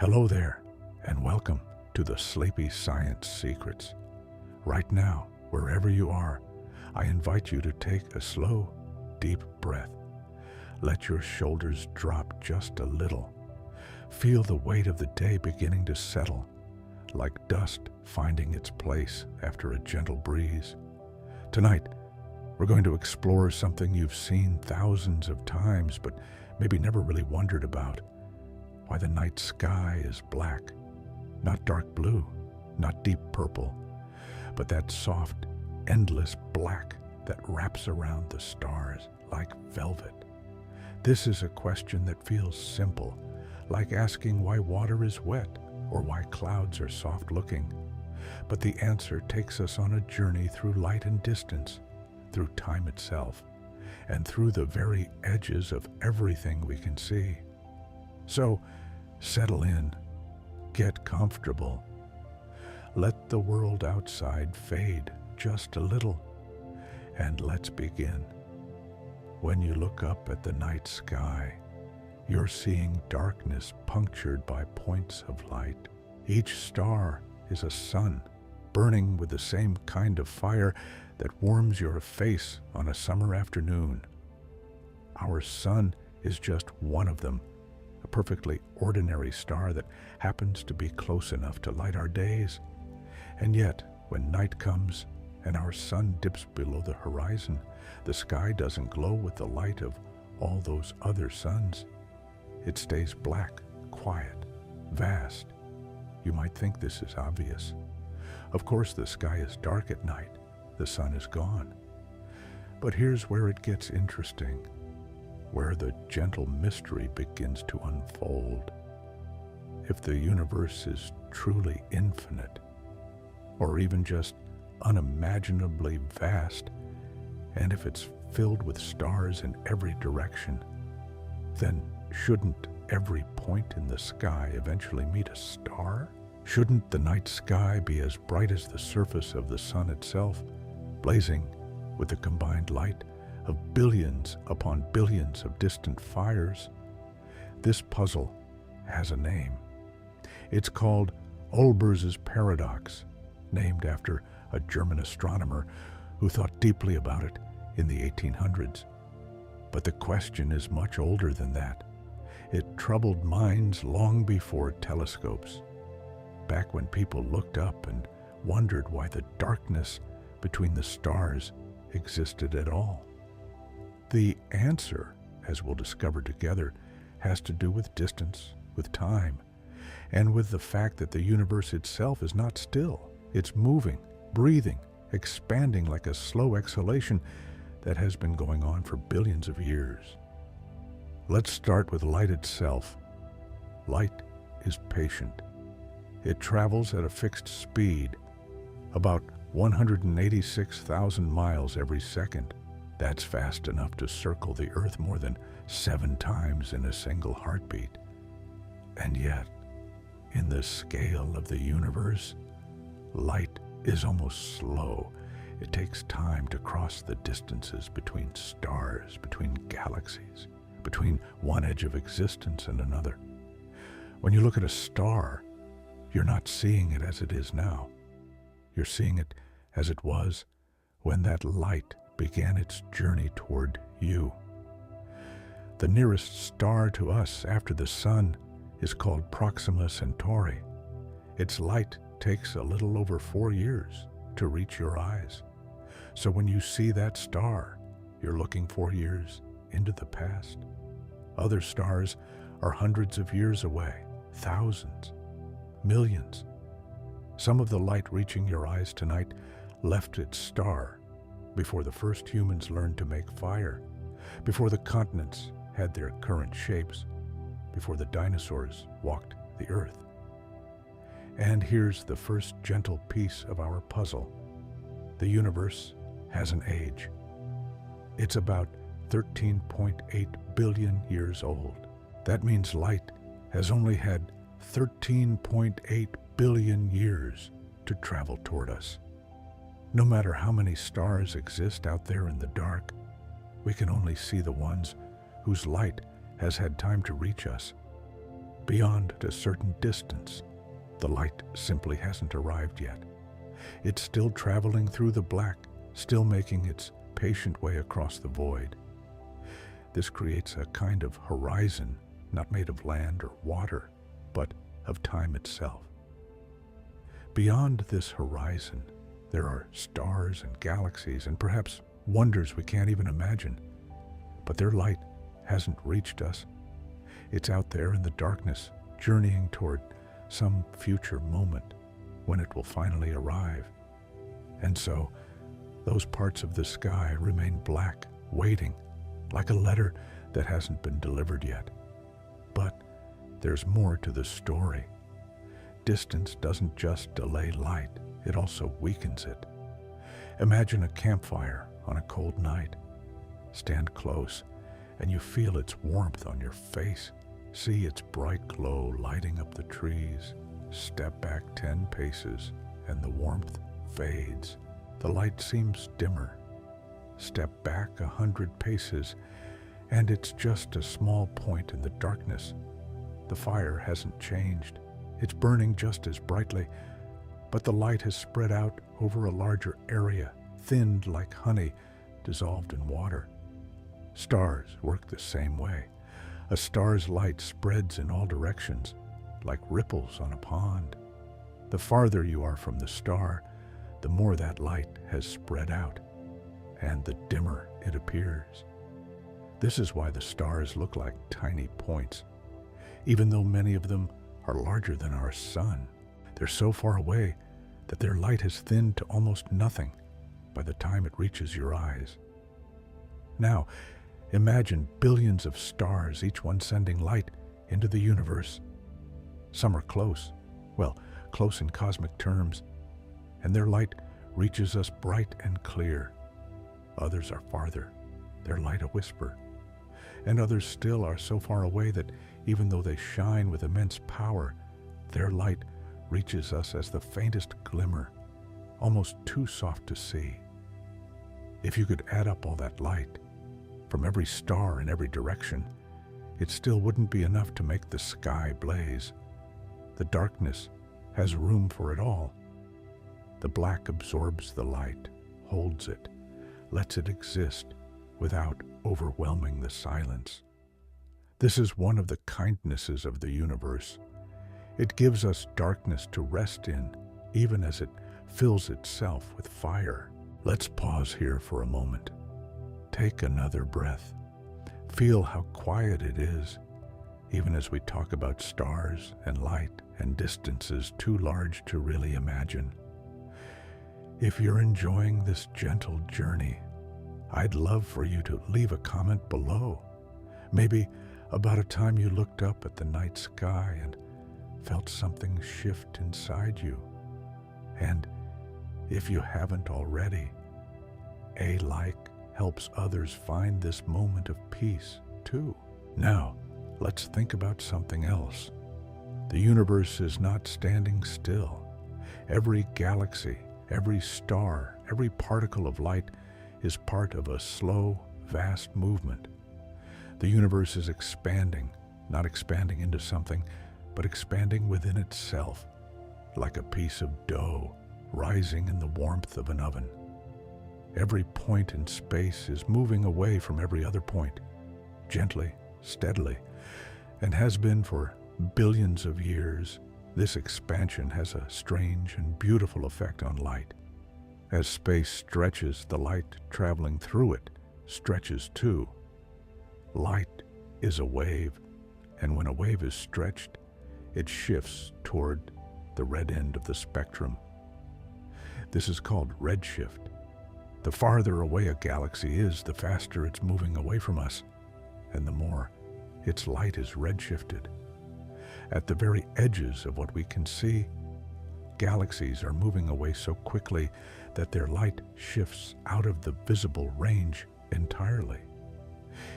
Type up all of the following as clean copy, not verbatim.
Hello there, and welcome to the Sleepy Science Secrets. Right now, wherever you are, I invite you to take a slow, deep breath. Let your shoulders drop just a little. Feel the weight of the day beginning to settle, like dust finding its place after a gentle breeze. Tonight, we're going to explore something you've seen thousands of times, but maybe never really wondered about. Why the night sky is black, not dark blue, not deep purple, but that soft, endless black that wraps around the stars like velvet. This is a question that feels simple, like asking why water is wet or why clouds are soft-looking. But the answer takes us on a journey through light and distance, through time itself, and through the very edges of everything we can see. So, settle in, get comfortable. Let the world outside fade just a little, and let's begin. When you look up at the night sky, you're seeing darkness punctured by points of light. Each star is a sun, burning with the same kind of fire that warms your face on a summer afternoon. Our sun is just one of them, a perfectly ordinary star that happens to be close enough to light our days. And yet, when night comes and our sun dips below the horizon, the sky doesn't glow with the light of all those other suns. It stays black, quiet, vast. You might think this is obvious. Of course, the sky is dark at night. The sun is gone. But here's where it gets interesting, where the gentle mystery begins to unfold. If the universe is truly infinite, or even just unimaginably vast, and if it's filled with stars in every direction, then shouldn't every point in the sky eventually meet a star? Shouldn't the night sky be as bright as the surface of the sun itself, blazing with the combined light of billions upon billions of distant fires? This puzzle has a name. It's called Olbers's paradox, named after a German astronomer who thought deeply about it in the 1800s. But the question is much older than that. It troubled minds long before telescopes, back when people looked up and wondered why the darkness between the stars existed at all. The answer, as we'll discover together, has to do with distance, with time, and with the fact that the universe itself is not still. It's moving, breathing, expanding like a slow exhalation that has been going on for billions of years. Let's start with light itself. Light is patient. It travels at a fixed speed, about 186,000 miles every second. That's fast enough to circle the Earth more than 7 times in a single heartbeat. And yet, in the scale of the universe, light is almost slow. It takes time to cross the distances between stars, between galaxies, between one edge of existence and another. When you look at a star, you're not seeing it as it is now. You're seeing it as it was when that light began its journey toward you. The nearest star to us after the sun is called Proxima Centauri. Its light takes a little over 4 years to reach your eyes. So when you see that star, you're looking 4 years into the past. Other stars are hundreds of years away, thousands, millions. Some of the light reaching your eyes tonight left its star before the first humans learned to make fire, before the continents had their current shapes, before the dinosaurs walked the earth. And here's the first gentle piece of our puzzle. The universe has an age. It's about 13.8 billion years old. That means light has only had 13.8 billion years to travel toward us. No matter how many stars exist out there in the dark, we can only see the ones whose light has had time to reach us. Beyond a certain distance, the light simply hasn't arrived yet. It's still traveling through the black, still making its patient way across the void. This creates a kind of horizon, not made of land or water, but of time itself. Beyond this horizon, there are stars and galaxies and perhaps wonders we can't even imagine. But their light hasn't reached us. It's out there in the darkness, journeying toward some future moment when it will finally arrive. And so, those parts of the sky remain black, waiting, like a letter that hasn't been delivered yet. But there's more to the story. Distance doesn't just delay light, it also weakens it. Imagine a campfire on a cold night. Stand close, and you feel its warmth on your face. See its bright glow lighting up the trees. Step back 10 paces, and the warmth fades. The light seems dimmer. Step back 100 paces, and it's just a small point in the darkness. The fire hasn't changed. It's burning just as brightly, but the light has spread out over a larger area, thinned like honey dissolved in water. Stars work the same way. A star's light spreads in all directions, like ripples on a pond. The farther you are from the star, the more that light has spread out, and the dimmer it appears. This is why the stars look like tiny points. Even though many of them are larger than our sun, they're so far away that their light has thinned to almost nothing by the time it reaches your eyes. Now, imagine billions of stars, each one sending light into the universe. Some are close, well, close in cosmic terms, and their light reaches us bright and clear. Others are farther, their light a whisper. And others still are so far away that even though they shine with immense power, their light reaches us as the faintest glimmer, almost too soft to see. If you could add up all that light, from every star in every direction, it still wouldn't be enough to make the sky blaze. The darkness has room for it all. The black absorbs the light, holds it, lets it exist without overwhelming the silence. This is one of the kindnesses of the universe. It gives us darkness to rest in, even as it fills itself with fire. Let's pause here for a moment. Take another breath. Feel how quiet it is, even as we talk about stars and light and distances too large to really imagine. If you're enjoying this gentle journey, I'd love for you to leave a comment below. Maybe about a time you looked up at the night sky and felt something shift inside you. And if you haven't already, a like helps others find this moment of peace too. Now, let's think about something else. The universe is not standing still. Every galaxy, every star, every particle of light is part of a slow, vast movement. The universe is expanding, not expanding into something, but expanding within itself, like a piece of dough rising in the warmth of an oven. Every point in space is moving away from every other point, gently, steadily, and has been for billions of years. This expansion has a strange and beautiful effect on light. As space stretches, the light traveling through it stretches too. Light is a wave, and when a wave is stretched, it shifts toward the red end of the spectrum. This is called redshift. The farther away a galaxy is, the faster it's moving away from us, and the more its light is redshifted. At the very edges of what we can see, galaxies are moving away so quickly that their light shifts out of the visible range entirely.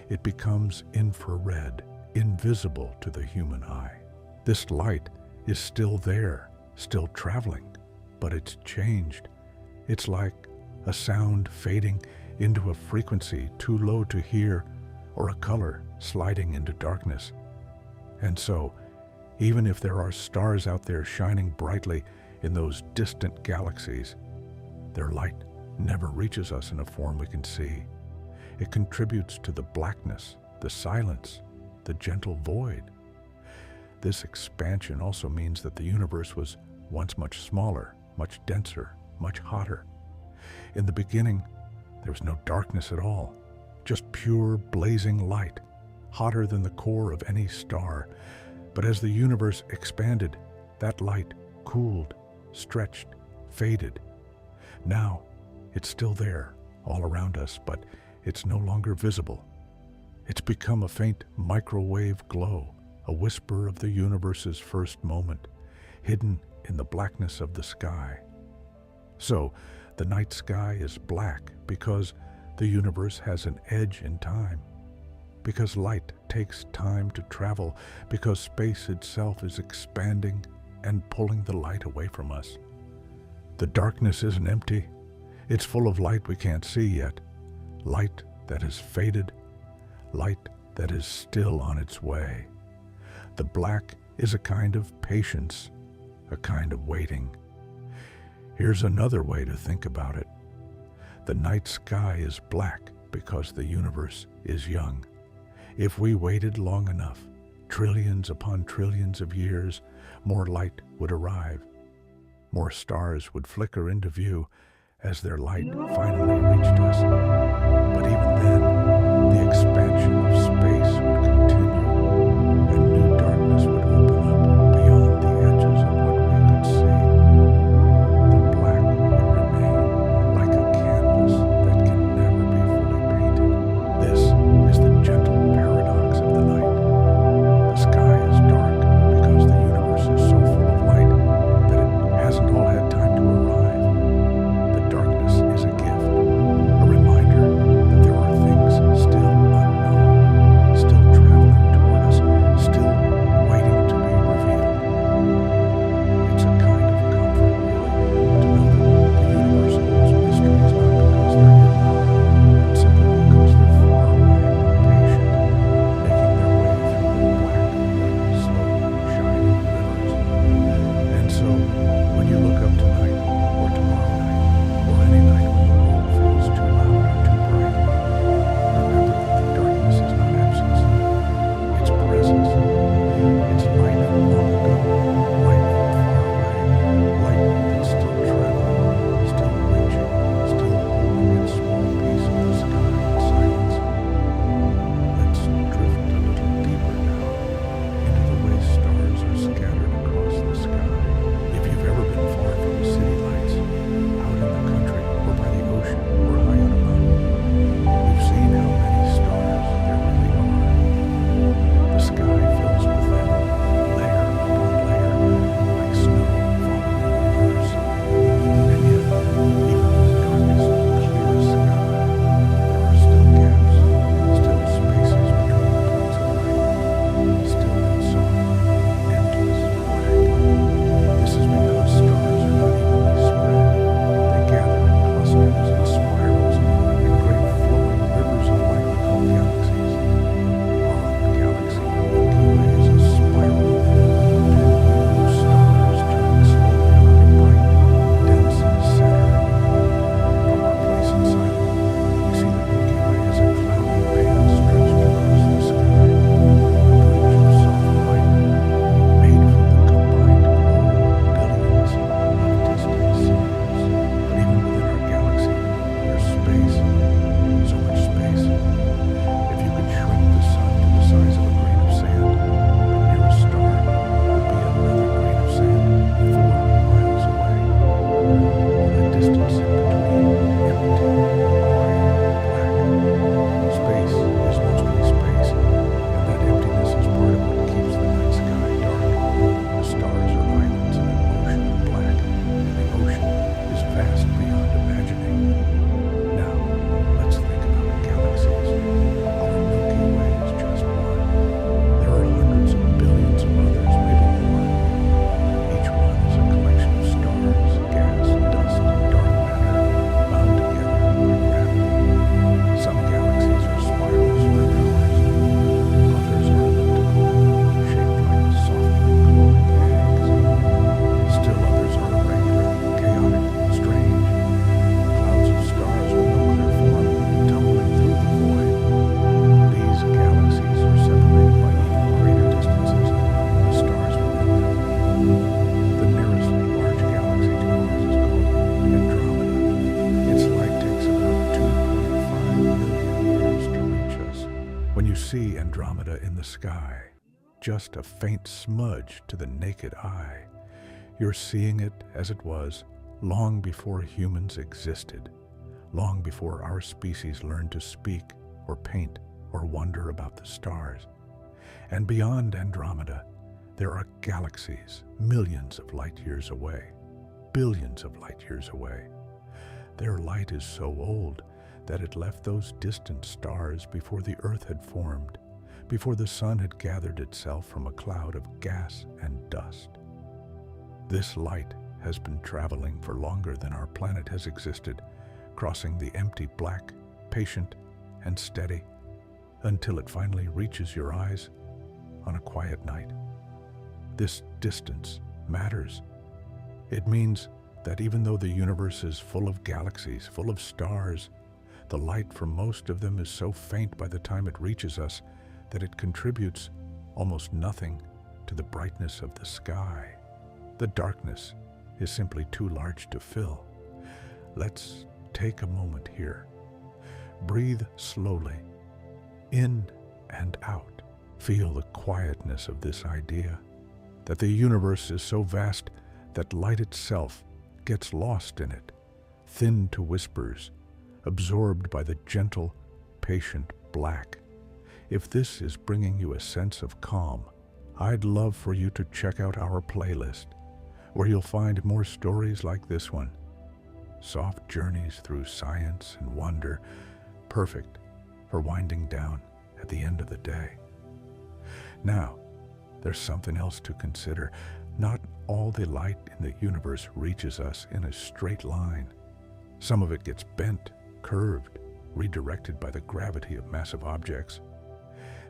It becomes infrared, invisible to the human eye. This light is still there, still traveling, but it's changed. It's like a sound fading into a frequency too low to hear, or a color sliding into darkness. And so, Even if there are stars out there shining brightly in those distant galaxies, their light never reaches us in a form we can see. It contributes to the blackness, the silence, the gentle void. This expansion also means that the universe was once much smaller, much denser, much hotter. In the beginning, there was no darkness at all, just pure blazing light, hotter than the core of any star. But as the universe expanded, that light cooled, stretched, faded. Now, it's still there, all around us, but it's no longer visible. It's become a faint microwave glow, a whisper of the universe's first moment, hidden in the blackness of the sky. So, the night sky is black because the universe has an edge in time, because light takes time to travel, because space itself is expanding and pulling the light away from us. The darkness isn't empty. It's full of light we can't see yet, light that has faded, light that is still on its way. The black is a kind of patience, a kind of waiting. Here's another way to think about it. The night sky is black because the universe is young. If we waited long enough, trillions upon trillions of years, more light would arrive. More stars would flicker into view as their light finally reached us. But even then, the expansion of space would continue, and new darkness would open up beyond the edges of what we could see. The black would remain like a canvas that can never be fully painted. This is the gentle paradox of the night. The sky is dark because the universe is so full of light that it hasn't all had time to arrive. The darkness is a gift, a reminder that there are things still unknown. sky, just a faint smudge to the naked eye. You're seeing it as it was long before humans existed, long before our species learned to speak or paint or wonder about the stars. And beyond Andromeda, there are galaxies millions of light years away, billions of light years away. Their light is so old that it left those distant stars before the Earth had formed, before the sun had gathered itself from a cloud of gas and dust. This light has been traveling for longer than our planet has existed, crossing the empty black, patient and steady, until it finally reaches your eyes on a quiet night. This distance matters. It means that even though the universe is full of galaxies, full of stars, the light from most of them is so faint by the time it reaches us that it contributes almost nothing to the brightness of the sky. The darkness is simply too large to fill. Let's take a moment here. Breathe slowly, in and out. Feel the quietness of this idea, that the universe is so vast that light itself gets lost in it, thinned to whispers, absorbed by the gentle, patient black. If this is bringing you a sense of calm, I'd love for you to check out our playlist, where you'll find more stories like this one. Soft journeys through science and wonder, perfect for winding down at the end of the day. Now, there's something else to consider. Not all the light in the universe reaches us in a straight line. Some of it gets bent, curved, redirected by the gravity of massive objects.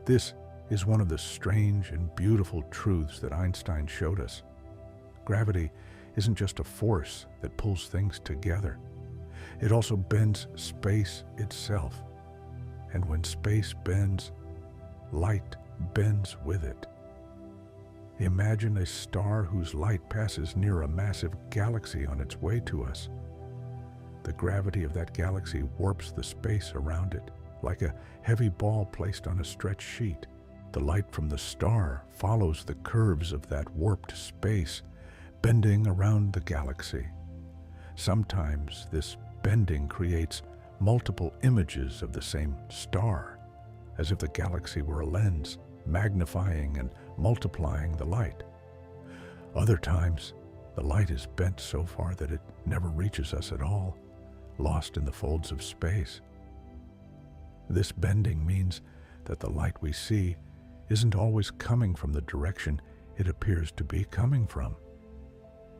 This is one of the strange and beautiful truths that Einstein showed us. Gravity isn't just a force that pulls things together. It also bends space itself. And when space bends, light bends with it. Imagine a star whose light passes near a massive galaxy on its way to us. The gravity of that galaxy warps the space around it, like a heavy ball placed on a stretched sheet. The light from the star follows the curves of that warped space, bending around the galaxy. Sometimes this bending creates multiple images of the same star, as if the galaxy were a lens, magnifying and multiplying the light. Other times, the light is bent so far that it never reaches us at all, lost in the folds of space. This bending means that the light we see isn't always coming from the direction it appears to be coming from.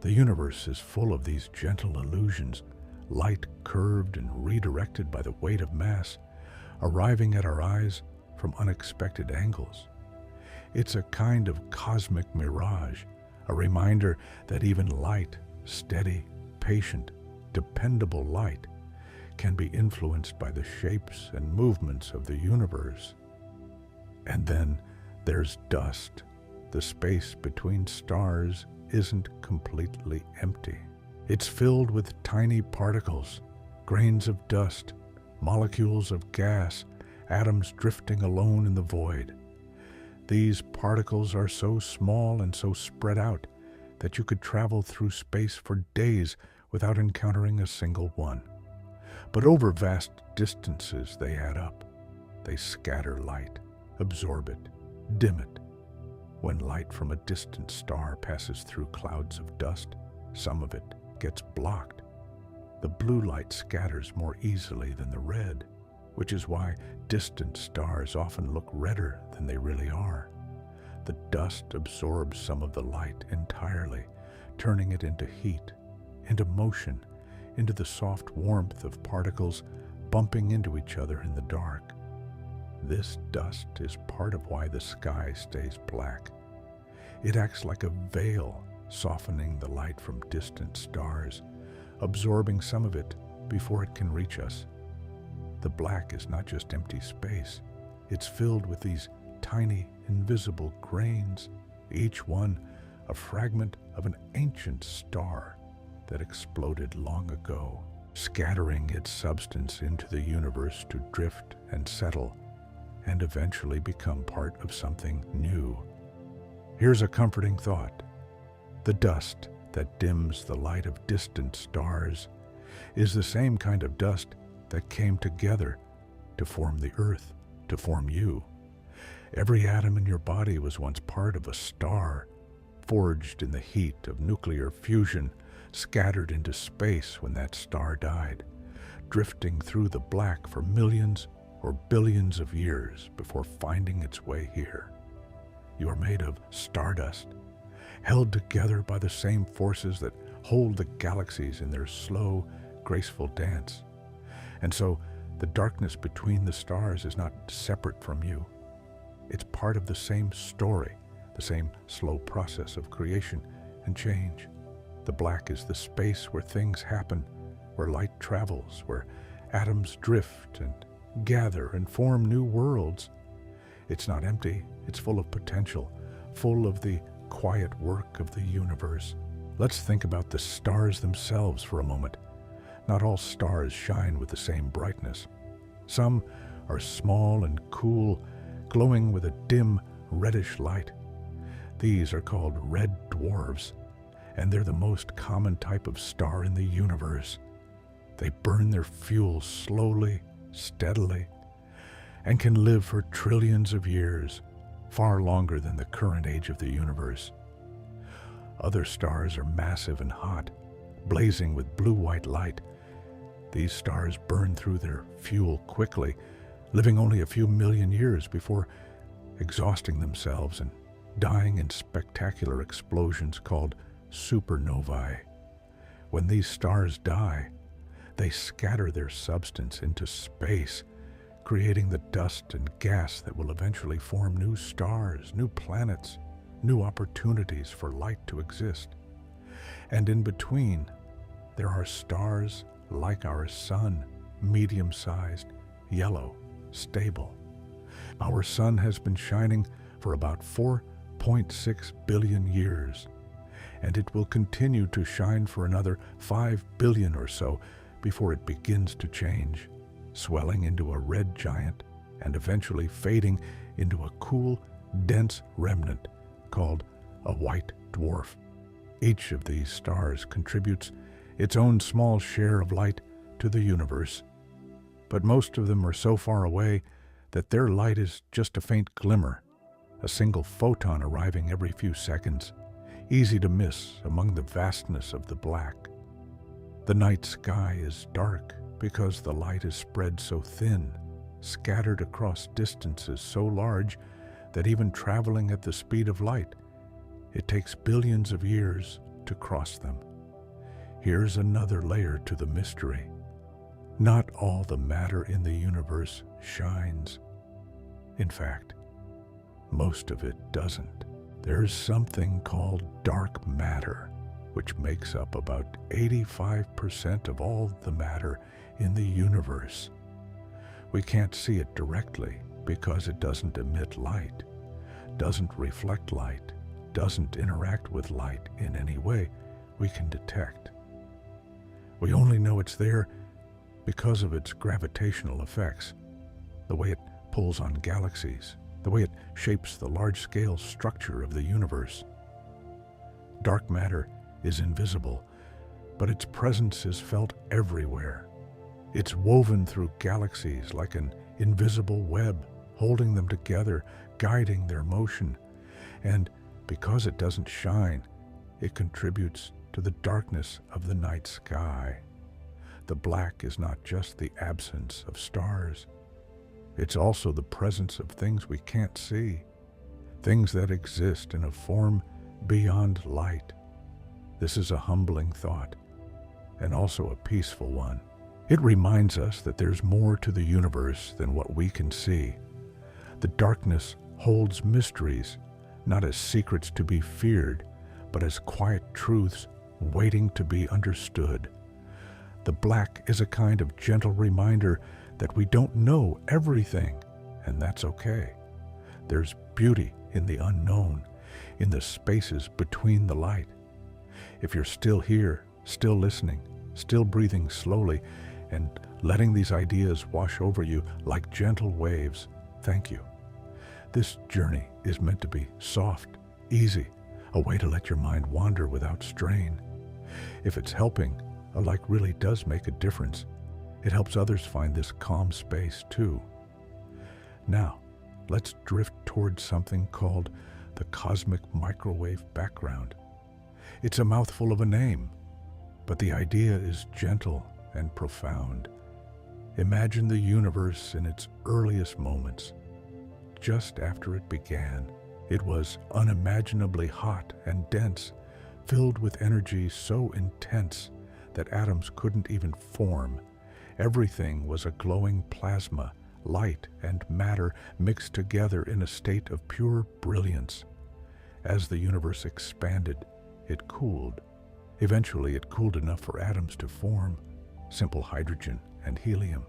The universe is full of these gentle illusions, light curved and redirected by the weight of mass, arriving at our eyes from unexpected angles. It's a kind of cosmic mirage, a reminder that even light, steady, patient, dependable light can be influenced by the shapes and movements of the universe. And then there's dust. The space between stars isn't completely empty. It's filled with tiny particles, grains of dust, molecules of gas, atoms drifting alone in the void. These particles are so small and so spread out that you could travel through space for days without encountering a single one. But over vast distances they add up. They scatter light, absorb it, dim it. When light from a distant star passes through clouds of dust, some of it gets blocked. The blue light scatters more easily than the red, which is why distant stars often look redder than they really are. The dust absorbs some of the light entirely, turning it into heat, into motion, into the soft warmth of particles bumping into each other in the dark. This dust is part of why the sky stays black. It acts like a veil, softening the light from distant stars, absorbing some of it before it can reach us. The black is not just empty space. It's filled with these tiny, invisible grains, each one a fragment of an ancient star that exploded long ago, scattering its substance into the universe to drift and settle and eventually become part of something new. Here's a comforting thought. The dust that dims the light of distant stars is the same kind of dust that came together to form the earth, to form you. Every atom in your body was once part of a star, forged in the heat of nuclear fusion, scattered into space when that star died, drifting through the black for millions or billions of years before finding its way here. You are made of stardust, held together by the same forces that hold the galaxies in their slow, graceful dance. And so the darkness between the stars is not separate from you. It's part of the same story, the same slow process of creation and change. The black is the space where things happen, where light travels, where atoms drift and gather and form new worlds. It's not empty, it's full of potential, full of the quiet work of the universe. Let's think about the stars themselves for a moment. Not all stars shine with the same brightness. Some are small and cool, glowing with a dim, reddish light. These are called red dwarfs, and they're the most common type of star in the universe. They burn their fuel slowly, steadily, and can live for trillions of years, far longer than the current age of the universe. Other stars are massive and hot, blazing with blue-white light. These stars burn through their fuel quickly, living only a few million years before exhausting themselves and dying in spectacular explosions called supernovae. When these stars die, they scatter their substance into space, creating the dust and gas that will eventually form new stars, new planets, new opportunities for light to exist. And in between, there are stars like our sun, medium-sized, yellow, stable. Our sun has been shining for about 4.6 billion years, and it will continue to shine for another 5 billion or so before it begins to change, swelling into a red giant and eventually fading into a cool, dense remnant called a white dwarf. Each of these stars contributes its own small share of light to the universe, but most of them are so far away that their light is just a faint glimmer, a single photon arriving every few seconds, easy to miss among the vastness of the black. The night sky is dark because the light is spread so thin, scattered across distances so large that even traveling at the speed of light, it takes billions of years to cross them. Here's another layer to the mystery. Not all the matter in the universe shines. In fact, most of it doesn't. There's something called dark matter, which makes up about 85% of all the matter in the universe. We can't see it directly because it doesn't emit light, doesn't reflect light, doesn't interact with light in any way we can detect. We only know it's there because of its gravitational effects, the way it pulls on galaxies, the way it shapes the large-scale structure of the universe. Dark matter is invisible, but its presence is felt everywhere. It's woven through galaxies like an invisible web, holding them together, guiding their motion. And because it doesn't shine, it contributes to the darkness of the night sky. The black is not just the absence of stars. It's also the presence of things we can't see, things that exist in a form beyond light. This is a humbling thought, and also a peaceful one. It reminds us that there's more to the universe than what we can see. The darkness holds mysteries, not as secrets to be feared, but as quiet truths waiting to be understood. The black is a kind of gentle reminder that we don't know everything, and that's okay. There's beauty in the unknown, in the spaces between the light. If you're still here, still listening, still breathing slowly, and letting these ideas wash over you like gentle waves, thank you. This journey is meant to be soft, easy, a way to let your mind wander without strain. If it's helping, a light really does make a difference. It helps others find this calm space too. Now, let's drift towards something called the cosmic microwave background. It's a mouthful of a name, but the idea is gentle and profound. Imagine the universe in its earliest moments. Just after it began, it was unimaginably hot and dense, filled with energy so intense that atoms couldn't even form. Everything was a glowing plasma, light and matter mixed together in a state of pure brilliance. As the universe expanded, it cooled. Eventually, it cooled enough for atoms to form, simple hydrogen and helium,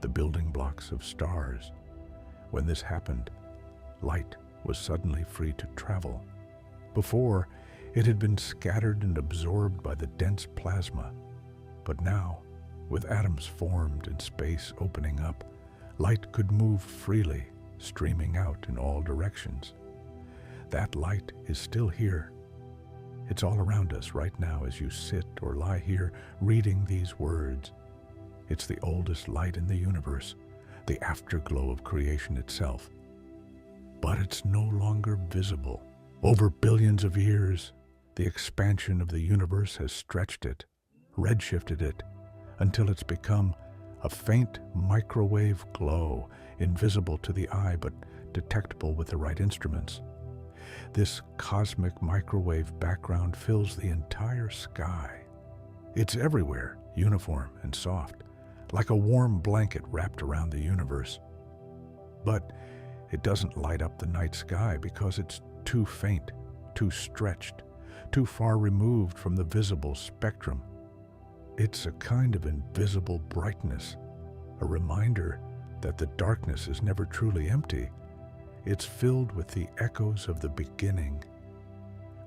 the building blocks of stars. When this happened, light was suddenly free to travel. Before, it had been scattered and absorbed by the dense plasma. But now, with atoms formed and space opening up, light could move freely, streaming out in all directions. That light is still here. It's all around us right now as you sit or lie here reading these words. It's the oldest light in the universe, the afterglow of creation itself. But it's no longer visible. Over billions of years, the expansion of the universe has stretched it, redshifted it, until it's become a faint microwave glow, invisible to the eye but detectable with the right instruments. This cosmic microwave background fills the entire sky. It's everywhere, uniform and soft, like a warm blanket wrapped around the universe. But it doesn't light up the night sky because it's too faint, too stretched, too far removed from the visible spectrum. It's a kind of invisible brightness, a reminder that the darkness is never truly empty. It's filled with the echoes of the beginning.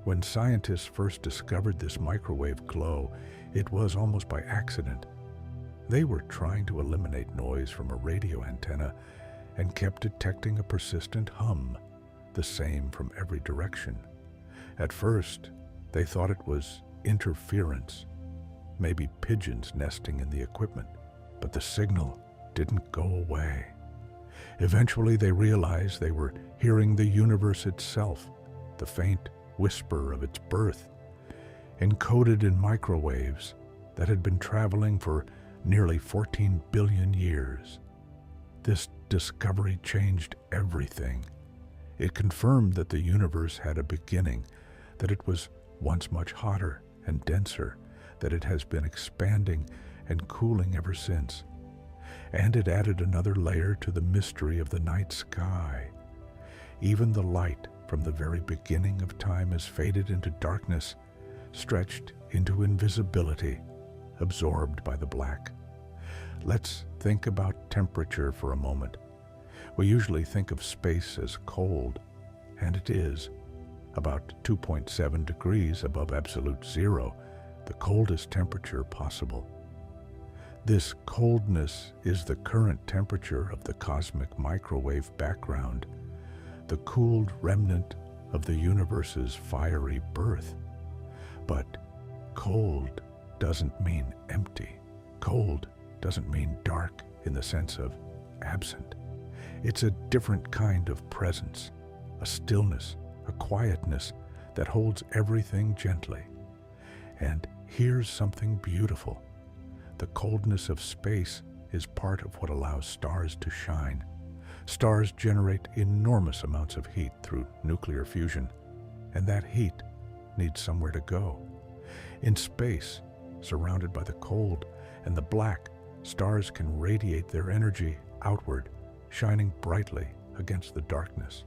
When scientists first discovered this microwave glow, it was almost by accident. They were trying to eliminate noise from a radio antenna and kept detecting a persistent hum, the same from every direction. At first, they thought it was interference, maybe pigeons nesting in the equipment, but the signal didn't go away. Eventually, they realized they were hearing the universe itself, the faint whisper of its birth, encoded in microwaves that had been traveling for nearly 14 billion years. This discovery changed everything. It confirmed that the universe had a beginning, that it was once much hotter and denser, that it has been expanding and cooling ever since. And it added another layer to the mystery of the night sky. Even the light from the very beginning of time has faded into darkness, stretched into invisibility, absorbed by the black. Let's think about temperature for a moment. We usually think of space as cold, and it is. About 2.7 degrees above absolute zero, the coldest temperature possible. This coldness is the current temperature of the cosmic microwave background, the cooled remnant of the universe's fiery birth. But cold doesn't mean empty. Cold doesn't mean dark in the sense of absent. It's a different kind of presence, a stillness, a quietness that holds everything gently. And here's something beautiful. The coldness of space is part of what allows stars to shine. Stars generate enormous amounts of heat through nuclear fusion, and that heat needs somewhere to go. In space, surrounded by the cold and the black, stars can radiate their energy outward, shining brightly against the darkness.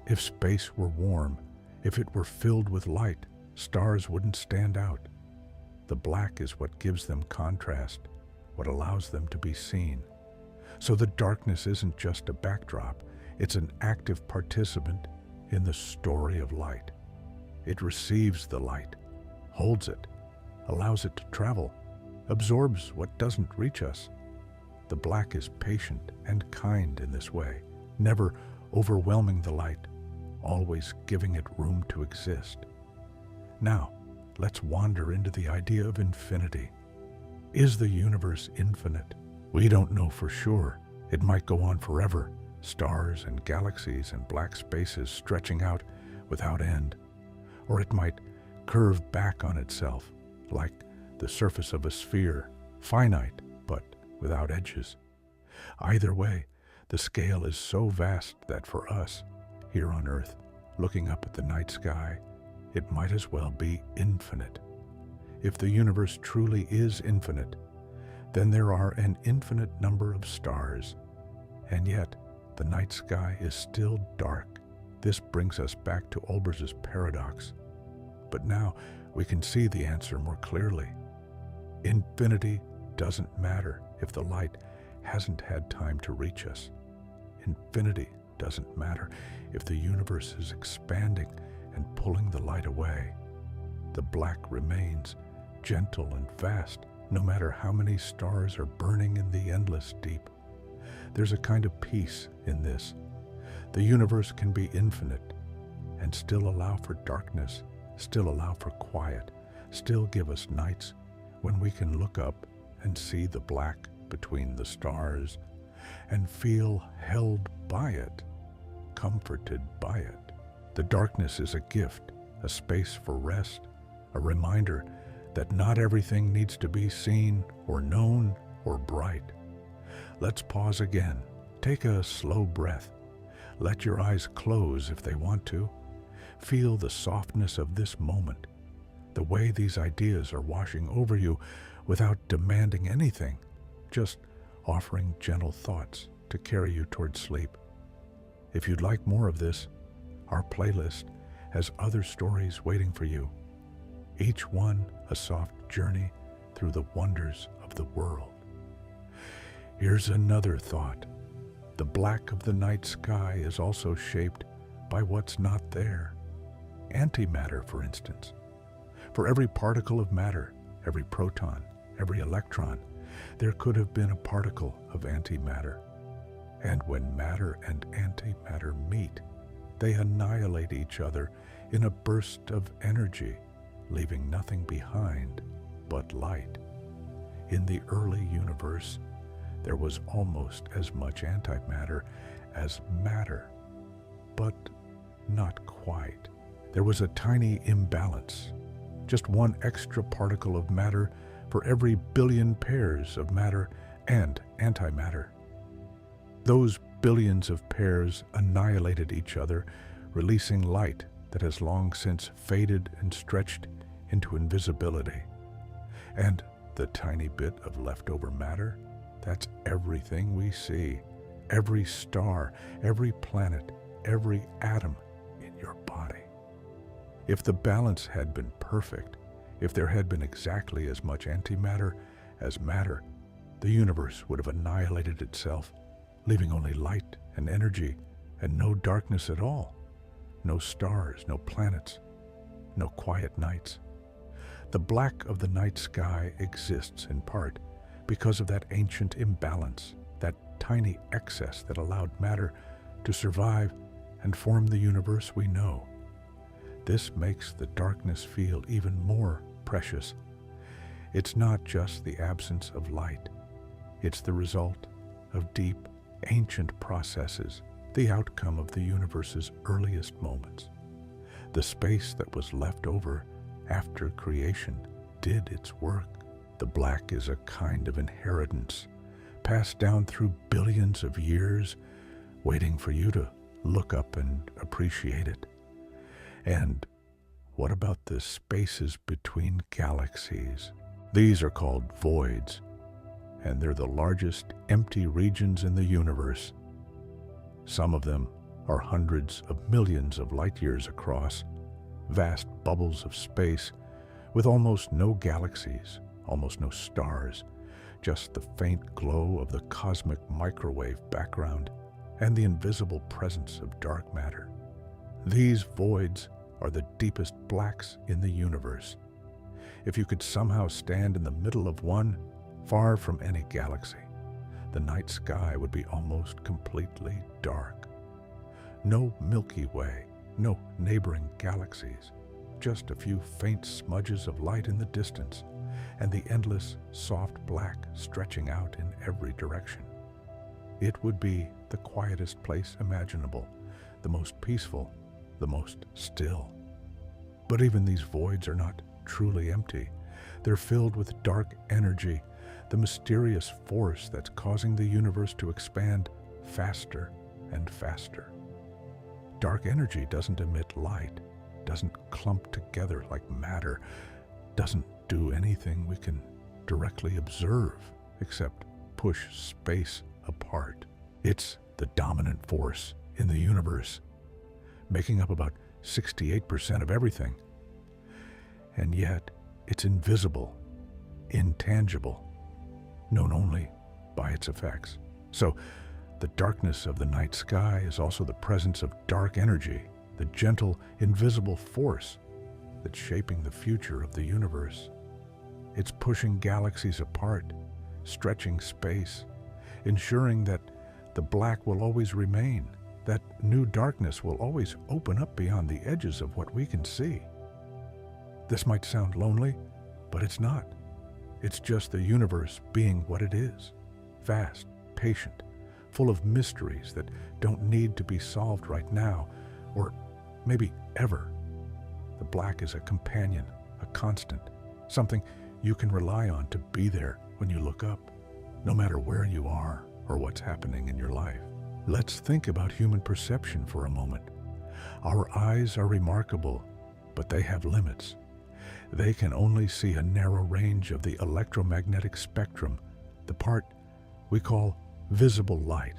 If space were warm, if it were filled with light, stars wouldn't stand out. The black is what gives them contrast, what allows them to be seen. So the darkness isn't just a backdrop, it's an active participant in the story of light. It receives the light, holds it, allows it to travel, absorbs what doesn't reach us. The black is patient and kind in this way, never overwhelming the light, always giving it room to exist. Now, let's wander into the idea of infinity. Is the universe infinite? We don't know for sure. It might go on forever, stars and galaxies and black spaces stretching out without end. Or it might curve back on itself, like the surface of a sphere, finite but without edges. Either way, the scale is so vast that for us, here on Earth, looking up at the night sky, it might as well be infinite. If the universe truly is infinite, then there are an infinite number of stars. And yet, the night sky is still dark. This brings us back to Olbers's paradox. But now we can see the answer more clearly. Infinity doesn't matter if the light hasn't had time to reach us. Infinity doesn't matter if the universe is expanding and pulling the light away. The black remains gentle and vast, no matter how many stars are burning in the endless deep. There's a kind of peace in this. The universe can be infinite and still allow for darkness, still allow for quiet, still give us nights when we can look up and see the black between the stars and feel held by it, comforted by it. The darkness is a gift, a space for rest, a reminder that not everything needs to be seen or known or bright. Let's pause again. Take a slow breath. Let your eyes close if they want to. Feel the softness of this moment, the way these ideas are washing over you without demanding anything, just offering gentle thoughts to carry you towards sleep. If you'd like more of this, our playlist has other stories waiting for you, each one a soft journey through the wonders of the world. Here's another thought. The black of the night sky is also shaped by what's not there. Antimatter, for instance. For every particle of matter, every proton, every electron, there could have been a particle of antimatter. And when matter and antimatter meet, they annihilate each other in a burst of energy, leaving nothing behind but light. In the early universe, there was almost as much antimatter as matter, but not quite. There was a tiny imbalance, just one extra particle of matter for every billion pairs of matter and antimatter. Those billions of pairs annihilated each other, releasing light that has long since faded and stretched into invisibility. And the tiny bit of leftover matter, that's everything we see, every star, every planet, every atom in your body. If the balance had been perfect, if there had been exactly as much antimatter as matter, the universe would have annihilated itself, leaving only light and energy and no darkness at all. No stars, no planets, no quiet nights. The black of the night sky exists in part because of that ancient imbalance, that tiny excess that allowed matter to survive and form the universe we know. This makes the darkness feel even more precious. It's not just the absence of light. It's the result of deep, ancient processes, the outcome of the universe's earliest moments. The space that was left over after creation did its work. The black is a kind of inheritance, passed down through billions of years, waiting for you to look up and appreciate it. And what about the spaces between galaxies? These are called voids, and they're the largest empty regions in the universe. Some of them are hundreds of millions of light years across, vast bubbles of space with almost no galaxies, almost no stars, just the faint glow of the cosmic microwave background and the invisible presence of dark matter. These voids are the deepest blacks in the universe. If you could somehow stand in the middle of one, far from any galaxy, the night sky would be almost completely dark. No Milky Way, no neighboring galaxies, just a few faint smudges of light in the distance, and the endless, soft black stretching out in every direction. It would be the quietest place imaginable, the most peaceful, the most still. But even these voids are not truly empty. They're filled with dark energy, the mysterious force that's causing the universe to expand faster and faster. Dark energy doesn't emit light, doesn't clump together like matter, doesn't do anything we can directly observe except push space apart. It's the dominant force in the universe, making up about 68% of everything. And yet, it's invisible, intangible, known only by its effects. So, the darkness of the night sky is also the presence of dark energy, the gentle, invisible force that's shaping the future of the universe. It's pushing galaxies apart, stretching space, ensuring that the black will always remain, that new darkness will always open up beyond the edges of what we can see. This might sound lonely, but it's not. It's just the universe being what it is, vast, patient, full of mysteries that don't need to be solved right now, or maybe ever. The black is a companion, a constant, something you can rely on to be there when you look up, no matter where you are or what's happening in your life. Let's think about human perception for a moment. Our eyes are remarkable, but they have limits. They can only see a narrow range of the electromagnetic spectrum, the part we call visible light.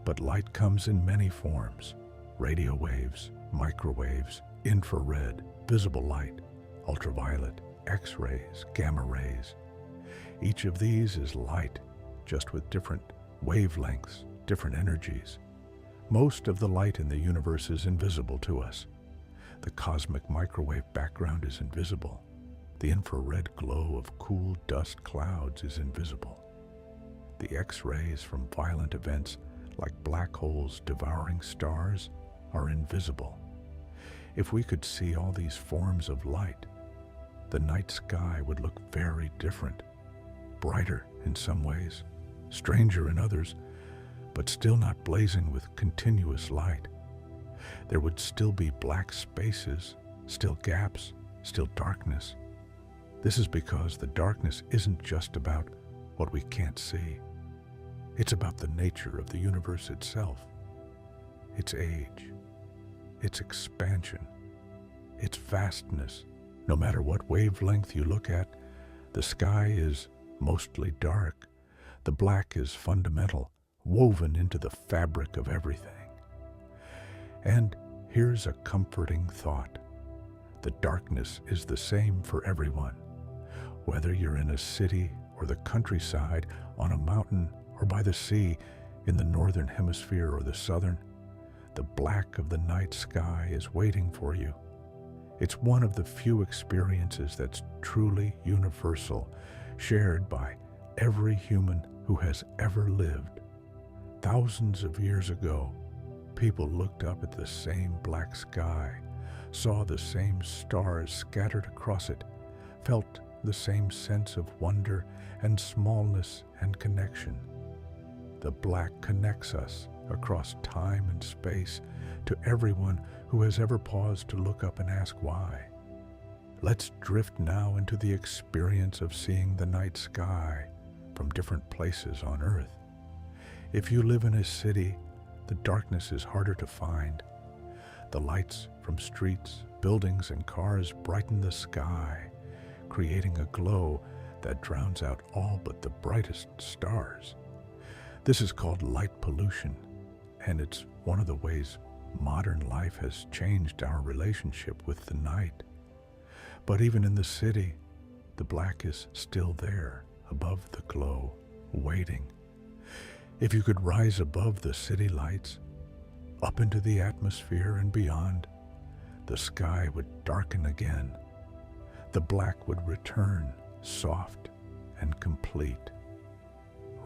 But light comes in many forms: radio waves, microwaves, infrared, visible light, ultraviolet, X-rays, gamma rays. Each of these is light, just with different wavelengths, different energies. Most of the light in the universe is invisible to us. The cosmic microwave background is invisible. The infrared glow of cool dust clouds is invisible. The X-rays from violent events like black holes devouring stars are invisible. If we could see all these forms of light, the night sky would look very different, brighter in some ways, stranger in others, but still not blazing with continuous light. There would still be black spaces, still gaps, still darkness. This is because the darkness isn't just about what we can't see. It's about the nature of the universe itself, its age, its expansion, its vastness. No matter what wavelength you look at, the sky is mostly dark. The black is fundamental, woven into the fabric of everything. And here's a comforting thought. The darkness is the same for everyone. Whether you're in a city or the countryside, on a mountain or by the sea, in the northern hemisphere or the southern, the black of the night sky is waiting for you. It's one of the few experiences that's truly universal, shared by every human who has ever lived. Thousands of years ago, people looked up at the same black sky, saw the same stars scattered across it, felt the same sense of wonder and smallness and connection. The black connects us across time and space to everyone who has ever paused to look up and ask why. Let's drift now into the experience of seeing the night sky from different places on Earth. If you live in a city, the darkness is harder to find. The lights from streets, buildings, and cars brighten the sky, creating a glow that drowns out all but the brightest stars. This is called light pollution, and it's one of the ways modern life has changed our relationship with the night. But even in the city, the black is still there, above the glow, waiting. If you could rise above the city lights, up into the atmosphere and beyond, the sky would darken again. The black would return, soft and complete,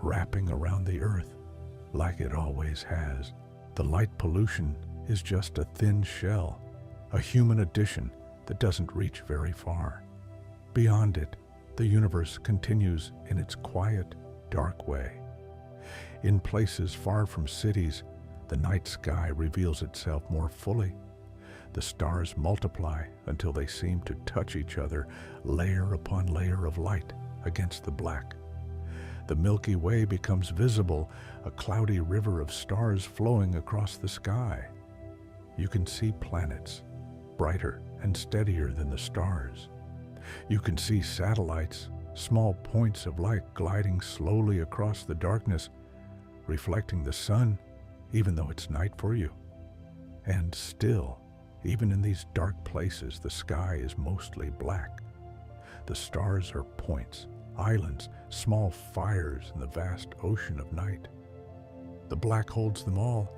wrapping around the earth like it always has. The light pollution is just a thin shell, a human addition that doesn't reach very far. Beyond it, the universe continues in its quiet, dark way. In places far from cities, the night sky reveals itself more fully. The stars multiply until they seem to touch each other, layer upon layer of light against the black. The Milky Way becomes visible, a cloudy river of stars flowing across the sky. You can see planets, brighter and steadier than the stars. You can see satellites, small points of light gliding slowly across the darkness, reflecting the sun, even though it's night for you. And still, even in these dark places, the sky is mostly black. The stars are points, islands, small fires in the vast ocean of night. The black holds them all,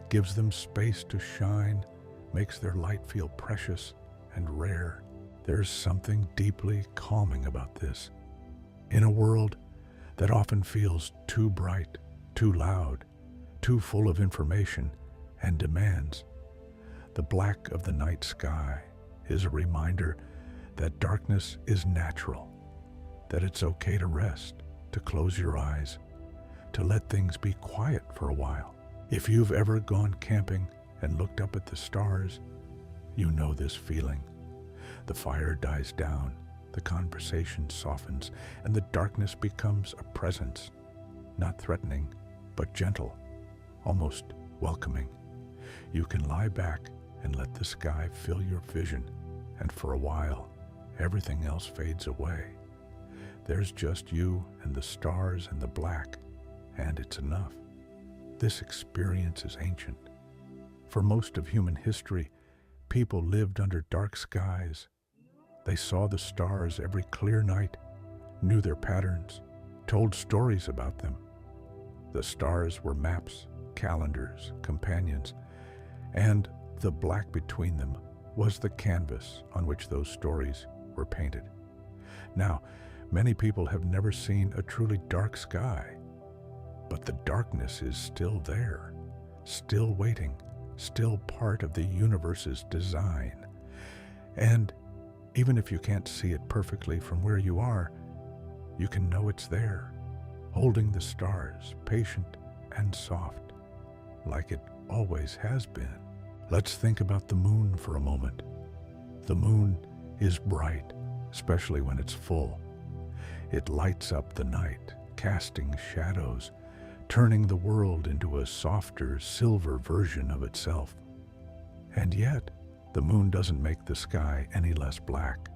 gives them space to shine, makes their light feel precious and rare. There's something deeply calming about this. In a world that often feels too bright, too loud, too full of information and demands, the black of the night sky is a reminder that darkness is natural, that it's okay to rest, to close your eyes, to let things be quiet for a while. If you've ever gone camping and looked up at the stars, you know this feeling. The fire dies down, the conversation softens, and the darkness becomes a presence, not threatening, but gentle, almost welcoming. You can lie back and let the sky fill your vision, and for a while, everything else fades away. There's just you and the stars and the black, and it's enough. This experience is ancient. For most of human history, people lived under dark skies. They saw the stars every clear night, knew their patterns, told stories about them. The stars were maps, calendars, companions, and the black between them was the canvas on which those stories were painted. Now, many people have never seen a truly dark sky, but the darkness is still there, still waiting, still part of the universe's design. And even if you can't see it perfectly from where you are, you can know it's there, holding the stars, patient and soft, like it always has been. Let's think about the moon for a moment. The moon is bright, especially when it's full. It lights up the night, casting shadows, turning the world into a softer, silver version of itself. And yet, the moon doesn't make the sky any less black.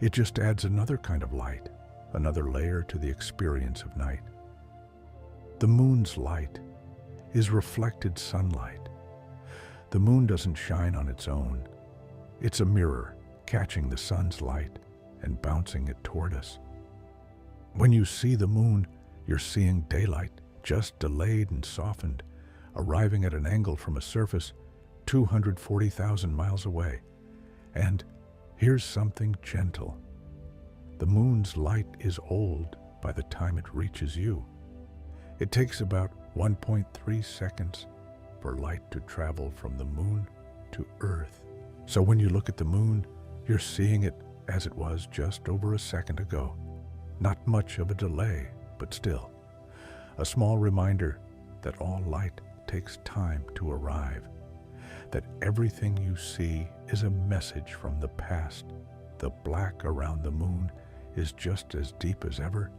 It just adds another kind of light, another layer to the experience of night. The moon's light is reflected sunlight. The moon doesn't shine on its own. It's a mirror, catching the sun's light and bouncing it toward us. When you see the moon, you're seeing daylight, just delayed and softened, arriving at an angle from a surface 240,000 miles away. And here's something gentle. The moon's light is old by the time it reaches you. It takes about 1.3 seconds for light to travel from the moon to Earth. So when you look at the moon, you're seeing it as it was just over a second ago. Not much of a delay, but still. A small reminder that all light takes time to arrive. That everything you see is a message from the past. The black around the moon is just as deep as ever.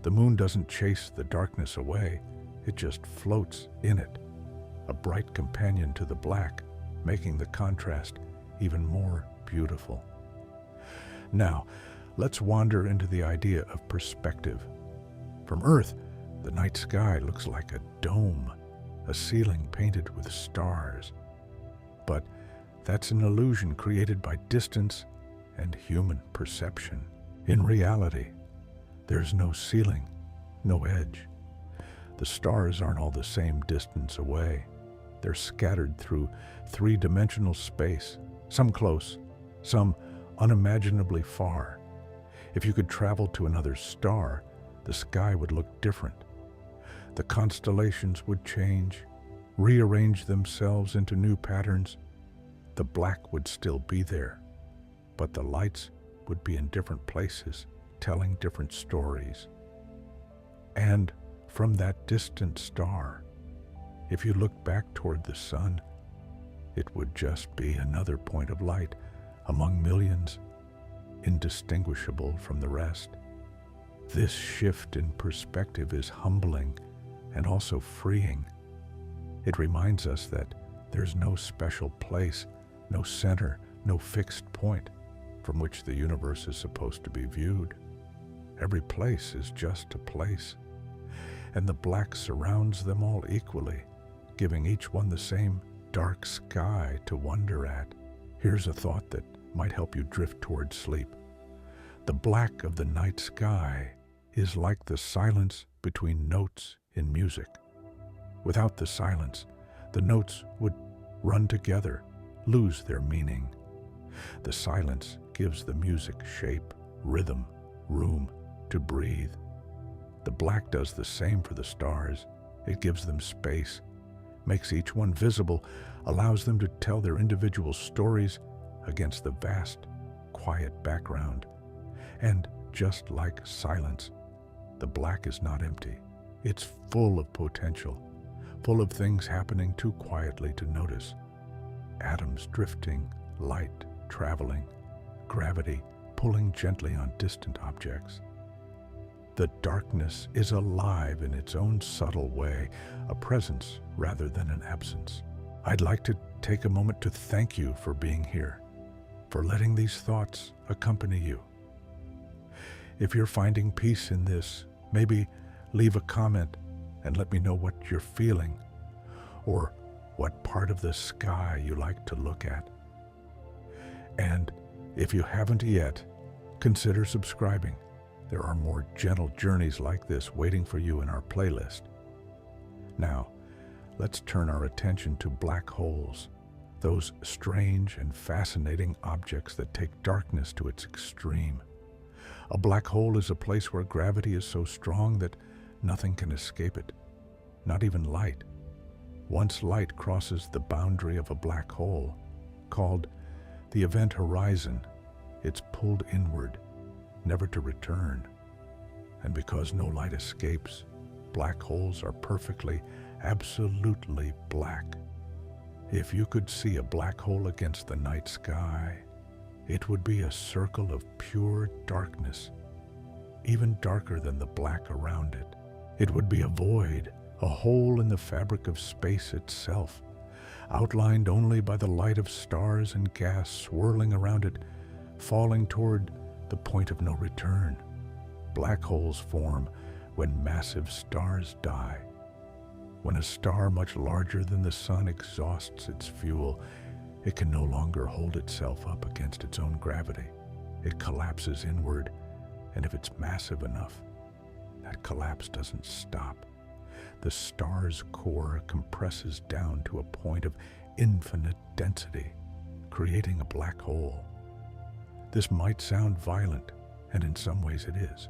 The moon doesn't chase the darkness away, it just floats in it. A bright companion to the black, making the contrast even more beautiful. Now, let's wander into the idea of perspective. From Earth, the night sky looks like a dome, a ceiling painted with stars. But that's an illusion created by distance and human perception. In reality, there's no ceiling, no edge. The stars aren't all the same distance away. They're scattered through three-dimensional space, some close, some unimaginably far. If you could travel to another star, the sky would look different. The constellations would change, rearrange themselves into new patterns, the black would still be there, but the lights would be in different places, telling different stories. And from that distant star, if you look back toward the sun, it would just be another point of light among millions, indistinguishable from the rest. This shift in perspective is humbling and also freeing. It reminds us that there's no special place, no center, no fixed point from which the universe is supposed to be viewed. Every place is just a place, and the black surrounds them all equally, giving each one the same dark sky to wonder at. Here's a thought that might help you drift toward sleep. The black of the night sky is like the silence between notes in music. Without the silence, the notes would run together, lose their meaning. The silence gives the music shape, rhythm, room to breathe. The black does the same for the stars. It gives them space, makes each one visible, allows them to tell their individual stories against the vast, quiet background. And just like silence, the black is not empty. It's full of potential, full of things happening too quietly to notice. Atoms drifting, light traveling, gravity pulling gently on distant objects. The darkness is alive in its own subtle way, a presence rather than an absence. I'd like to take a moment to thank you for being here, for letting these thoughts accompany you. If you're finding peace in this, maybe leave a comment and let me know what you're feeling, or what part of the sky you like to look at. And if you haven't yet, consider subscribing. There are more gentle journeys like this waiting for you in our playlist. Now, let's turn our attention to black holes, those strange and fascinating objects that take darkness to its extreme. A black hole is a place where gravity is so strong that nothing can escape it, not even light. Once light crosses the boundary of a black hole, called the event horizon, it's pulled inward, never to return. And because no light escapes, black holes are perfectly, absolutely black. If you could see a black hole against the night sky, it would be a circle of pure darkness, even darker than the black around it. It would be a void, a hole in the fabric of space itself, outlined only by the light of stars and gas swirling around it, falling toward the point of no return. Black holes form when massive stars die. When a star much larger than the sun exhausts its fuel, it can no longer hold itself up against its own gravity. It collapses inward, and if it's massive enough, that collapse doesn't stop. The star's core compresses down to a point of infinite density, creating a black hole. This might sound violent, and in some ways it is,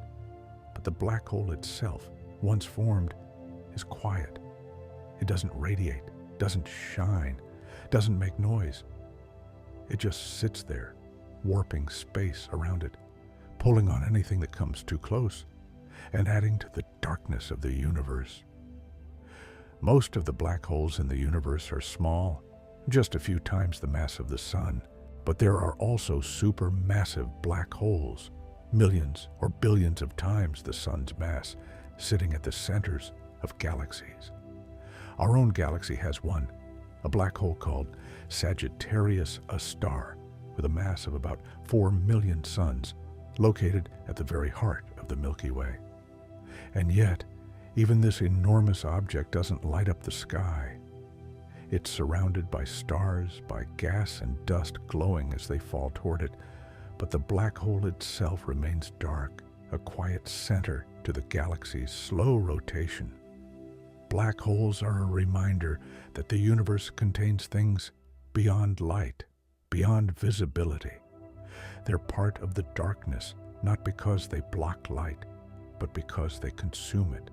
but the black hole itself, once formed, is quiet. It doesn't radiate, doesn't shine, doesn't make noise. It just sits there, warping space around it, pulling on anything that comes too close, and adding to the darkness of the universe. Most of the black holes in the universe are small, just a few times the mass of the sun, but there are also supermassive black holes, millions or billions of times the sun's mass, sitting at the centers of galaxies. Our own galaxy has one, a black hole called Sagittarius, a star with a mass of about 4 million suns, located at the very heart of the Milky Way. And yet, even this enormous object doesn't light up the sky. It's surrounded by stars, by gas and dust glowing as they fall toward it, but the black hole itself remains dark, a quiet center to the galaxy's slow rotation. Black holes are a reminder that the universe contains things beyond light, beyond visibility. They're part of the darkness, not because they block light, but because they consume it,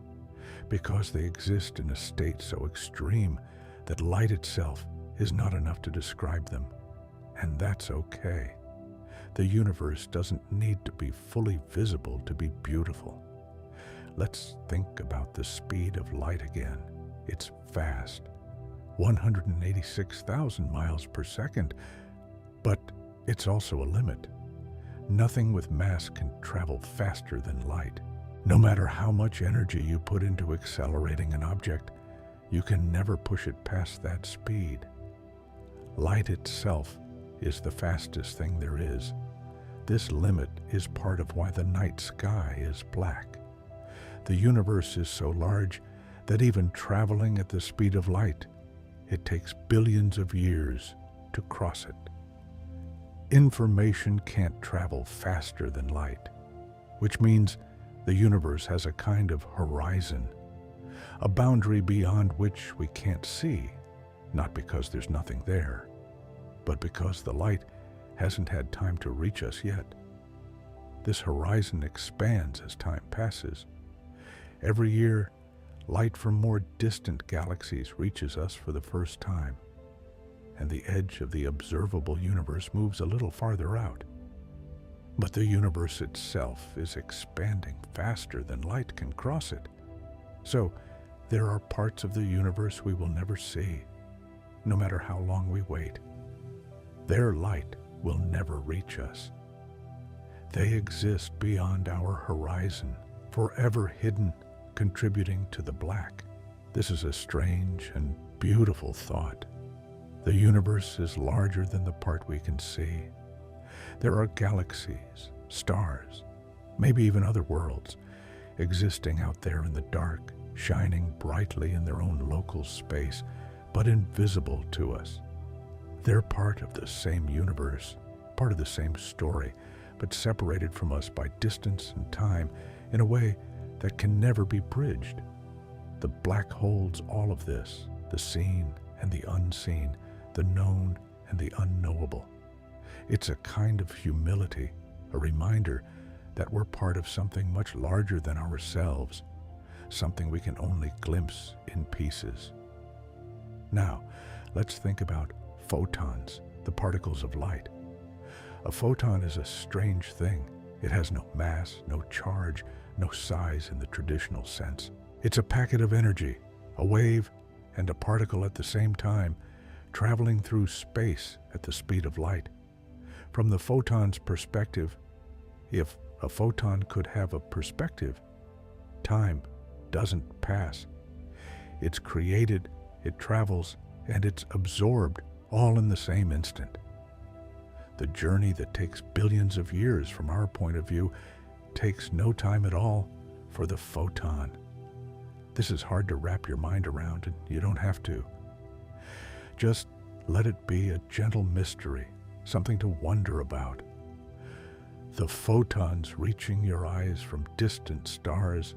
because they exist in a state so extreme that light itself is not enough to describe them, and that's okay. The universe doesn't need to be fully visible to be beautiful. Let's think about the speed of light again. It's fast, 186,000 miles per second, but it's also a limit. Nothing with mass can travel faster than light. No matter how much energy you put into accelerating an object, you can never push it past that speed. Light itself is the fastest thing there is. This limit is part of why the night sky is black. The universe is so large that even traveling at the speed of light, it takes billions of years to cross it. Information can't travel faster than light, which means the universe has a kind of horizon, a boundary beyond which we can't see, not because there's nothing there, but because the light hasn't had time to reach us yet. This horizon expands as time passes. Every year, light from more distant galaxies reaches us for the first time, and the edge of the observable universe moves a little farther out. But the universe itself is expanding faster than light can cross it. So there are parts of the universe we will never see, no matter how long we wait. Their light will never reach us. They exist beyond our horizon, forever hidden, contributing to the black. This is a strange and beautiful thought. The universe is larger than the part we can see. There are galaxies, stars, maybe even other worlds, existing out there in the dark, shining brightly in their own local space, but invisible to us. They're part of the same universe, part of the same story, but separated from us by distance and time in a way that can never be bridged. The black holds all of this, the seen and the unseen, the known and the unknowable. It's a kind of humility, a reminder that we're part of something much larger than ourselves, something we can only glimpse in pieces. Now, let's think about photons, the particles of light. A photon is a strange thing. It has no mass, no charge, no size in the traditional sense. It's a packet of energy, a wave and a particle at the same time, traveling through space at the speed of light. From the photon's perspective, if a photon could have a perspective, time doesn't pass. It's created, it travels, and it's absorbed all in the same instant. The journey that takes billions of years from our point of view takes no time at all for the photon. This is hard to wrap your mind around, and you don't have to. Just let it be a gentle mystery, something to wonder about. The photons reaching your eyes from distant stars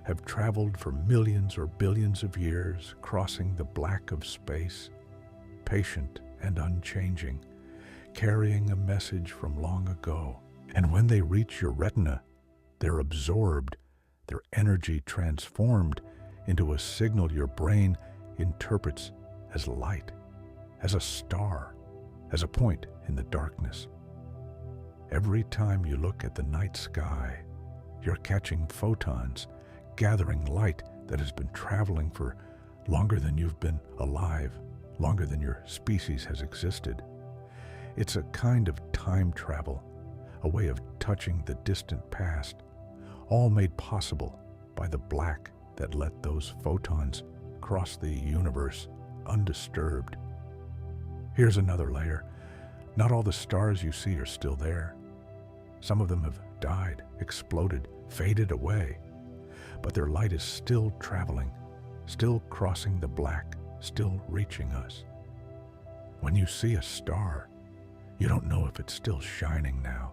have traveled for millions or billions of years, crossing the black of space, patient and unchanging, carrying a message from long ago. And when they reach your retina, they're absorbed, their energy transformed into a signal your brain interprets as light, as a star, as a point in the darkness. Every time you look at the night sky, you're catching photons, gathering light that has been traveling for longer than you've been alive, longer than your species has existed. It's a kind of time travel, a way of touching the distant past, all made possible by the black that let those photons cross the universe undisturbed. Here's another layer. Not all the stars you see are still there. Some of them have died, exploded, faded away, but their light is still traveling, still crossing the black, still reaching us. When you see a star, you don't know if it's still shining now,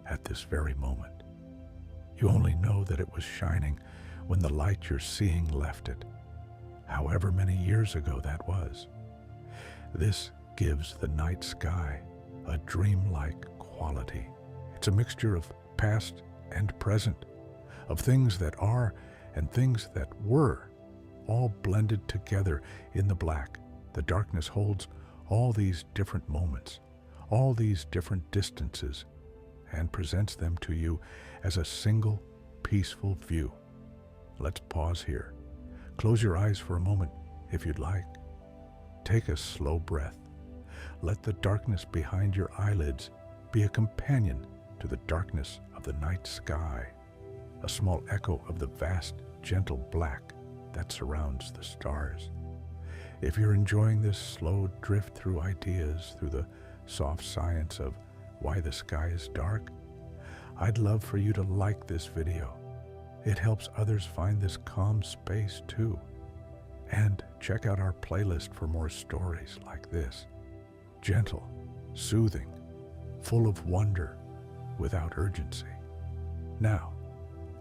at this very moment. You only know that it was shining when the light you're seeing left it, however many years ago that was. This gives the night sky a dreamlike quality. It's a mixture of past and present, of things that are and things that were, all blended together in the black. The darkness holds all these different moments, all these different distances, and presents them to you as a single peaceful view. Let's pause here. Close your eyes for a moment if you'd like. Take a slow breath. Let the darkness behind your eyelids be a companion to the darkness of the night sky, a small echo of the vast, gentle black that surrounds the stars. If you're enjoying this slow drift through ideas, through the soft science of why the sky is dark, I'd love for you to like this video. It helps others find this calm space too. And check out our playlist for more stories like this. Gentle, soothing, full of wonder, without urgency. Now,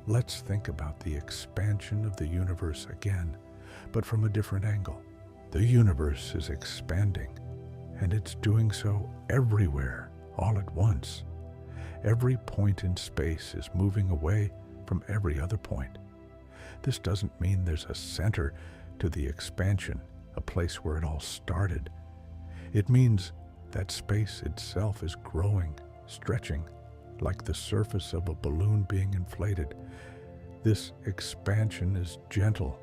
let's think about the expansion of the universe again, but from a different angle. The universe is expanding, and it's doing so everywhere, all at once. Every point in space is moving away from every other point. This doesn't mean there's a center to the expansion, a place where it all started. It means that space itself is growing, stretching, like the surface of a balloon being inflated. This expansion is gentle,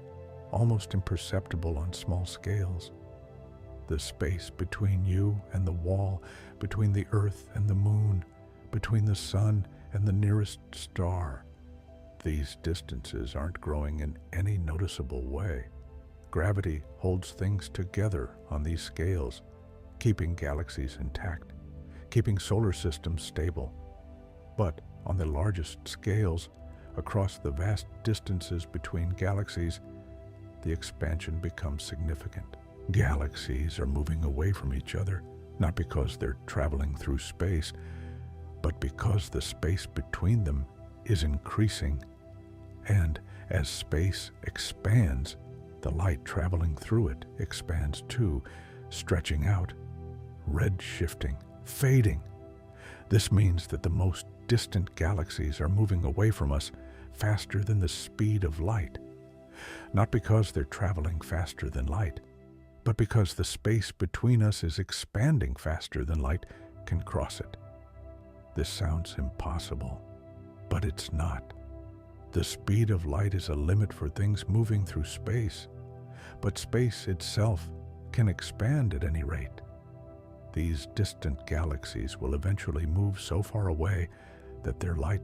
almost imperceptible on small scales. The space between you and the wall, between the earth and the moon, between the sun and the nearest star. These distances aren't growing in any noticeable way. Gravity holds things together on these scales, keeping galaxies intact, keeping solar systems stable. But on the largest scales, across the vast distances between galaxies, the expansion becomes significant. Galaxies are moving away from each other, not because they're traveling through space, but because the space between them is increasing. And as space expands, the light traveling through it expands too, stretching out, red-shifting, fading. This means that the most distant galaxies are moving away from us faster than the speed of light. Not because they're traveling faster than light, but because the space between us is expanding faster than light can cross it. This sounds impossible, but it's not. The speed of light is a limit for things moving through space, but space itself can expand at any rate. These distant galaxies will eventually move so far away that their light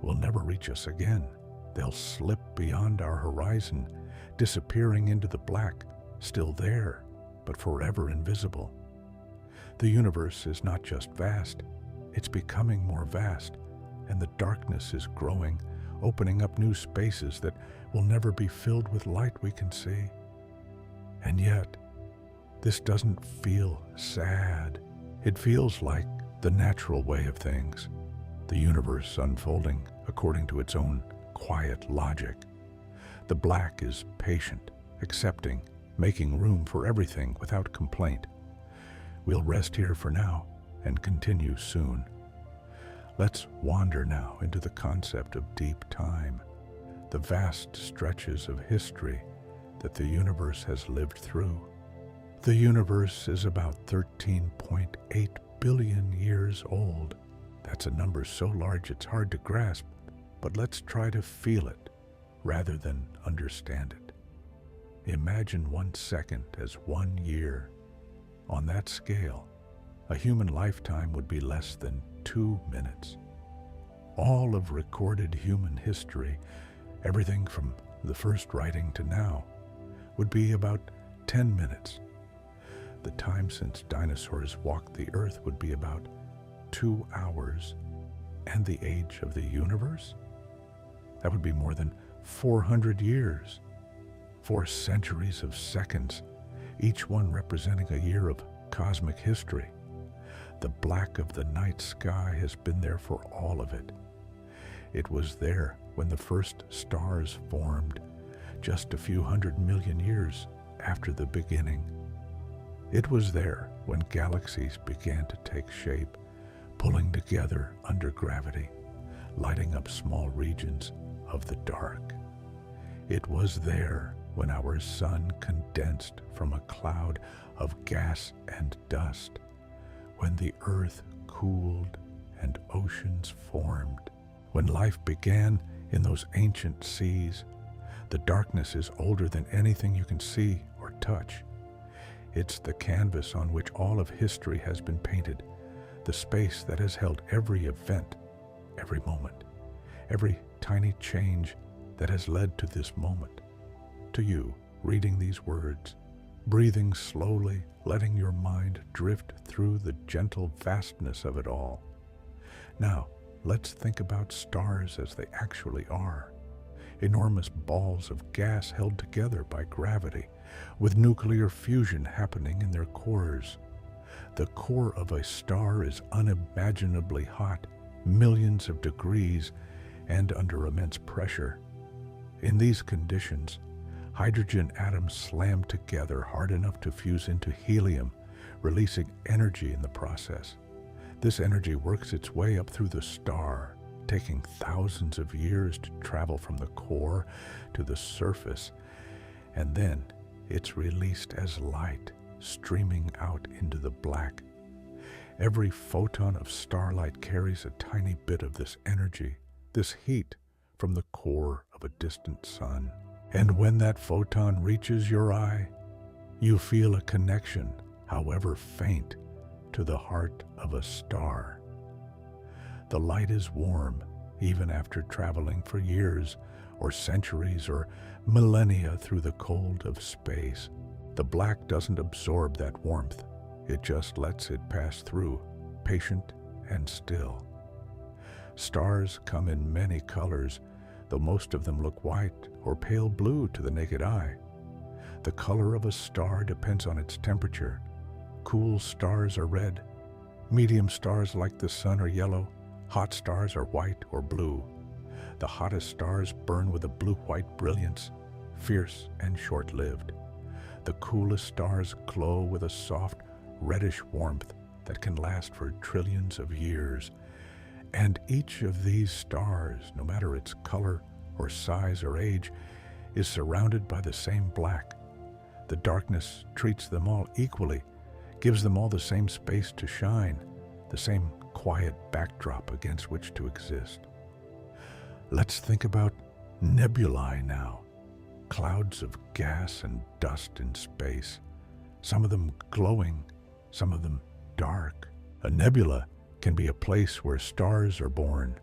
will never reach us again. They'll slip beyond our horizon, disappearing into the black, still there, but forever invisible. The universe is not just vast, it's becoming more vast, and the darkness is growing, opening up new spaces that will never be filled with light we can see. And yet, this doesn't feel sad. It feels like the natural way of things, the universe unfolding according to its own quiet logic. The black is patient, accepting, making room for everything without complaint. We'll rest here for now and continue soon. Let's wander now into the concept of deep time, the vast stretches of history that the universe has lived through. The universe is about 13.8 billion years old. That's a number so large it's hard to grasp, but let's try to feel it rather than understand it. Imagine 1 second as 1 year. On that scale, a human lifetime would be less than 2 minutes. All of recorded human history, everything from the first writing to now, would be about 10 minutes. The time since dinosaurs walked the earth would be about 2 hours. And the age of the universe? That would be more than 400 years. 4 centuries of seconds, each one representing a year of cosmic history. The black of the night sky has been there for all of it. It was there when the first stars formed, just a few 100 million years after the beginning. It was there when galaxies began to take shape, pulling together under gravity, lighting up small regions of the dark. It was there when our sun condensed from a cloud of gas and dust, when the earth cooled and oceans formed, when life began in those ancient seas. The darkness is older than anything you can see or touch. It's the canvas on which all of history has been painted, the space that has held every event, every moment, every tiny change that has led to this moment. To you, reading these words, breathing slowly, letting your mind drift through the gentle vastness of it all. Now, let's think about stars as they actually are. Enormous balls of gas held together by gravity, with nuclear fusion happening in their cores. The core of a star is unimaginably hot, millions of degrees, and under immense pressure. In these conditions, hydrogen atoms slam together hard enough to fuse into helium, releasing energy in the process. This energy works its way up through the star, taking thousands of years to travel from the core to the surface, and then it's released as light, streaming out into the black. Every photon of starlight carries a tiny bit of this energy, this heat, from the core of a distant sun. And when that photon reaches your eye, you feel a connection, however faint, to the heart of a star. The light is warm, even after traveling for years or centuries or millennia through the cold of space. The black doesn't absorb that warmth. It just lets it pass through, patient and still. Stars come in many colors, though most of them look white or pale blue to the naked eye. The color of a star depends on its temperature. Cool stars are red. Medium stars like the sun are yellow. Hot stars are white or blue. The hottest stars burn with a blue-white brilliance, fierce and short-lived. The coolest stars glow with a soft, reddish warmth that can last for trillions of years. And each of these stars, no matter its color or size or age, is surrounded by the same black. The darkness treats them all equally, gives them all the same space to shine, the same quiet backdrop against which to exist. Let's think about nebulae now. Clouds of gas and dust in space, some of them glowing, some of them dark. A nebula can be a place where stars are born,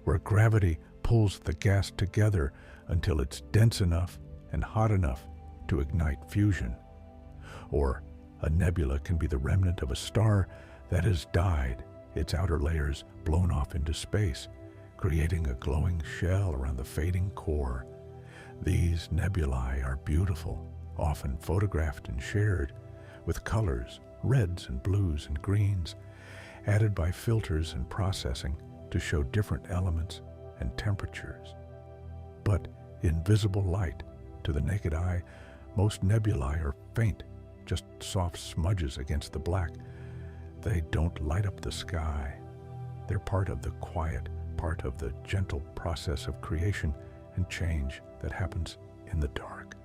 where gravity pulls the gas together until it's dense enough and hot enough to ignite fusion. Or a nebula can be the remnant of a star that has died, its outer layers blown off into space, creating a glowing shell around the fading core. These nebulae are beautiful, often photographed and shared, with colors, reds and blues and greens, added by filters and processing to show different elements and temperatures. But in visible light, to the naked eye, most nebulae are faint, just soft smudges against the black. They don't light up the sky. They're part of the quiet, part of the gentle process of creation and change that happens in the dark.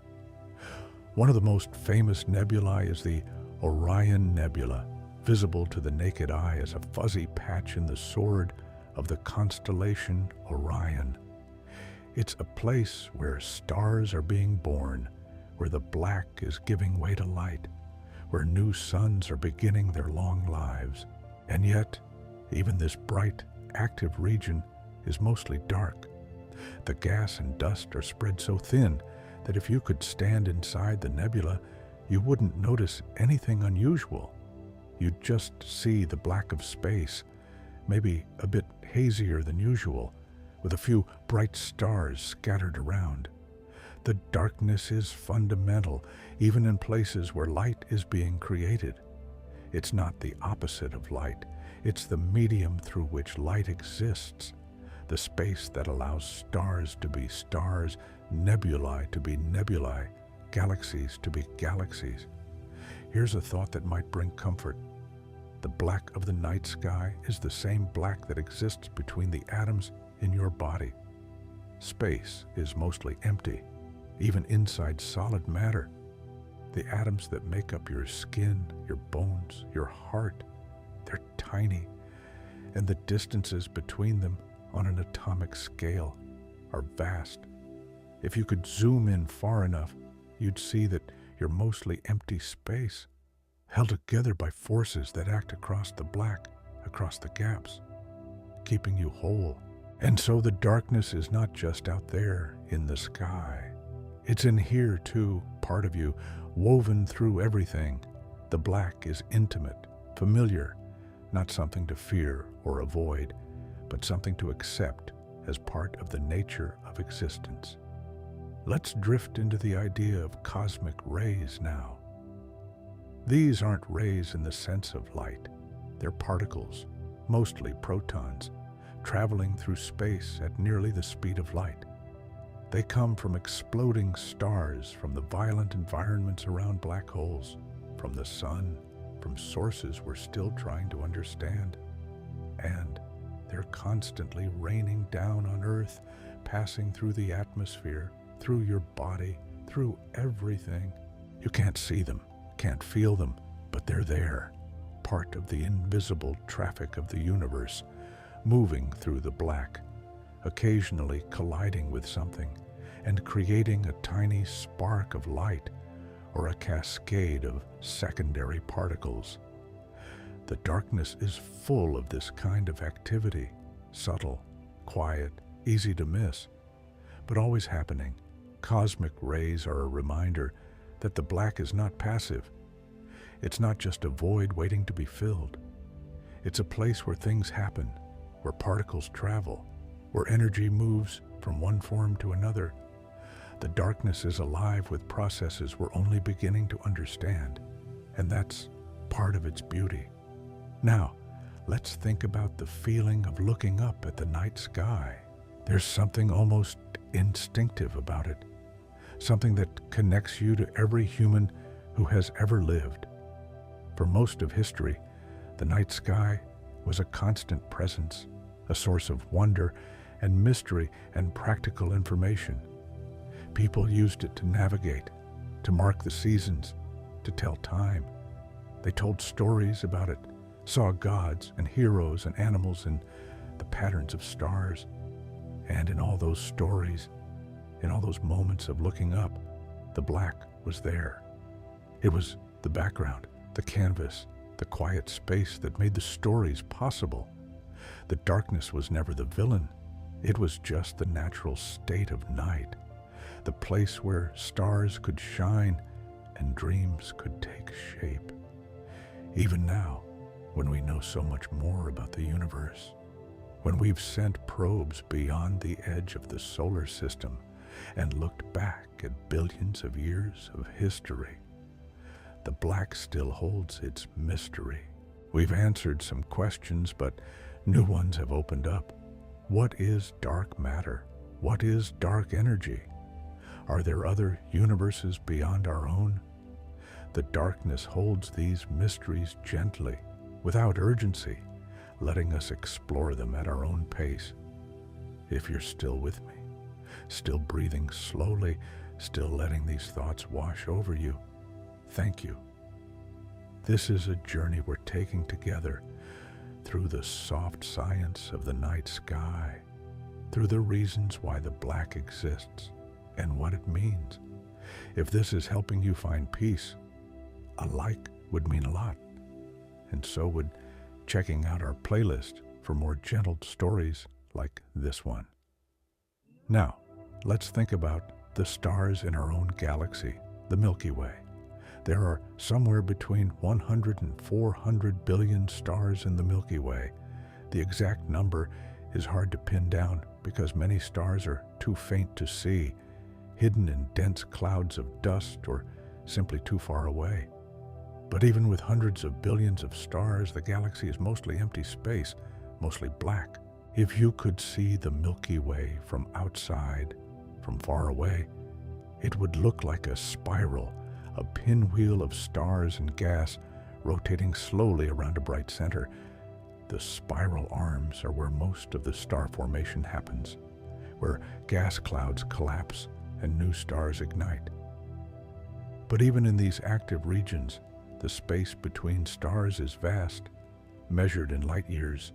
One of the most famous nebulae is the Orion Nebula, visible to the naked eye as a fuzzy patch in the sword of the constellation Orion. It's a place where stars are being born, where the black is giving way to light, where new suns are beginning their long lives. And yet, even this bright, active region is mostly dark. The gas and dust are spread so thin that if you could stand inside the nebula, you wouldn't notice anything unusual. You'd just see the black of space, maybe a bit hazier than usual, with a few bright stars scattered around. The darkness is fundamental, even in places where light is being created. It's not the opposite of light. It's the medium through which light exists, the space that allows stars to be stars, nebulae to be nebulae, galaxies to be galaxies. Here's a thought that might bring comfort. The black of the night sky is the same black that exists between the atoms in your body. Space is mostly empty, even inside solid matter. The atoms that make up your skin, your bones, your heart, they're tiny, and the distances between them on an atomic scale are vast. If you could zoom in far enough, you'd see that you're mostly empty space, held together by forces that act across the black, across the gaps, keeping you whole. And so the darkness is not just out there in the sky. It's in here too, part of you, woven through everything. The black is intimate, familiar, not something to fear or avoid, but something to accept as part of the nature of existence. Let's drift into the idea of cosmic rays now. These aren't rays in the sense of light. They're particles, mostly protons, traveling through space at nearly the speed of light. They come from exploding stars, from the violent environments around black holes, from the sun, from sources we're still trying to understand. And they're constantly raining down on Earth, passing through the atmosphere, through your body, through everything. You can't see them, can't feel them, but they're there, part of the invisible traffic of the universe, moving through the black, occasionally colliding with something and creating a tiny spark of light or a cascade of secondary particles. The darkness is full of this kind of activity, subtle, quiet, easy to miss, but always happening. Cosmic rays are a reminder that the black is not passive. It's not just a void waiting to be filled. It's a place where things happen, where particles travel, where energy moves from one form to another. The darkness is alive with processes we're only beginning to understand, and that's part of its beauty. Now, let's think about the feeling of looking up at the night sky. There's something almost instinctive about it, something that connects you to every human who has ever lived. For most of history, the night sky was a constant presence, a source of wonder and mystery and practical information. People used it to navigate, to mark the seasons, to tell time. They told stories about it, saw gods and heroes and animals in the patterns of stars. And in all those stories, in all those moments of looking up, the black was there. It was the background, the canvas, the quiet space that made the stories possible. The darkness was never the villain. It was just the natural state of night, the place where stars could shine and dreams could take shape. Even now, when we know so much more about the universe, when we've sent probes beyond the edge of the solar system and looked back at billions of years of history, the black still holds its mystery. We've answered some questions, but new ones have opened up. What is dark matter? What is dark energy? Are there other universes beyond our own? The darkness holds these mysteries gently, without urgency, letting us explore them at our own pace. If you're still with me, still breathing slowly, still letting these thoughts wash over you, thank you. This is a journey we're taking together through the soft science of the night sky, through the reasons why the black exists and what it means. If this is helping you find peace, a like would mean a lot, and so would checking out our playlist for more gentle stories like this one. Now, let's think about the stars in our own galaxy, the Milky Way. There are somewhere between 100 and 400 billion stars in the Milky Way. The exact number is hard to pin down because many stars are too faint to see, hidden in dense clouds of dust, or simply too far away. But even with hundreds of billions of stars, the galaxy is mostly empty space, mostly black. If you could see the Milky Way from outside, from far away, it would look like a spiral, a pinwheel of stars and gas rotating slowly around a bright center. The spiral arms are where most of the star formation happens, where gas clouds collapse and new stars ignite. But even in these active regions, the space between stars is vast, measured in light years,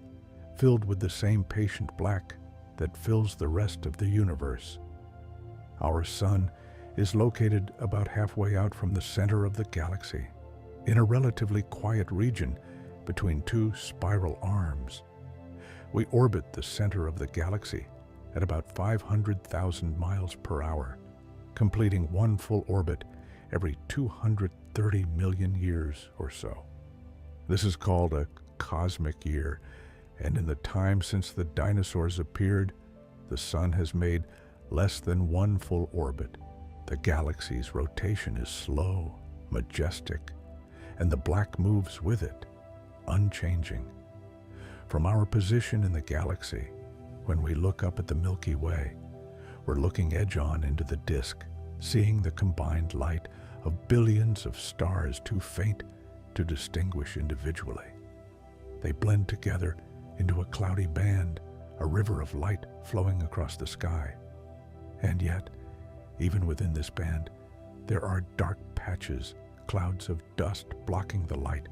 filled with the same patient black that fills the rest of the universe. Our sun is located about halfway out from the center of the galaxy, in a relatively quiet region between two spiral arms. We orbit the center of the galaxy at about 500,000 miles per hour, completing one full orbit every 230 million years or so. This is called a cosmic year, and in the time since the dinosaurs appeared, the sun has made less than one full orbit. The galaxy's rotation is slow, majestic, and the black moves with it, unchanging. From our position in the galaxy, when we look up at the Milky Way, we're looking edge-on into the disk, seeing the combined light of billions of stars too faint to distinguish individually. They blend together into a cloudy band, a river of light flowing across the sky. And yet, even within this band, there are dark patches, clouds of dust blocking the light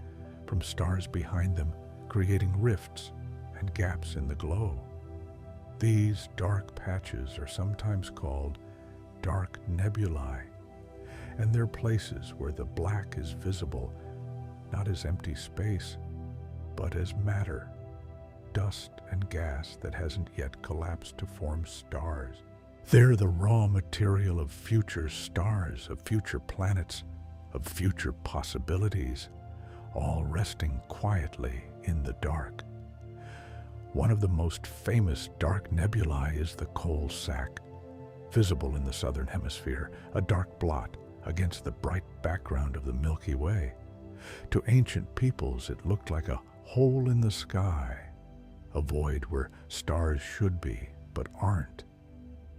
from stars behind them, creating rifts and gaps in the glow. These dark patches are sometimes called dark nebulae, and they're places where the black is visible, not as empty space, but as matter, dust and gas that hasn't yet collapsed to form stars. They're the raw material of future stars, of future planets, of future possibilities, all resting quietly in the dark. One of the most famous dark nebulae is the coal sack, visible in the southern hemisphere, a dark blot against the bright background of the Milky Way. To ancient peoples, it looked like a hole in the sky, a void where stars should be but aren't.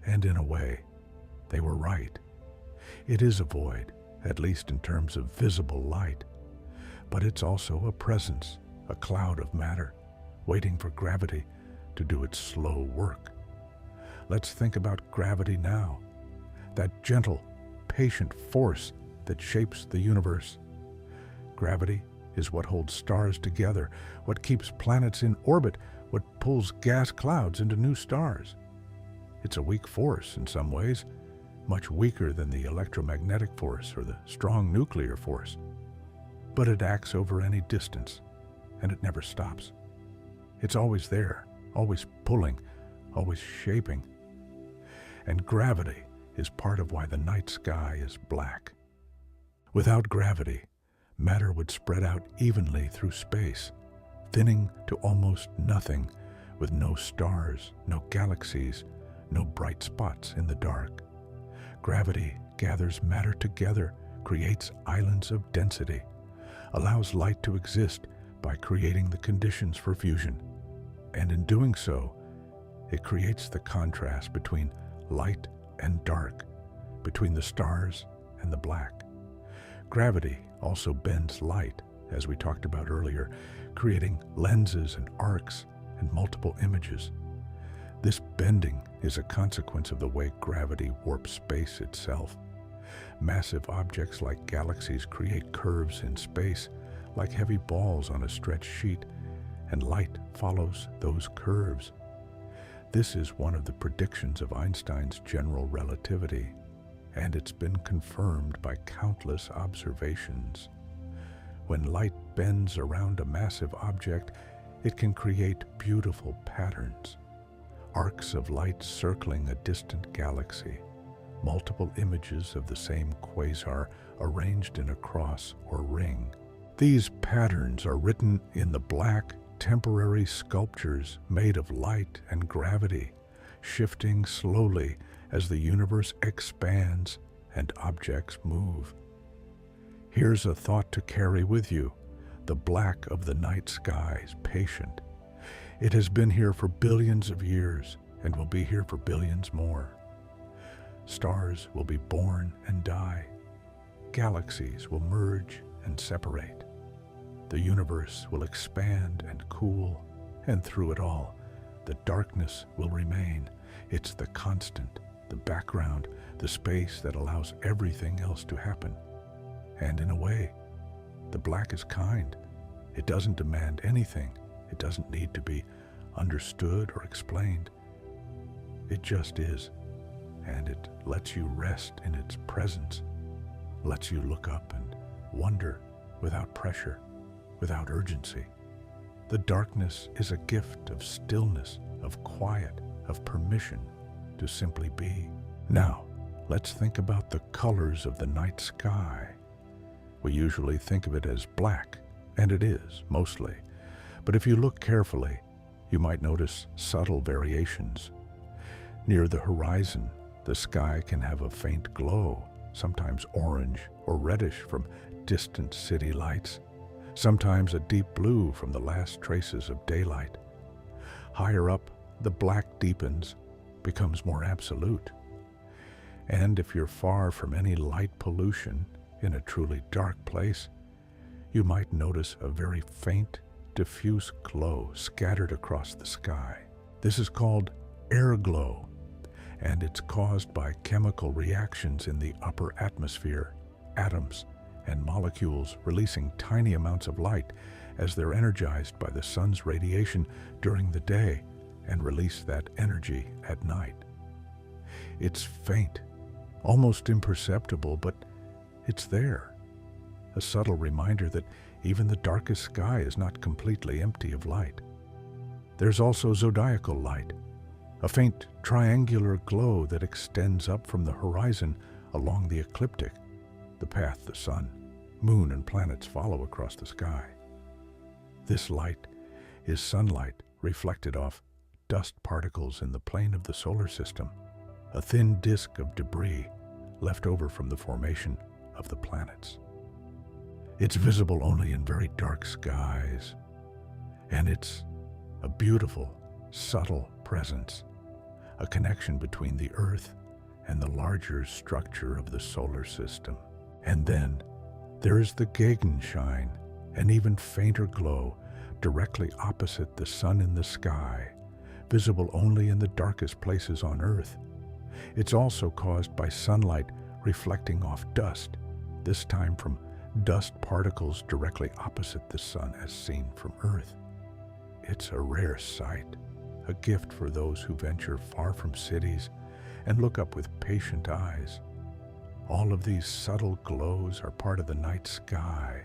And in a way, they were right. It is a void, at least in terms of visible light, but it's also a presence, a cloud of matter, waiting for gravity to do its slow work. Let's think about gravity now, that gentle, patient force that shapes the universe. Gravity is what holds stars together, what keeps planets in orbit, what pulls gas clouds into new stars. It's a weak force in some ways, much weaker than the electromagnetic force or the strong nuclear force. But it acts over any distance, and it never stops. It's always there, always pulling, always shaping. And gravity is part of why the night sky is black. Without gravity, matter would spread out evenly through space, thinning to almost nothing, with no stars, no galaxies, no bright spots in the dark. Gravity gathers matter together, creates islands of density, allows light to exist by creating the conditions for fusion. And in doing so, it creates the contrast between light and dark, between the stars and the black. Gravity also bends light, as we talked about earlier, creating lenses and arcs and multiple images. This bending is a consequence of the way gravity warps space itself. Massive objects like galaxies create curves in space, like heavy balls on a stretched sheet, and light follows those curves. This is one of the predictions of Einstein's general relativity, and it's been confirmed by countless observations. When light bends around a massive object, it can create beautiful patterns. Arcs of light circling a distant galaxy, multiple images of the same quasar arranged in a cross or ring. These patterns are written in the black, temporary sculptures made of light and gravity, shifting slowly as the universe expands and objects move. Here's a thought to carry with you. The black of the night sky is patient. It has been here for billions of years and will be here for billions more. Stars will be born and die. Galaxies will merge and separate. The universe will expand and cool, and through it all, the darkness will remain. It's the constant, the background, the space that allows everything else to happen. And in a way, the black is kind. It doesn't demand anything. It doesn't need to be understood or explained. It just is, and it lets you rest in its presence, lets you look up and wonder without pressure, without urgency. The darkness is a gift of stillness, of quiet, of permission to simply be. Now, let's think about the colors of the night sky. We usually think of it as black, and it is, mostly. But if you look carefully, you might notice subtle variations. Near the horizon, the sky can have a faint glow, sometimes orange or reddish from distant city lights, sometimes a deep blue from the last traces of daylight. Higher up, the black deepens, becomes more absolute. And if you're far from any light pollution, in a truly dark place, you might notice a very faint, diffuse glow scattered across the sky. This is called air glow, and it's caused by chemical reactions in the upper atmosphere, atoms and molecules releasing tiny amounts of light as they're energized by the sun's radiation during the day and release that energy at night. It's faint, almost imperceptible, but it's there. A subtle reminder that even the darkest sky is not completely empty of light. There's also zodiacal light, a faint triangular glow that extends up from the horizon along the ecliptic, the path the sun, moon, and planets follow across the sky. This light is sunlight reflected off dust particles in the plane of the solar system, a thin disk of debris left over from the formation of the planets. It's visible only in very dark skies, and it's a beautiful, subtle presence, a connection between the Earth and the larger structure of the solar system. And then there is the Gegenschein, an even fainter glow directly opposite the sun in the sky, visible only in the darkest places on Earth. It's also caused by sunlight reflecting off dust, this time from dust particles directly opposite the sun as seen from Earth. It's a rare sight, a gift for those who venture far from cities and look up with patient eyes. All of these subtle glows are part of the night sky,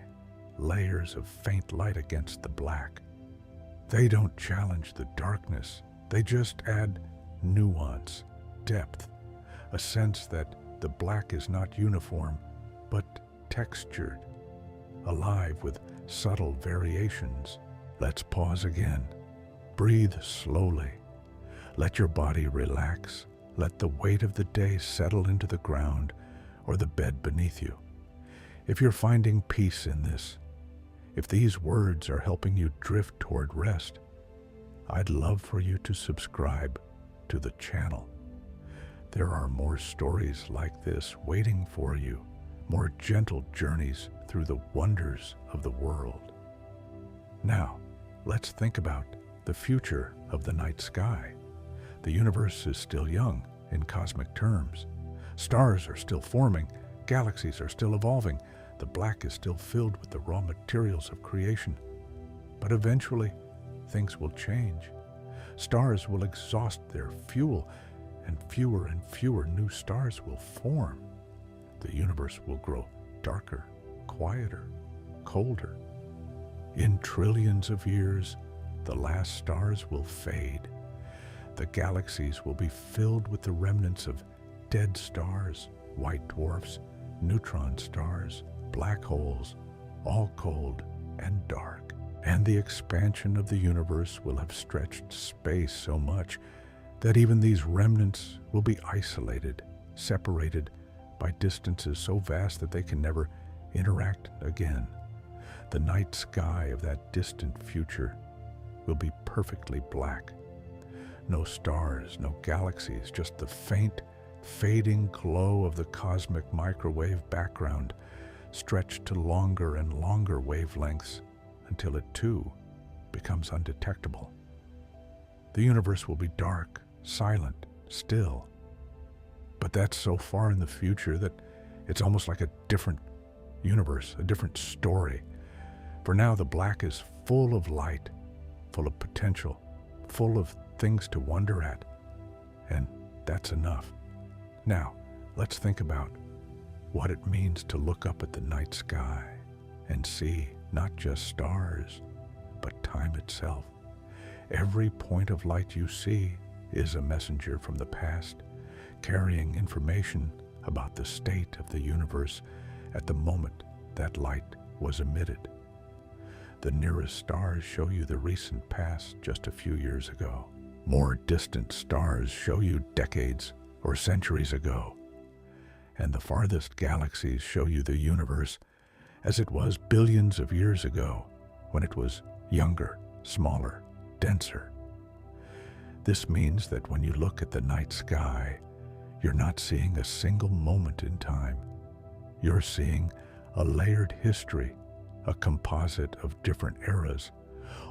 layers of faint light against the black. They don't challenge the darkness, they just add nuance, depth, a sense that the black is not uniform, but textured, alive with subtle variations. Let's pause again. Breathe slowly. Let your body relax. Let the weight of the day settle into the ground or the bed beneath you. If you're finding peace in this, if these words are helping you drift toward rest, I'd love for you to subscribe to the channel. There are more stories like this waiting for you, more gentle journeys through the wonders of the world. Now, let's think about the future of the night sky. The universe is still young in cosmic terms. Stars are still forming, galaxies are still evolving, the black is still filled with the raw materials of creation. But eventually, things will change. Stars will exhaust their fuel, and fewer new stars will form. The universe will grow darker, quieter, colder. In trillions of years, the last stars will fade. The galaxies will be filled with the remnants of dead stars, white dwarfs, neutron stars, black holes, all cold and dark. And the expansion of the universe will have stretched space so much that even these remnants will be isolated, separated by distances so vast that they can never interact again. The night sky of that distant future will be perfectly black. No stars, no galaxies, just the faint, fading glow of the cosmic microwave background, stretched to longer and longer wavelengths until it too becomes undetectable. The universe will be dark, silent, still. But that's so far in the future that it's almost like a different universe, a different story. For now, the black is full of light, full of potential, full of things to wonder at. And that's enough. Now, let's think about what it means to look up at the night sky and see not just stars, but time itself. Every point of light you see is a messenger from the past, carrying information about the state of the universe at the moment that light was emitted. The nearest stars show you the recent past just a few years ago. More distant stars show you decades or centuries ago. And the farthest galaxies show you the universe as it was billions of years ago, when it was younger, smaller, denser. This means that when you look at the night sky, you're not seeing a single moment in time. You're seeing a layered history, a composite of different eras,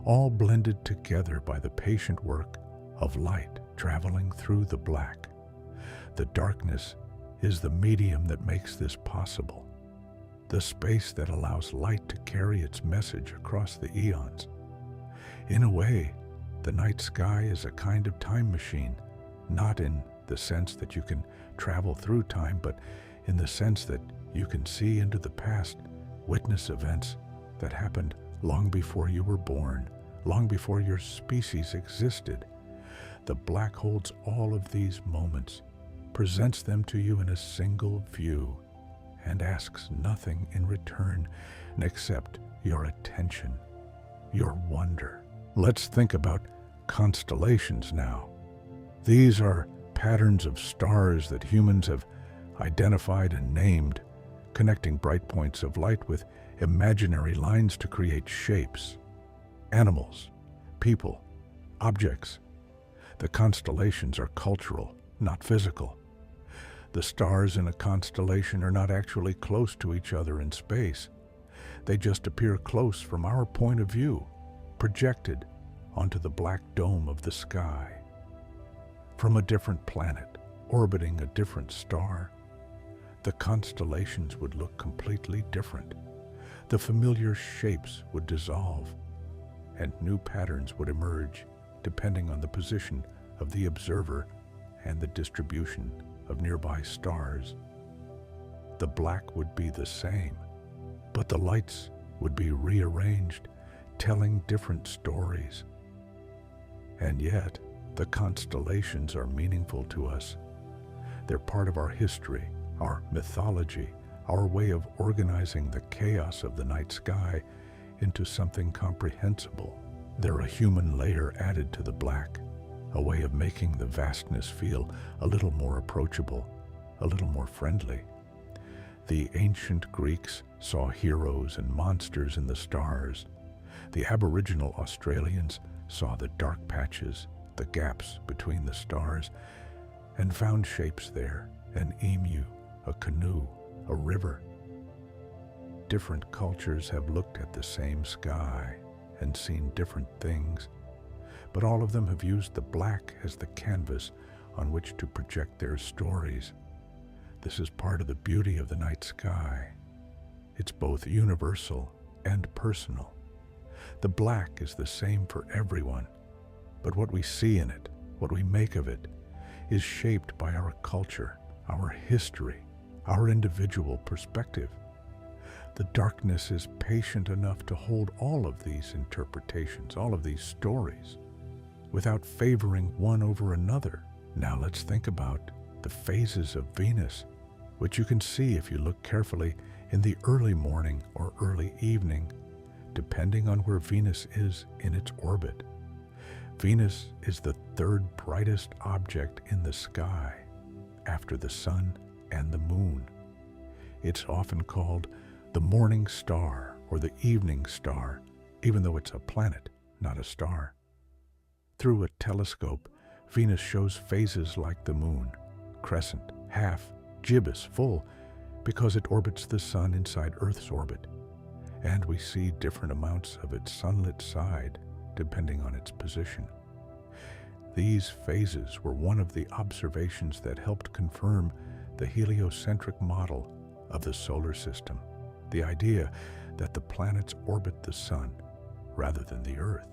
all blended together by the patient work of light traveling through the black. The darkness is the medium that makes this possible, the space that allows light to carry its message across the eons. In a way, the night sky is a kind of time machine, not in the sense that you can travel through time, but in the sense that you can see into the past, witness events that happened long before you were born, long before your species existed. The black holds all of these moments, presents them to you in a single view, and asks nothing in return except your attention, your wonder. Let's think about constellations now. These are patterns of stars that humans have identified and named, connecting bright points of light with imaginary lines to create shapes, animals, people, objects. The constellations are cultural, not physical. The stars in a constellation are not actually close to each other in space. They just appear close from our point of view, projected onto the black dome of the sky. From a different planet, orbiting a different star, the constellations would look completely different. The familiar shapes would dissolve, and new patterns would emerge depending on the position of the observer and the distribution of nearby stars. The black would be the same, but the lights would be rearranged, telling different stories. And yet, the constellations are meaningful to us. They're part of our history, our mythology, our way of organizing the chaos of the night sky into something comprehensible. They're a human layer added to the black, a way of making the vastness feel a little more approachable, a little more friendly. The ancient Greeks saw heroes and monsters in the stars. The Aboriginal Australians saw the dark patches, the gaps between the stars, and found shapes there, an emu, a canoe, a river. Different cultures have looked at the same sky and seen different things, but all of them have used the black as the canvas on which to project their stories. This is part of the beauty of the night sky. It's both universal and personal. The black is the same for everyone, but what we see in it, what we make of it, is shaped by our culture, our history, our individual perspective. The darkness is patient enough to hold all of these interpretations, all of these stories, without favoring one over another. Now let's think about the phases of Venus, which you can see if you look carefully in the early morning or early evening, depending on where Venus is in its orbit. Venus is the third brightest object in the sky, after the sun and the moon. It's often called the morning star or the evening star, even though it's a planet, not a star. Through a telescope, Venus shows phases like the moon, crescent, half, gibbous, full, because it orbits the sun inside Earth's orbit, and we see different amounts of its sunlit side depending on its position. These phases were one of the observations that helped confirm the heliocentric model of the solar system, the idea that the planets orbit the sun rather than the Earth.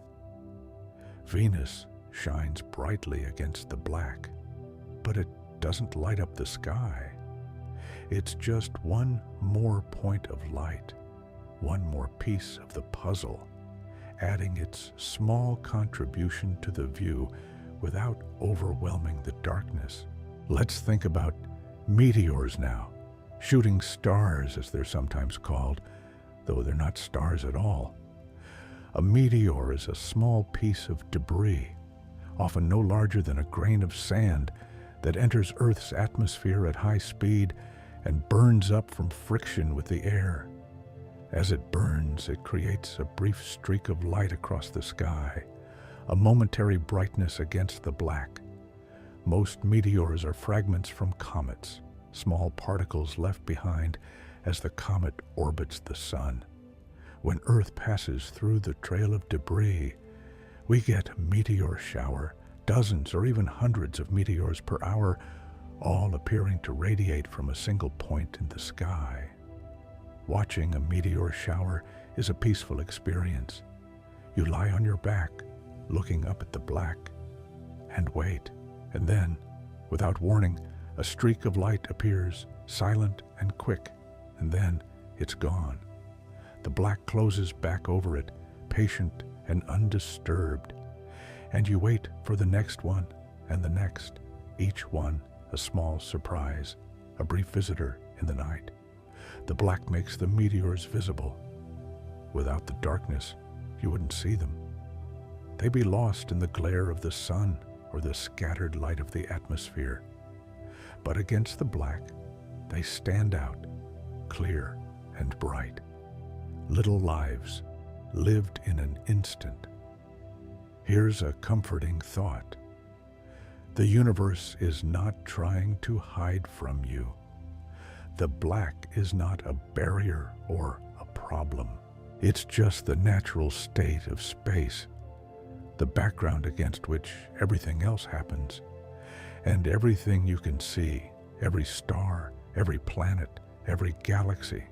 Venus shines brightly against the black, but it doesn't light up the sky. It's just one more point of light, one more piece of the puzzle, adding its small contribution to the view without overwhelming the darkness. Let's think about meteors now, shooting stars as they're sometimes called, though they're not stars at all. A meteor is a small piece of debris, often no larger than a grain of sand, that enters Earth's atmosphere at high speed and burns up from friction with the air. As it burns, it creates a brief streak of light across the sky, a momentary brightness against the black. Most meteors are fragments from comets, small particles left behind as the comet orbits the sun. When Earth passes through the trail of debris, we get a meteor shower, dozens or even hundreds of meteors per hour, all appearing to radiate from a single point in the sky. Watching a meteor shower is a peaceful experience. You lie on your back, looking up at the black, and wait. And then, without warning, a streak of light appears, silent and quick, and then it's gone. The black closes back over it, patient and undisturbed. And you wait for the next one and the next, each one a small surprise, a brief visitor in the night. The black makes the meteors visible. Without the darkness, you wouldn't see them. They'd be lost in the glare of the sun or the scattered light of the atmosphere. But against the black, they stand out, clear and bright. Little lives lived in an instant. Here's a comforting thought. The universe is not trying to hide from you. The black is not a barrier or a problem. It's just the natural state of space, the background against which everything else happens. And everything you can see, every star, every planet, every galaxy,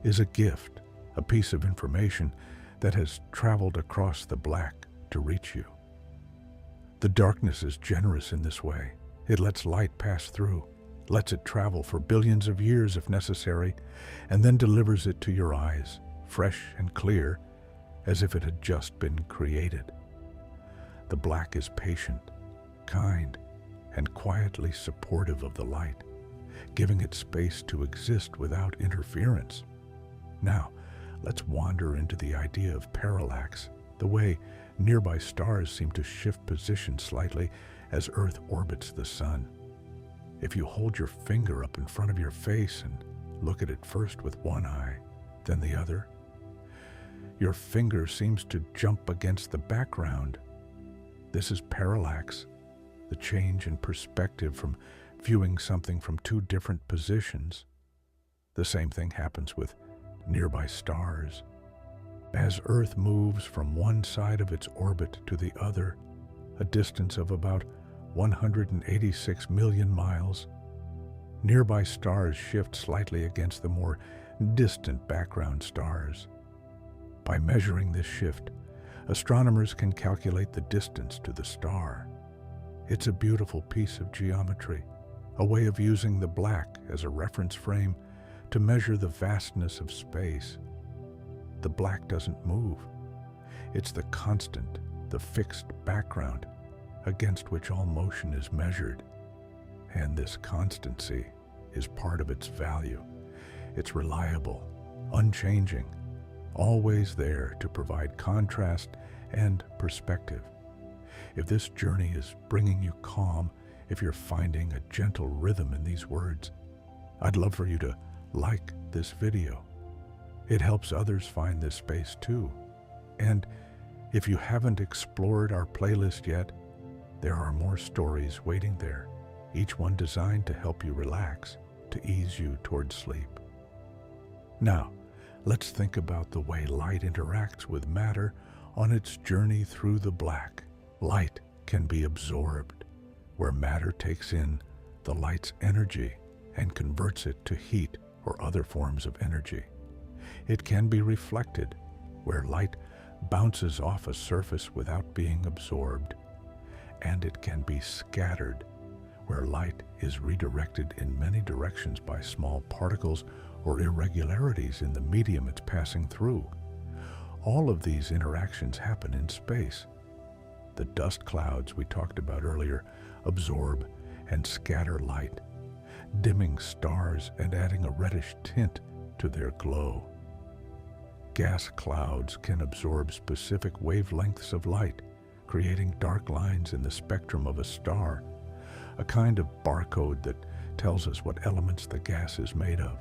is a gift, a piece of information that has traveled across the black to reach you. The darkness is generous in this way. It lets light pass through, lets it travel for billions of years if necessary, and then delivers it to your eyes, fresh and clear, as if it had just been created. The black is patient, kind, and quietly supportive of the light, giving it space to exist without interference. Now, let's wander into the idea of parallax, the way nearby stars seem to shift position slightly as Earth orbits the sun. If you hold your finger up in front of your face and look at it first with one eye, then the other, your finger seems to jump against the background. This is parallax, the change in perspective from viewing something from two different positions. The same thing happens with nearby stars. As Earth moves from one side of its orbit to the other, a distance of about 186 million miles, nearby stars shift slightly against the more distant background stars. By measuring this shift, astronomers can calculate the distance to the star. It's a beautiful piece of geometry, a way of using the black as a reference frame to measure the vastness of space. The black doesn't move. It's the constant, the fixed background against which all motion is measured. And this constancy is part of its value. It's reliable, unchanging, always there to provide contrast and perspective. If this journey is bringing you calm, if you're finding a gentle rhythm in these words, I'd love for you to like this video. It helps others find this space too. And if you haven't explored our playlist yet, there are more stories waiting there, each one designed to help you relax, to ease you towards sleep. Now, let's think about the way light interacts with matter on its journey through the black. Light can be absorbed, where matter takes in the light's energy and converts it to heat or other forms of energy. It can be reflected, where light bounces off a surface without being absorbed. And it can be scattered, where light is redirected in many directions by small particles or irregularities in the medium it's passing through. All of these interactions happen in space. The dust clouds we talked about earlier absorb and scatter light, dimming stars and adding a reddish tint to their glow. Gas clouds can absorb specific wavelengths of light, creating dark lines in the spectrum of a star, a kind of barcode that tells us what elements the gas is made of.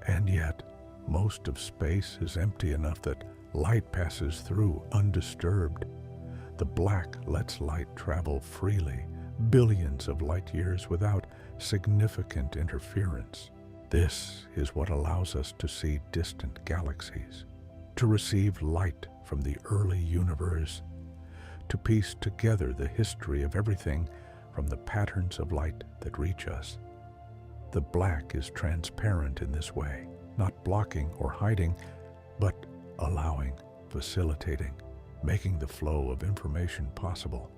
And yet, most of space is empty enough that light passes through undisturbed. The black lets light travel freely, billions of light years without significant interference. This is what allows us to see distant galaxies, to receive light from the early universe, to piece together the history of everything from the patterns of light that reach us. The black is transparent in this way, not blocking or hiding, but allowing, facilitating, making the flow of information possible.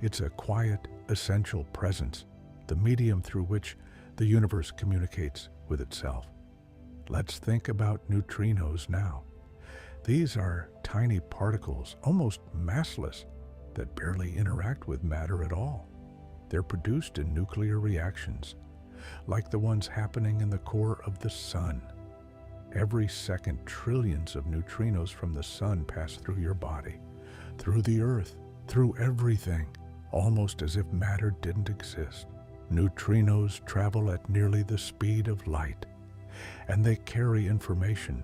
It's a quiet, essential presence, the medium through which the universe communicates with itself. Let's think about neutrinos now. These are tiny particles, almost massless, that barely interact with matter at all. They're produced in nuclear reactions, like the ones happening in the core of the sun. Every second, trillions of neutrinos from the sun pass through your body, through the earth, through everything, almost as if matter didn't exist. Neutrinos travel at nearly the speed of light, and they carry information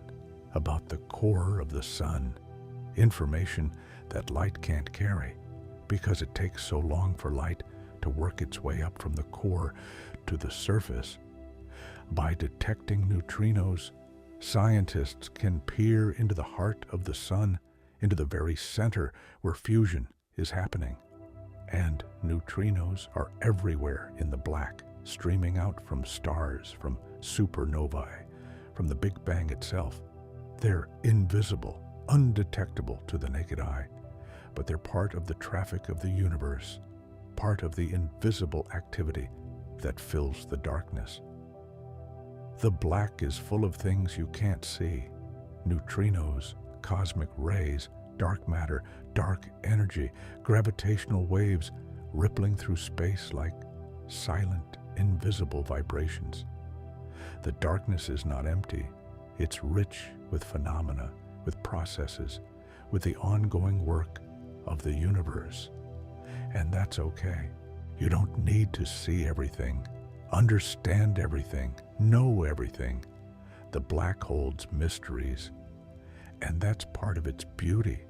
about the core of the sun, information that light can't carry because it takes so long for light to work its way up from the core to the surface. By detecting neutrinos, scientists can peer into the heart of the sun, into the very center where fusion is happening. And neutrinos are everywhere in the black, streaming out from stars, from supernovae, from the Big Bang itself. They're invisible, undetectable to the naked eye, but they're part of the traffic of the universe, part of the invisible activity that fills the darkness. The black is full of things you can't see: neutrinos, cosmic rays, dark matter, dark energy, gravitational waves rippling through space like silent, invisible vibrations. The darkness is not empty. It's rich with phenomena, with processes, with the ongoing work of the universe. And that's okay. You don't need to see everything, understand everything, know everything. The black holds mysteries, and that's part of its beauty.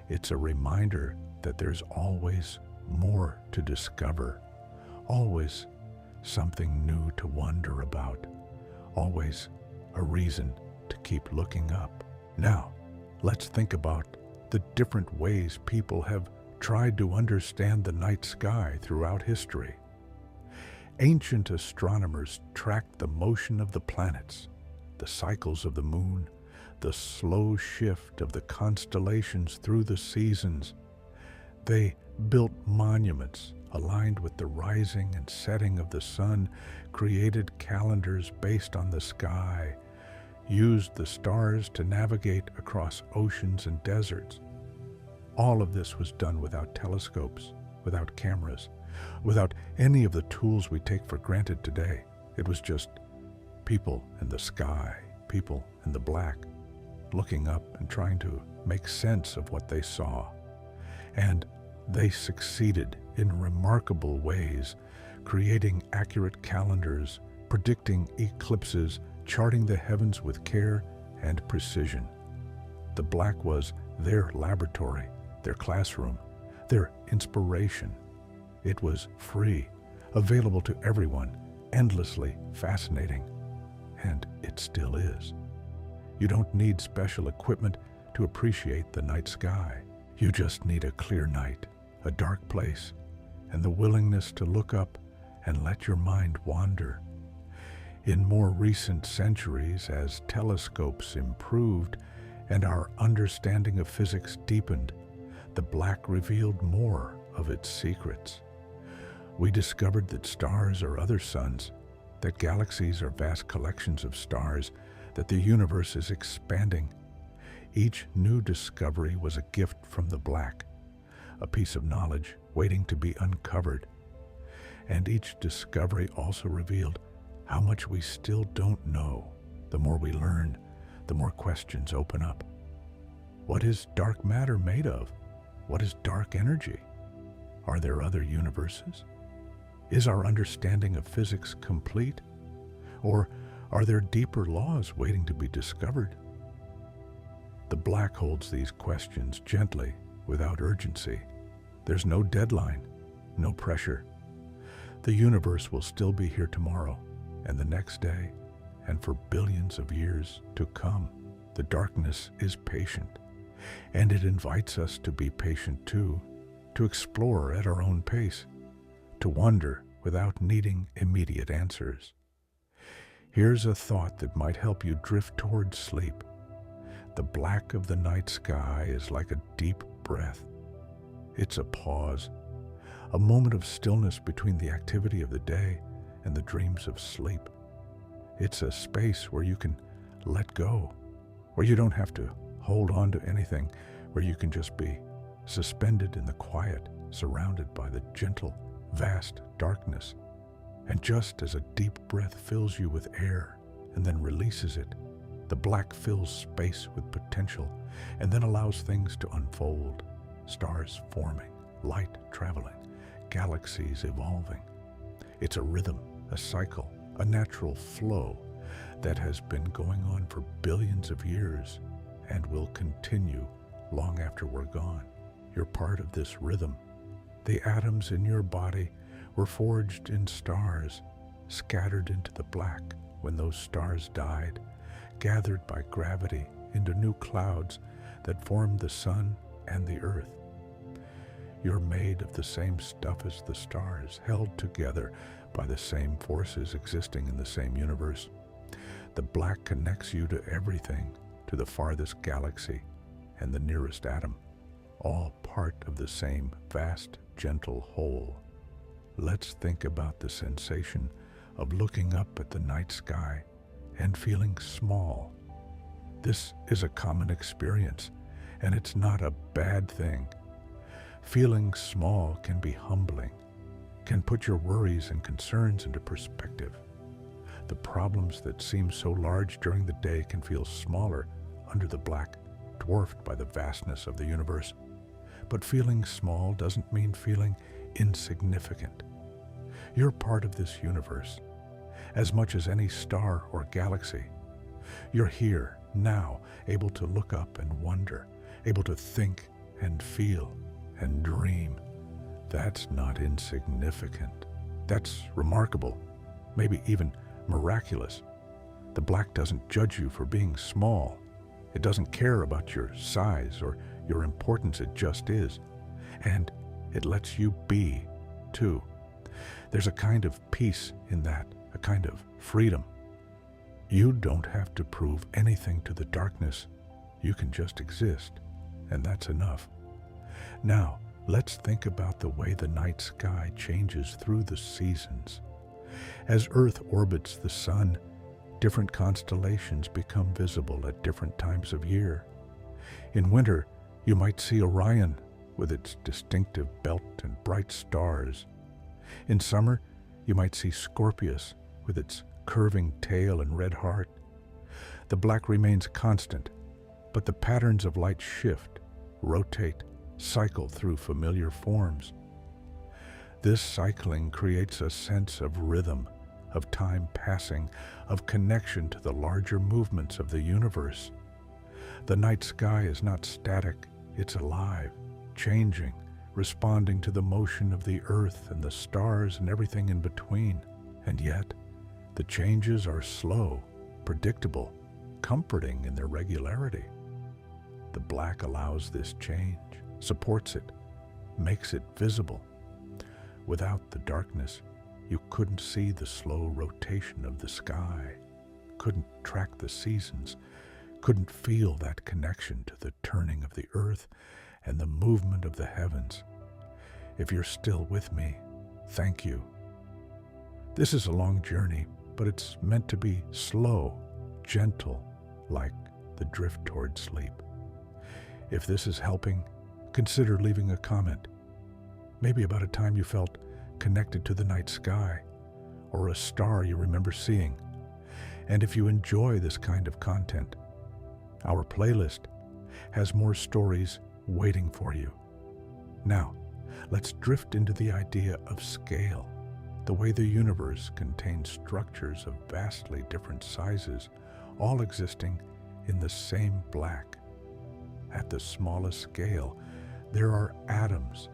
It's a reminder that there's always more to discover, always something new to wonder about, always a reason to keep looking up. Now, let's think about the different ways people have tried to understand the night sky throughout history. Ancient astronomers tracked the motion of the planets, the cycles of the moon, the slow shift of the constellations through the seasons. They built monuments aligned with the rising and setting of the sun, created calendars based on the sky, used the stars to navigate across oceans and deserts. All of this was done without telescopes, without cameras, without any of the tools we take for granted today. It was just people in the sky, people in the black, looking up and trying to make sense of what they saw. And they succeeded in remarkable ways, creating accurate calendars, predicting eclipses, charting the heavens with care and precision. The black was their laboratory, their classroom, their inspiration. It was free, available to everyone, endlessly fascinating. And it still is. You don't need special equipment to appreciate the night sky. You just need a clear night, a dark place, and the willingness to look up and let your mind wander. In more recent centuries, as telescopes improved and our understanding of physics deepened, the black revealed more of its secrets. We discovered that stars are other suns, that galaxies are vast collections of stars, that the universe is expanding. Each new discovery was a gift from the black, a piece of knowledge waiting to be uncovered. And each discovery also revealed how much we still don't know. The more we learn, the more questions open up. What is dark matter made of? What is dark energy? Are there other universes? Is our understanding of physics complete? Or are there deeper laws waiting to be discovered? The black holds these questions gently, without urgency. There's no deadline, no pressure. The universe will still be here tomorrow, and the next day, and for billions of years to come. The darkness is patient, and it invites us to be patient too, to explore at our own pace, to wonder without needing immediate answers. Here's a thought that might help you drift towards sleep. The black of the night sky is like a deep breath. It's a pause, a moment of stillness between the activity of the day and the dreams of sleep. It's a space where you can let go, where you don't have to hold on to anything, where you can just be suspended in the quiet, surrounded by the gentle, vast darkness. And just as a deep breath fills you with air and then releases it, the black fills space with potential and then allows things to unfold. Stars forming, light traveling, galaxies evolving. It's a rhythm, a cycle, a natural flow that has been going on for billions of years and will continue long after we're gone. You're part of this rhythm. The atoms in your body were forged in stars, scattered into the black when those stars died, gathered by gravity into new clouds that formed the sun and the earth. You're made of the same stuff as the stars, held together by the same forces existing in the same universe. The black connects you to everything, to the farthest galaxy and the nearest atom, all part of the same vast, gentle whole. Let's think about the sensation of looking up at the night sky and feeling small. This is a common experience, and it's not a bad thing. Feeling small can be humbling, can put your worries and concerns into perspective. The problems that seem so large during the day can feel smaller under the black, dwarfed by the vastness of the universe. But feeling small doesn't mean feeling insignificant. You're part of this universe, as much as any star or galaxy. You're here, now, able to look up and wonder, able to think and feel and dream. That's not insignificant. That's remarkable, maybe even miraculous. The black doesn't judge you for being small. It doesn't care about your size or your importance, it just is. And it lets you be, too. There's a kind of peace in that, a kind of freedom. You don't have to prove anything to the darkness. You can just exist, and that's enough. Now, let's think about the way the night sky changes through the seasons. As Earth orbits the sun, different constellations become visible at different times of year. In winter, you might see Orion with its distinctive belt and bright stars. In summer, you might see Scorpius with its curving tail and red heart. The black remains constant, but the patterns of light shift, rotate, cycle through familiar forms. This cycling creates a sense of rhythm, of time passing, of connection to the larger movements of the universe. The night sky is not static, it's alive, changing, responding to the motion of the earth and the stars and everything in between. And yet, the changes are slow, predictable, comforting in their regularity. The black allows this change, supports it, makes it visible. Without the darkness, you couldn't see the slow rotation of the sky, couldn't track the seasons, couldn't feel that connection to the turning of the earth and the movement of the heavens. If you're still with me, thank you. This is a long journey, but it's meant to be slow, gentle, like the drift toward sleep. If this is helping, consider leaving a comment. Maybe about a time you felt connected to the night sky, or a star you remember seeing. And if you enjoy this kind of content, our playlist has more stories waiting for you. Now, let's drift into the idea of scale, the way the universe contains structures of vastly different sizes, all existing in the same black. At the smallest scale, there are atoms,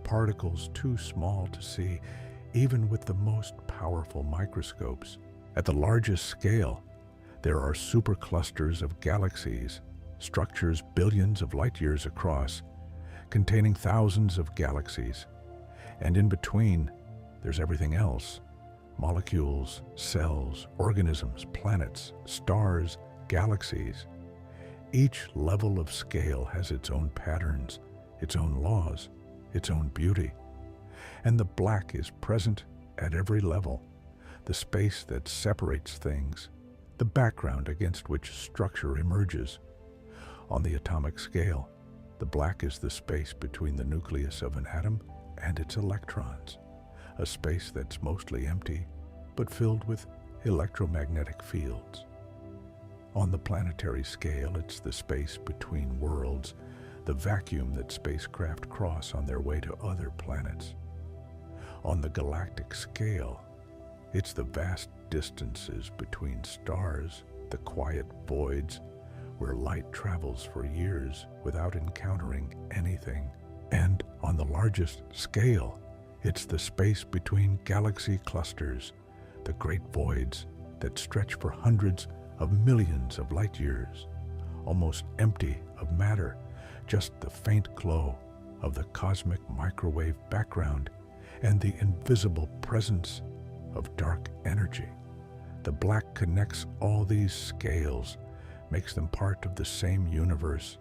particles too small to see, even with the most powerful microscopes. At the largest scale, there are superclusters of galaxies, structures billions of light years across, containing thousands of galaxies. And in between, there's everything else: molecules, cells, organisms, planets, stars, galaxies. Each level of scale has its own patterns, its own laws, its own beauty. And the black is present at every level, the space that separates things, the background against which structure emerges. On the atomic scale, the black is the space between the nucleus of an atom and its electrons, a space that's mostly empty, but filled with electromagnetic fields. On the planetary scale, it's the space between worlds, the vacuum that spacecraft cross on their way to other planets. On the galactic scale, it's the vast distances between stars, the quiet voids where light travels for years without encountering anything. And on the largest scale, it's the space between galaxy clusters, the great voids that stretch for hundreds of millions of light years, almost empty of matter, just the faint glow of the cosmic microwave background and the invisible presence of dark energy. The black connects all these scales, makes them part of the same universe.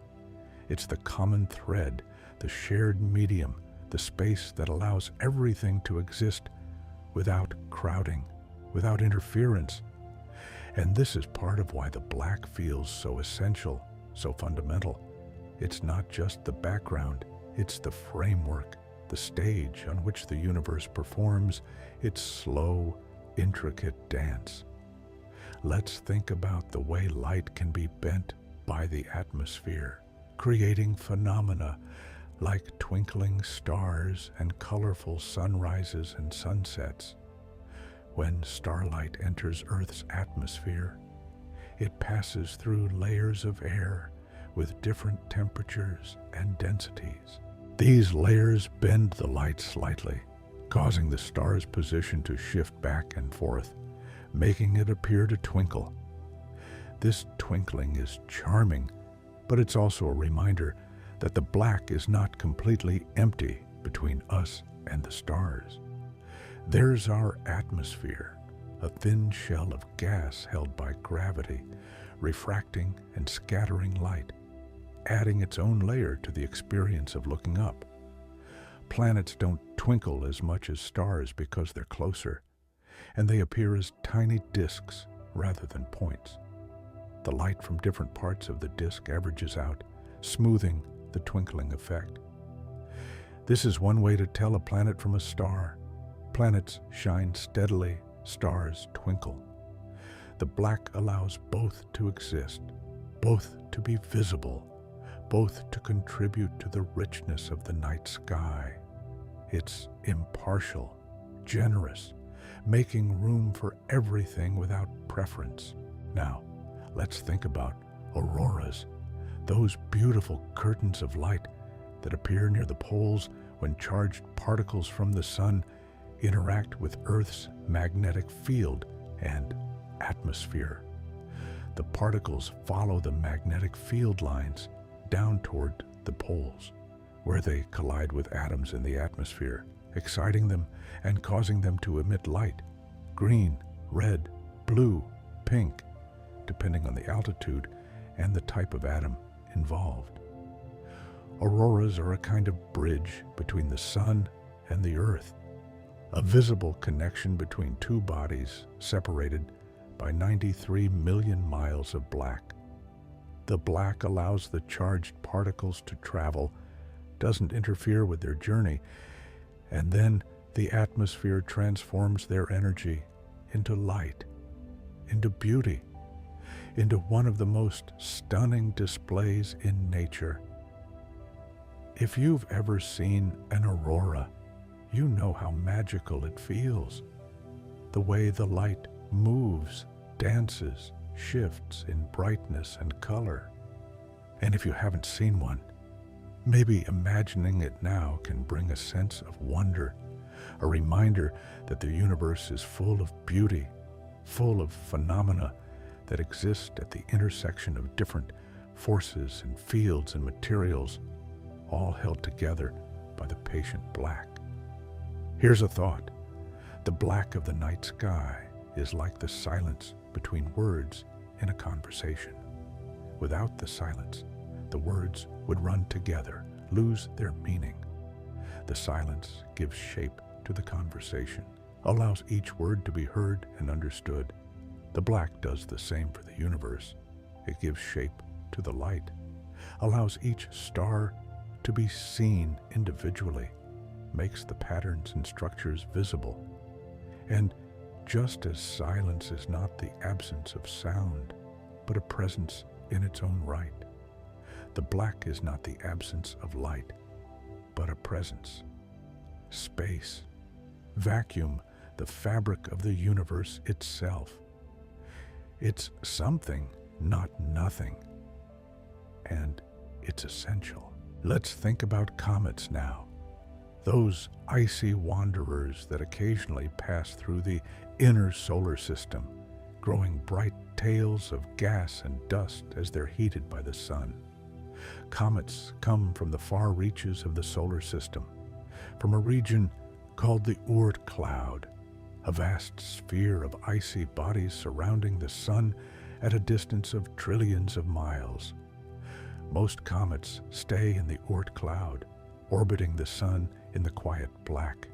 It's the common thread, the shared medium, the space that allows everything to exist without crowding, without interference. And this is part of why the black feels so essential, so fundamental. It's not just the background, it's the framework, the stage on which the universe performs its slow, intricate dance. Let's think about the way light can be bent by the atmosphere, creating phenomena like twinkling stars and colorful sunrises and sunsets. When starlight enters Earth's atmosphere, it passes through layers of air with different temperatures and densities. These layers bend the light slightly, causing the star's position to shift back and forth, making it appear to twinkle. This twinkling is charming, but it's also a reminder that the black is not completely empty between us and the stars. There's our atmosphere, a thin shell of gas held by gravity, refracting and scattering light, adding its own layer to the experience of looking up. Planets don't twinkle as much as stars because they're closer, and they appear as tiny disks rather than points. The light from different parts of the disk averages out, smoothing the twinkling effect. This is one way to tell a planet from a star. Planets shine steadily, stars twinkle. The black allows both to exist, both to be visible, both to contribute to the richness of the night sky. It's impartial, generous, making room for everything without preference. Now, let's think about auroras, those beautiful curtains of light that appear near the poles when charged particles from the sun interact with Earth's magnetic field and atmosphere. The particles follow the magnetic field lines down toward the poles, where they collide with atoms in the atmosphere, exciting them and causing them to emit light, green, red, blue, pink, depending on the altitude and the type of atom involved. Auroras are a kind of bridge between the sun and the earth, a visible connection between two bodies separated by 93 million miles of black. The black allows the charged particles to travel, doesn't interfere with their journey, and then the atmosphere transforms their energy into light, into beauty, into one of the most stunning displays in nature. If you've ever seen an aurora, you know how magical it feels. The way the light moves, dances, shifts in brightness and color. And if you haven't seen one, maybe imagining it now can bring a sense of wonder, a reminder that the universe is full of beauty, full of phenomena that exist at the intersection of different forces and fields and materials, all held together by the patient black. Here's a thought. The black of the night sky is like the silence between words in a conversation. Without the silence, the words would run together, lose their meaning. The silence gives shape to the conversation, allows each word to be heard and understood. The black does the same for the universe. It gives shape to the light, allows each star to be seen individually, makes the patterns and structures visible. And just as silence is not the absence of sound, but a presence in its own right, the black is not the absence of light, but a presence. Space, vacuum, the fabric of the universe itself. It's something, not nothing. And it's essential. Let's think about comets now. Those icy wanderers that occasionally pass through the inner solar system, growing bright tails of gas and dust as they're heated by the sun. Comets come from the far reaches of the solar system, from a region called the Oort cloud, a vast sphere of icy bodies surrounding the sun at a distance of trillions of miles. Most comets stay in the Oort cloud, orbiting the sun in the quiet black,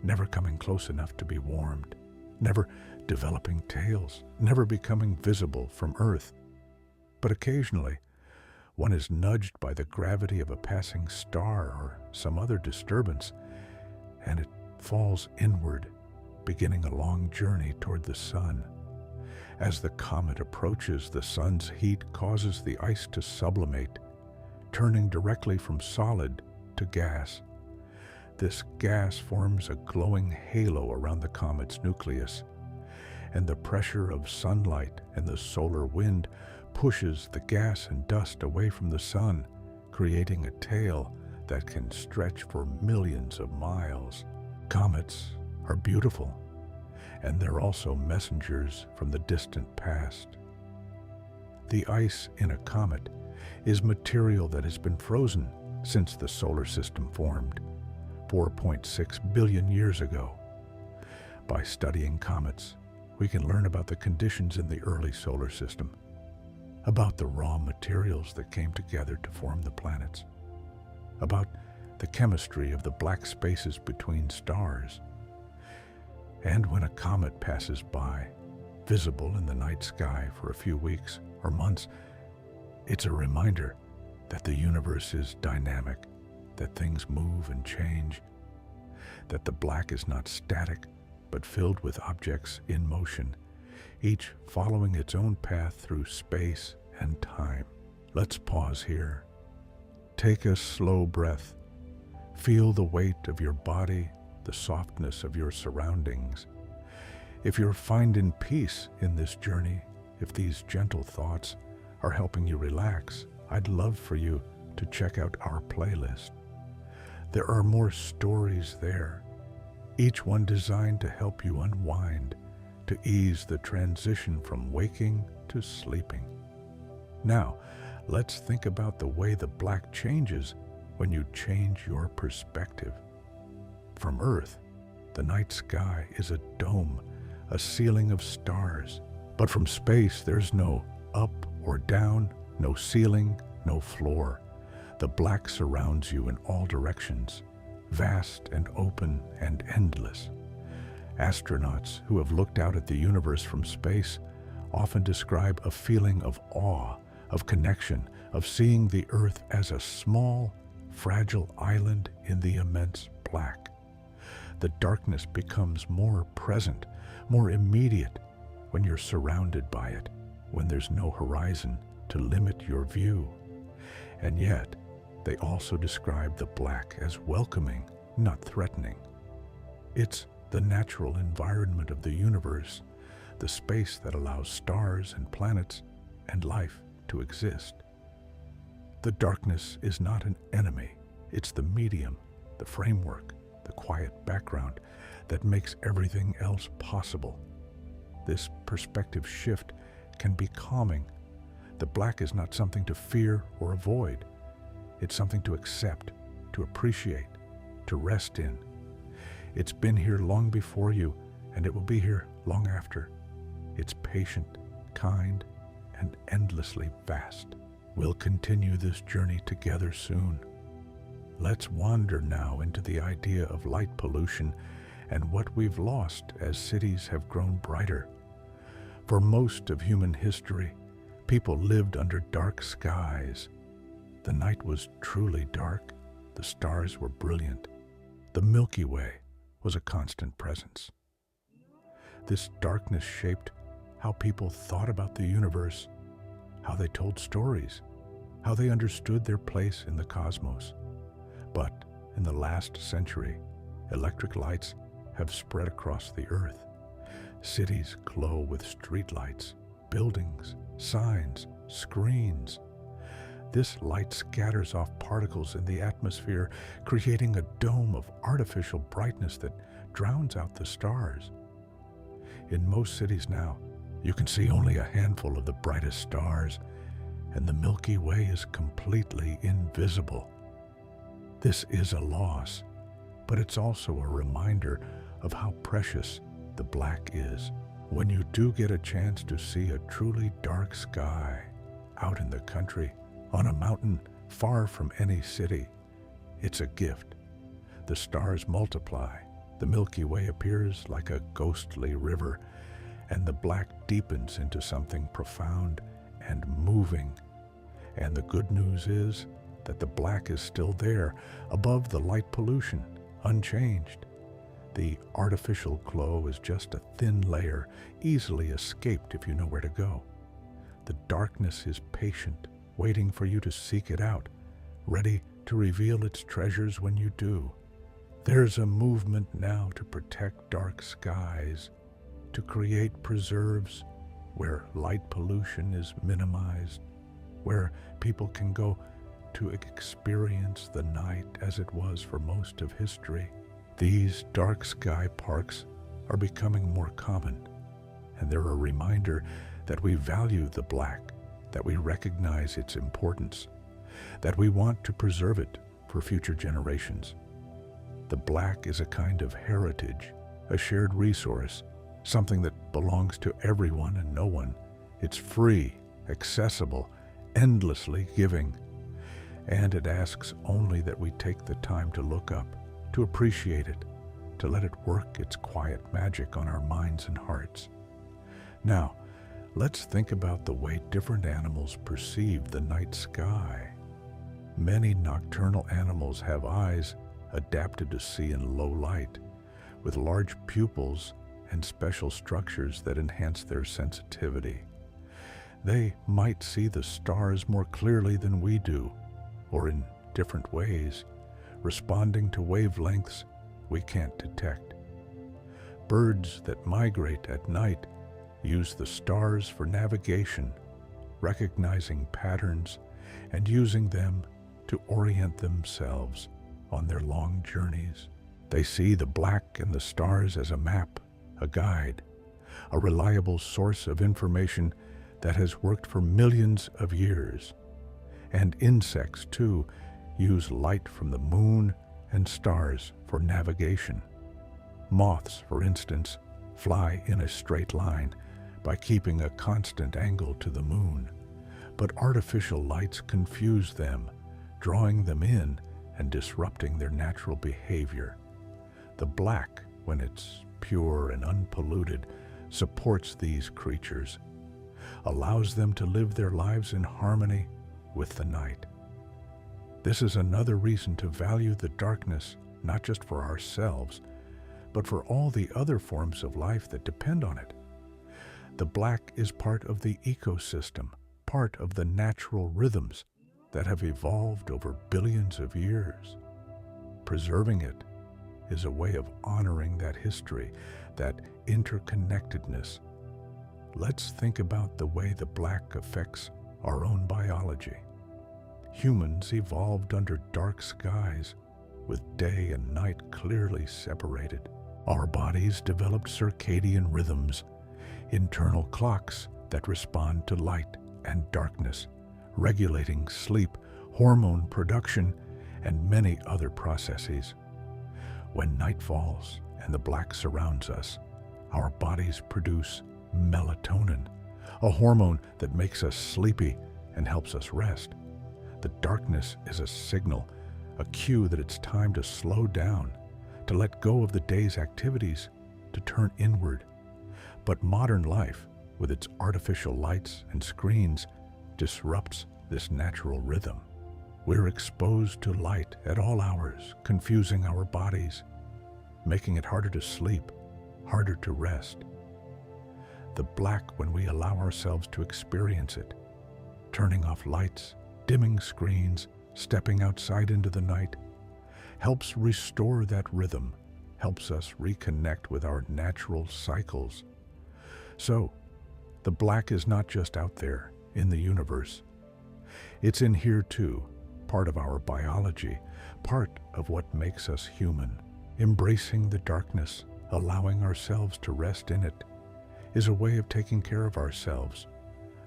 never coming close enough to be warmed, never developing tails, never becoming visible from Earth. But occasionally, one is nudged by the gravity of a passing star or some other disturbance, and it falls inward, beginning a long journey toward the sun. As the comet approaches, the sun's heat causes the ice to sublimate, turning directly from solid to gas. This gas forms a glowing halo around the comet's nucleus, and the pressure of sunlight and the solar wind pushes the gas and dust away from the sun, creating a tail that can stretch for millions of miles. Comets are beautiful, and they're also messengers from the distant past. The ice in a comet is material that has been frozen since the solar system formed, 4.6 billion years ago. By studying comets, we can learn about the conditions in the early solar system, about the raw materials that came together to form the planets, about the chemistry of the black spaces between stars. And when a comet passes by, visible in the night sky for a few weeks or months, it's a reminder that the universe is dynamic, that things move and change, that the black is not static, but filled with objects in motion, each following its own path through space and time. Let's pause here. Take a slow breath. Feel the weight of your body, the softness of your surroundings. If you're finding peace in this journey, if these gentle thoughts are helping you relax, I'd love for you to check out our playlist. There are more stories there, each one designed to help you unwind, to ease the transition from waking to sleeping. Now, let's think about the way the black changes when you change your perspective. From Earth, the night sky is a dome, a ceiling of stars. But from space, there's no up or down, no ceiling, no floor. The black surrounds you in all directions, vast and open and endless. Astronauts who have looked out at the universe from space often describe a feeling of awe, of connection, of seeing the Earth as a small, fragile island in the immense black. The darkness becomes more present, more immediate when you're surrounded by it, when there's no horizon to limit your view. And yet, they also describe the black as welcoming, not threatening. It's the natural environment of the universe, the space that allows stars and planets and life to exist. The darkness is not an enemy. It's the medium, the framework, the quiet background that makes everything else possible. This perspective shift can be calming. The black is not something to fear or avoid. It's something to accept, to appreciate, to rest in. It's been here long before you, and it will be here long after. It's patient, kind, and endlessly vast. We'll continue this journey together soon. Let's wander now into the idea of light pollution and what we've lost as cities have grown brighter. For most of human history, people lived under dark skies. The night was truly dark. The stars were brilliant. The Milky Way was a constant presence. This darkness shaped how people thought about the universe, how they told stories, how they understood their place in the cosmos. But in the last century, electric lights have spread across the earth. Cities glow with streetlights, buildings, signs, screens. This light scatters off particles in the atmosphere, creating a dome of artificial brightness that drowns out the stars. In most cities now, you can see only a handful of the brightest stars, and the Milky Way is completely invisible. This is a loss, but it's also a reminder of how precious the black is. When you do get a chance to see a truly dark sky, out in the country, on a mountain far from any city, it's a gift. The stars multiply, the Milky Way appears like a ghostly river, and the black deepens into something profound and moving. And the good news is that the black is still there, above the light pollution, unchanged. The artificial glow is just a thin layer, easily escaped if you know where to go. The darkness is patient, waiting for you to seek it out, ready to reveal its treasures when you do. There's a movement now to protect dark skies, to create preserves where light pollution is minimized, where people can go to experience the night as it was for most of history. These dark sky parks are becoming more common, and they're a reminder that we value the black, that we recognize its importance, that we want to preserve it for future generations. The black is a kind of heritage, a shared resource, something that belongs to everyone and no one. It's free, accessible, endlessly giving, and it asks only that we take the time to look up, to appreciate it, to let it work its quiet magic on our minds and hearts. Now, let's think about the way different animals perceive the night sky. Many nocturnal animals have eyes adapted to see in low light, with large pupils and special structures that enhance their sensitivity. They might see the stars more clearly than we do, or in different ways, responding to wavelengths we can't detect. Birds that migrate at night use the stars for navigation, recognizing patterns and using them to orient themselves on their long journeys. They see the black and the stars as a map, a guide, a reliable source of information that has worked for millions of years. And insects, too, use light from the moon and stars for navigation. Moths, for instance, fly in a straight line by keeping a constant angle to the moon, but artificial lights confuse them, drawing them in and disrupting their natural behavior. The black, when it's pure and unpolluted, supports these creatures, allows them to live their lives in harmony with the night. This is another reason to value the darkness, not just for ourselves, but for all the other forms of life that depend on it. The black is part of the ecosystem, part of the natural rhythms that have evolved over billions of years. Preserving it is a way of honoring that history, that interconnectedness. Let's think about the way the black affects our own biology. Humans evolved under dark skies, with day and night clearly separated. Our bodies developed circadian rhythms, internal clocks that respond to light and darkness, regulating sleep, hormone production, and many other processes. When night falls and the black surrounds us, our bodies produce melatonin, a hormone that makes us sleepy and helps us rest. The darkness is a signal, a cue that it's time to slow down, to let go of the day's activities, to turn inward. But modern life, with its artificial lights and screens, disrupts this natural rhythm. We're exposed to light at all hours, confusing our bodies, making it harder to sleep, harder to rest. The black, when we allow ourselves to experience it, turning off lights, dimming screens, stepping outside into the night, helps restore that rhythm, helps us reconnect with our natural cycles. So, the black is not just out there in the universe. It's in here too, part of our biology, part of what makes us human. Embracing the darkness, allowing ourselves to rest in it, is a way of taking care of ourselves,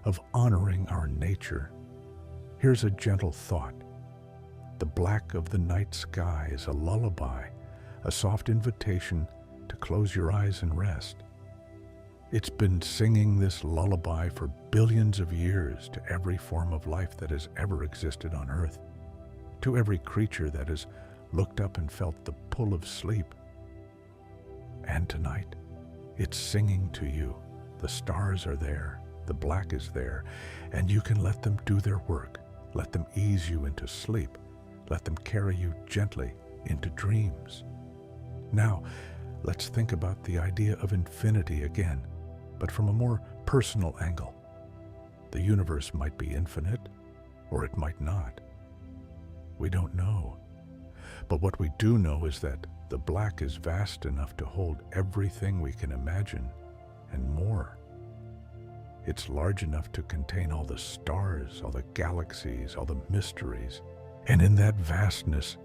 of honoring our nature. Here's a gentle thought. The black of the night sky is a lullaby, a soft invitation to close your eyes and rest. It's been singing this lullaby for billions of years to every form of life that has ever existed on Earth, to every creature that has looked up and felt the pull of sleep. And tonight, it's singing to you. The stars are there, the black is there, and you can let them do their work. Let them ease you into sleep. Let them carry you gently into dreams. Now, let's think about the idea of infinity again, but from a more personal angle. The universe might be infinite, or it might not. We don't know. But what we do know is that the black is vast enough to hold everything we can imagine, and more. It's large enough to contain all the stars, all the galaxies, all the mysteries. And in that vastness,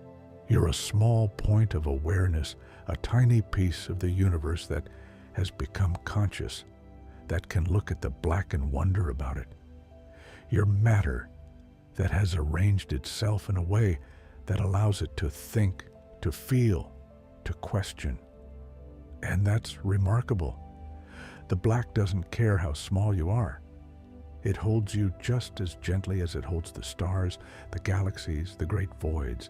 you're a small point of awareness, a tiny piece of the universe that has become conscious, that can look at the black and wonder about it. You're matter that has arranged itself in a way that allows it to think, to feel, to question. And that's remarkable. The black doesn't care how small you are. It holds you just as gently as it holds the stars, the galaxies, the great voids.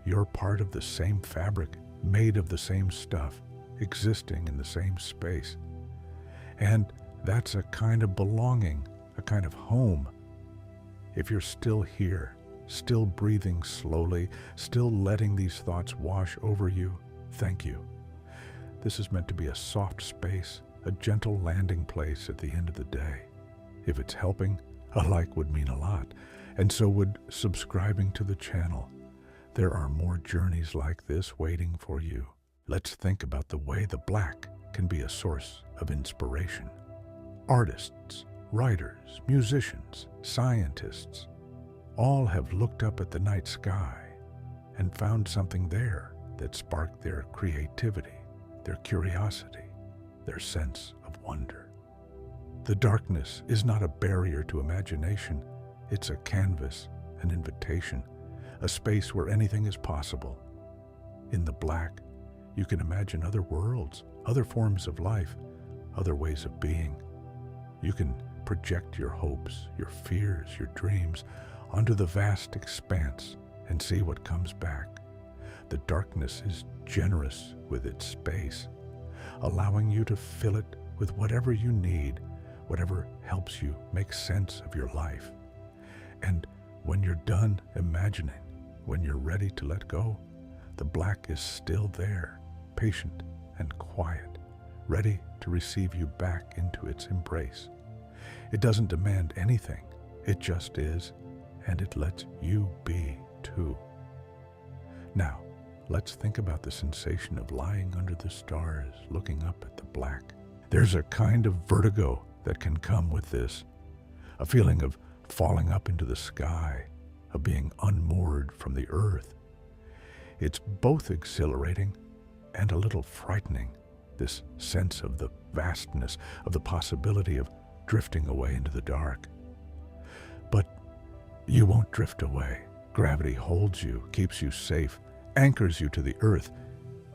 You're part of the same fabric, made of the same stuff, existing in the same space. And that's a kind of belonging, a kind of home. If you're still here, still breathing slowly, still letting these thoughts wash over you, thank you. This is meant to be a soft space, a gentle landing place at the end of the day. If it's helping, a like would mean a lot, and so would subscribing to the channel. There are more journeys like this waiting for you. Let's think about the way the black can be a source of inspiration. Artists, writers, musicians, scientists, all have looked up at the night sky and found something there that sparked their creativity, their curiosity, their sense of wonder. The darkness is not a barrier to imagination. It's a canvas, an invitation, a space where anything is possible. In the black, you can imagine other worlds, other forms of life, other ways of being. You can project your hopes, your fears, your dreams onto the vast expanse and see what comes back. The darkness is generous with its space, allowing you to fill it with whatever you need, whatever helps you make sense of your life. And when you're done imagining, when you're ready to let go, the black is still there, patient and quiet, ready to receive you back into its embrace. It doesn't demand anything, it just is, and it lets you be too. Now, let's think about the sensation of lying under the stars, looking up at the black. There's a kind of vertigo that can come with this, a feeling of falling up into the sky, of being unmoored from the earth. It's both exhilarating and a little frightening, this sense of the vastness, of the possibility of drifting away into the dark. But you won't drift away. Gravity holds you, keeps you safe, anchors you to the earth,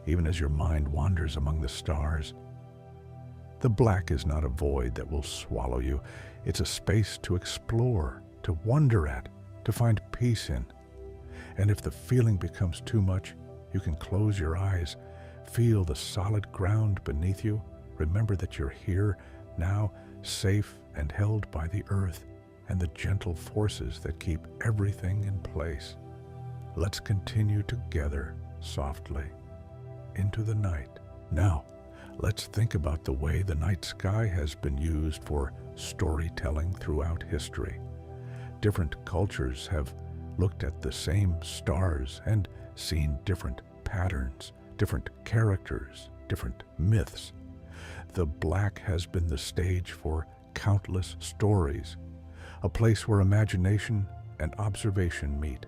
even as your mind wanders among the stars. The black is not a void that will swallow you. It's a space to explore, to wonder at, to find peace in. And if the feeling becomes too much, you can close your eyes, feel the solid ground beneath you, remember that you're here, now, safe and held by the earth and the gentle forces that keep everything in place. Let's continue together softly into the night. Now, let's think about the way the night sky has been used for storytelling throughout history. Different cultures have looked at the same stars and seen different patterns, different characters, different myths. The black has been the stage for countless stories, a place where imagination and observation meet.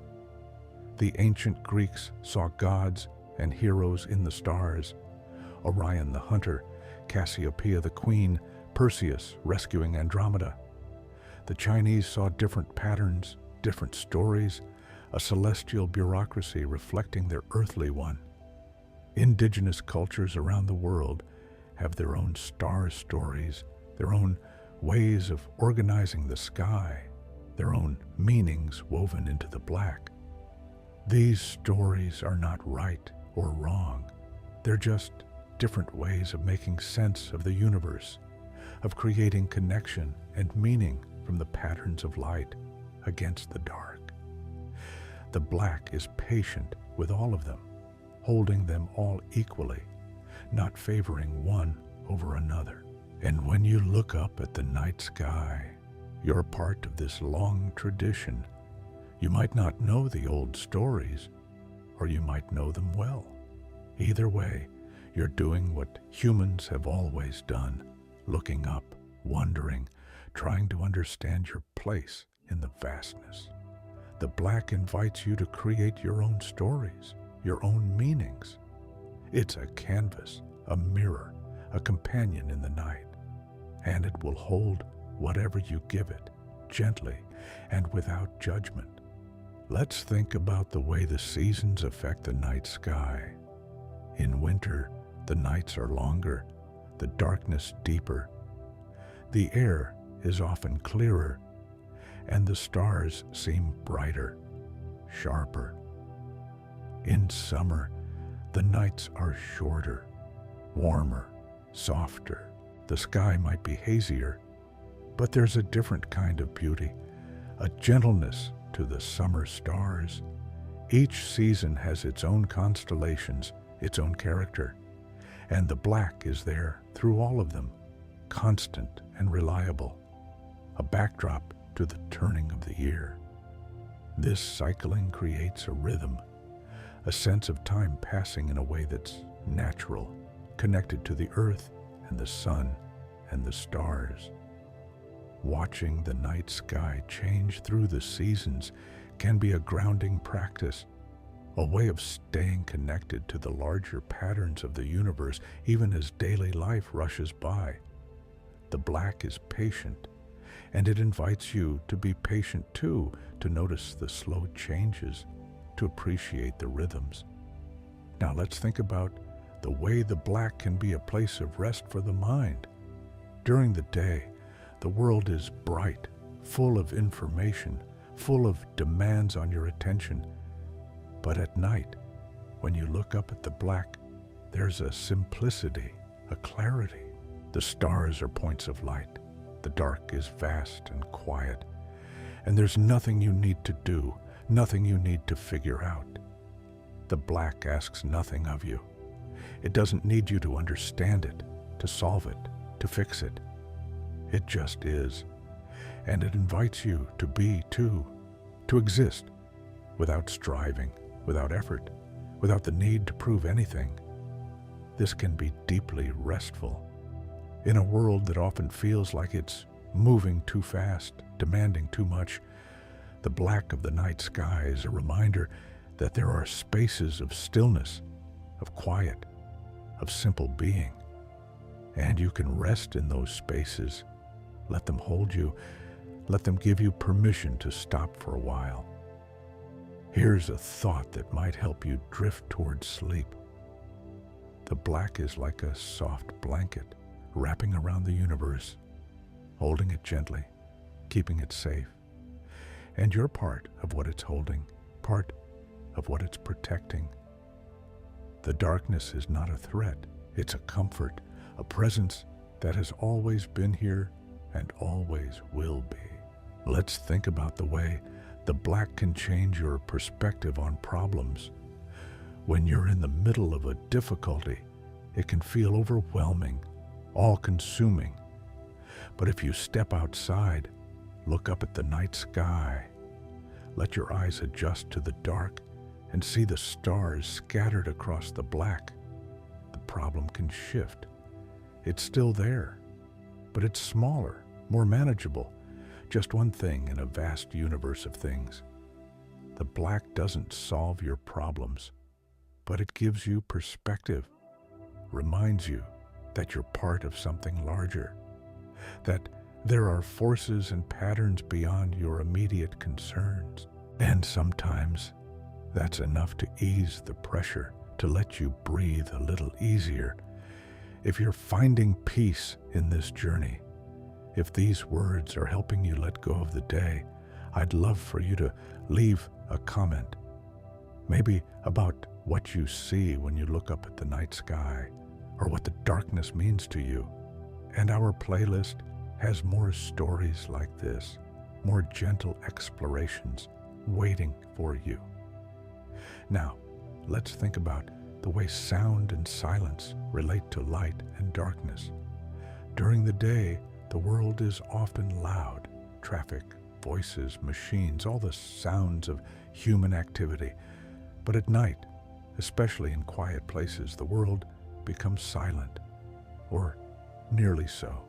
The ancient Greeks saw gods and heroes in the stars: Orion the hunter, Cassiopeia the queen, Perseus rescuing Andromeda. The Chinese saw different patterns, different stories, a celestial bureaucracy reflecting their earthly one. Indigenous cultures around the world have their own star stories, their own ways of organizing the sky, their own meanings woven into the black. These stories are not right or wrong. They're just different ways of making sense of the universe, of creating connection and meaning from the patterns of light against the dark. The black is patient with all of them, holding them all equally, not favoring one over another. And when you look up at the night sky, you're part of this long tradition. You might not know the old stories, or you might know them well. Either way, you're doing what humans have always done, looking up, wondering, trying to understand your place in the vastness. The black invites you to create your own stories, your own meanings. It's a canvas, a mirror, a companion in the night, and it will hold whatever you give it, gently and without judgment. Let's think about the way the seasons affect the night sky. In winter, the nights are longer, the darkness deeper. The air is often clearer, and the stars seem brighter, sharper. In summer, the nights are shorter, warmer, softer. The sky might be hazier, but there's a different kind of beauty, a gentleness to the summer stars. Each season has its own constellations, its own character, and the black is there through all of them, constant and reliable, a backdrop to the turning of the year. This cycling creates a rhythm, a sense of time passing in a way that's natural, connected to the earth and the sun and the stars. Watching the night sky change through the seasons can be a grounding practice, a way of staying connected to the larger patterns of the universe even as daily life rushes by. The black is patient, and it invites you to be patient too, to notice the slow changes, to appreciate the rhythms. Now let's think about the way the black can be a place of rest for the mind. During the day, the world is bright, full of information, full of demands on your attention. But at night, when you look up at the black, there's a simplicity, a clarity. The stars are points of light. The dark is vast and quiet. And there's nothing you need to do, nothing you need to figure out. The black asks nothing of you. It doesn't need you to understand it, to solve it, to fix it. It just is. And it invites you to be too, to exist, without striving, without effort, without the need to prove anything. This can be deeply restful. In a world that often feels like it's moving too fast, demanding too much, the black of the night sky is a reminder that there are spaces of stillness, of quiet, of simple being. And you can rest in those spaces. Let them hold you. Let them give you permission to stop for a while. Here's a thought that might help you drift towards sleep. The black is like a soft blanket wrapping around the universe, holding it gently, keeping it safe. And you're part of what it's holding, part of what it's protecting. The darkness is not a threat. It's a comfort, a presence that has always been here and always will be. Let's think about the way the black can change your perspective on problems. When you're in the middle of a difficulty, it can feel overwhelming, all-consuming. But if you step outside, look up at the night sky, let your eyes adjust to the dark and see the stars scattered across the black, the problem can shift. It's still there, but it's smaller, more manageable, just one thing in a vast universe of things. The black doesn't solve your problems, but it gives you perspective, reminds you that you're part of something larger, that there are forces and patterns beyond your immediate concerns. And sometimes that's enough to ease the pressure, to let you breathe a little easier. If you're finding peace in this journey, if these words are helping you let go of the day, I'd love for you to leave a comment, maybe about what you see when you look up at the night sky, or what the darkness means to you. And our playlist has more stories like this, more gentle explorations waiting for you. Now, let's think about the way sound and silence relate to light and darkness. During the day, the world is often loud. Traffic, voices, machines, all the sounds of human activity. But at night, especially in quiet places, the world becomes silent, or nearly so.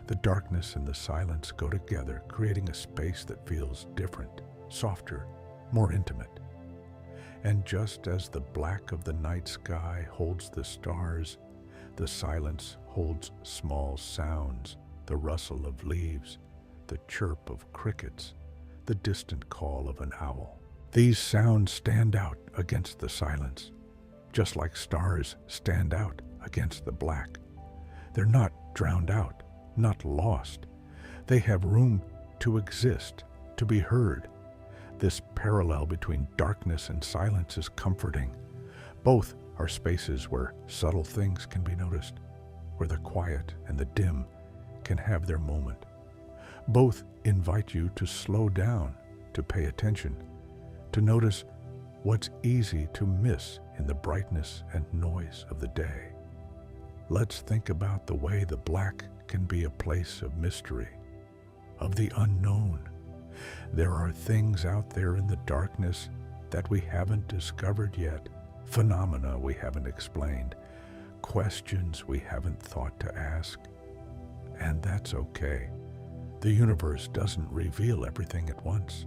The darkness and the silence go together, creating a space that feels different, softer, more intimate. And just as the black of the night sky holds the stars, the silence holds small sounds, the rustle of leaves, the chirp of crickets, the distant call of an owl. These sounds stand out against the silence, just like stars stand out against the black. They're not drowned out, not lost. They have room to exist, to be heard. This parallel between darkness and silence is comforting. Both are spaces where subtle things can be noticed, where the quiet and the dim can have their moment. Both invite you to slow down, to pay attention, to notice what's easy to miss in the brightness and noise of the day. Let's think about the way the black can be a place of mystery, of the unknown. There are things out there in the darkness that we haven't discovered yet, phenomena we haven't explained, questions we haven't thought to ask. And that's okay. The universe doesn't reveal everything at once.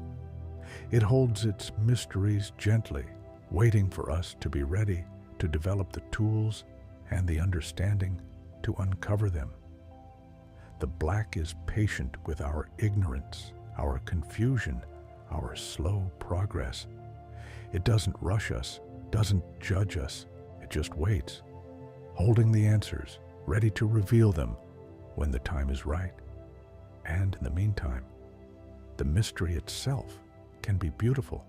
It holds its mysteries gently, waiting for us to be ready to develop the tools and the understanding to uncover them. The black is patient with our ignorance, our confusion, our slow progress. It doesn't rush us, doesn't judge us. It just waits, holding the answers, ready to reveal them when the time is right. And in the meantime, the mystery itself can be beautiful.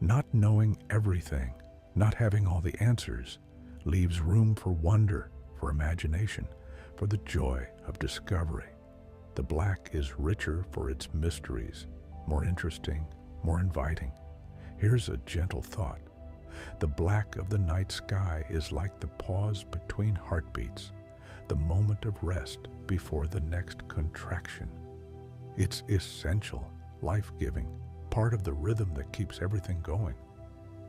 Not knowing everything, not having all the answers, leaves room for wonder, for imagination, for the joy of discovery. The black is richer for its mysteries, more interesting, more inviting. Here's a gentle thought. The black of the night sky is like the pause between heartbeats, the moment of rest before the next contraction. It's essential, life-giving, part of the rhythm that keeps everything going.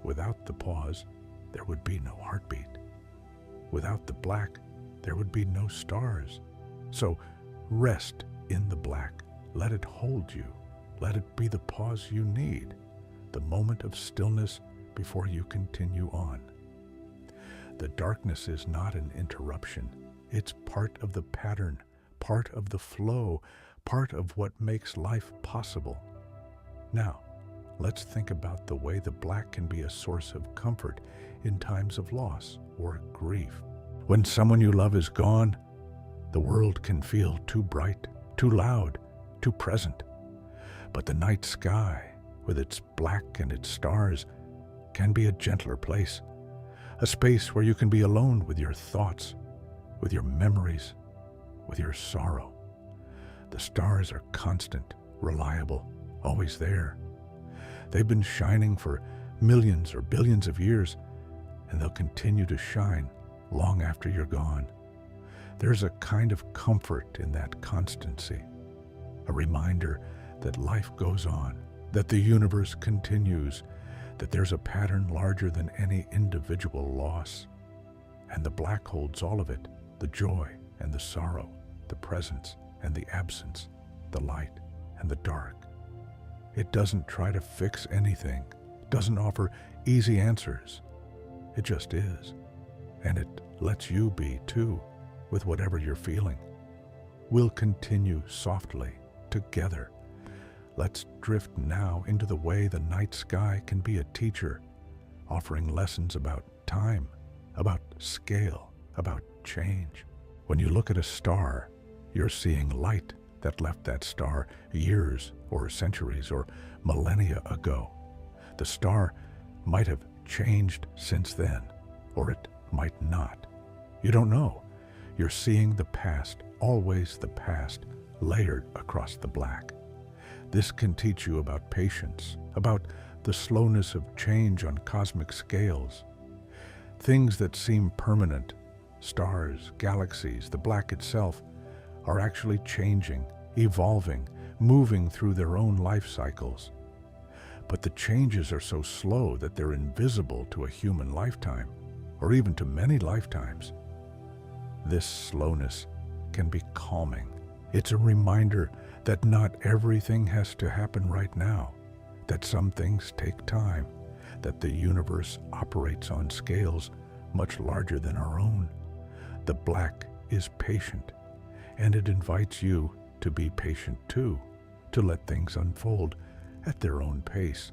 Without the pause, there would be no heartbeat. Without the black, there would be no stars. So rest in the black. Let it hold you. Let it be the pause you need, the moment of stillness before you continue on. The darkness is not an interruption. It's part of the pattern, part of the flow, part of what makes life possible. Now, let's think about the way the black can be a source of comfort in times of loss or grief. When someone you love is gone, the world can feel too bright, too loud, too present. But the night sky, with its black and its stars, can be a gentler place, a space where you can be alone with your thoughts, with your memories, with your sorrow. The stars are constant, reliable, always there. They've been shining for millions or billions of years, and they'll continue to shine long after you're gone. There's a kind of comfort in that constancy, a reminder that life goes on, that the universe continues, that there's a pattern larger than any individual loss. And the black holds all of it, the joy and the sorrow, the presence and the absence, the light and the dark. It doesn't try to fix anything, doesn't offer easy answers. It just is. And it lets you be too, with whatever you're feeling. We'll continue softly, together. Let's drift now into the way the night sky can be a teacher, offering lessons about time, about scale, about change. When you look at a star, you're seeing light that left that star years or centuries or millennia ago. The star might have changed since then, or it might not. You don't know. You're seeing the past, always the past, layered across the black. This can teach you about patience, about the slowness of change on cosmic scales. Things that seem permanent, stars, galaxies, the black itself, are actually changing, evolving, moving through their own life cycles. But the changes are so slow that they're invisible to a human lifetime, or even to many lifetimes. This slowness can be calming. It's a reminder that not everything has to happen right now, that some things take time, that the universe operates on scales much larger than our own. The black is patient, and it invites you to be patient too, to let things unfold at their own pace.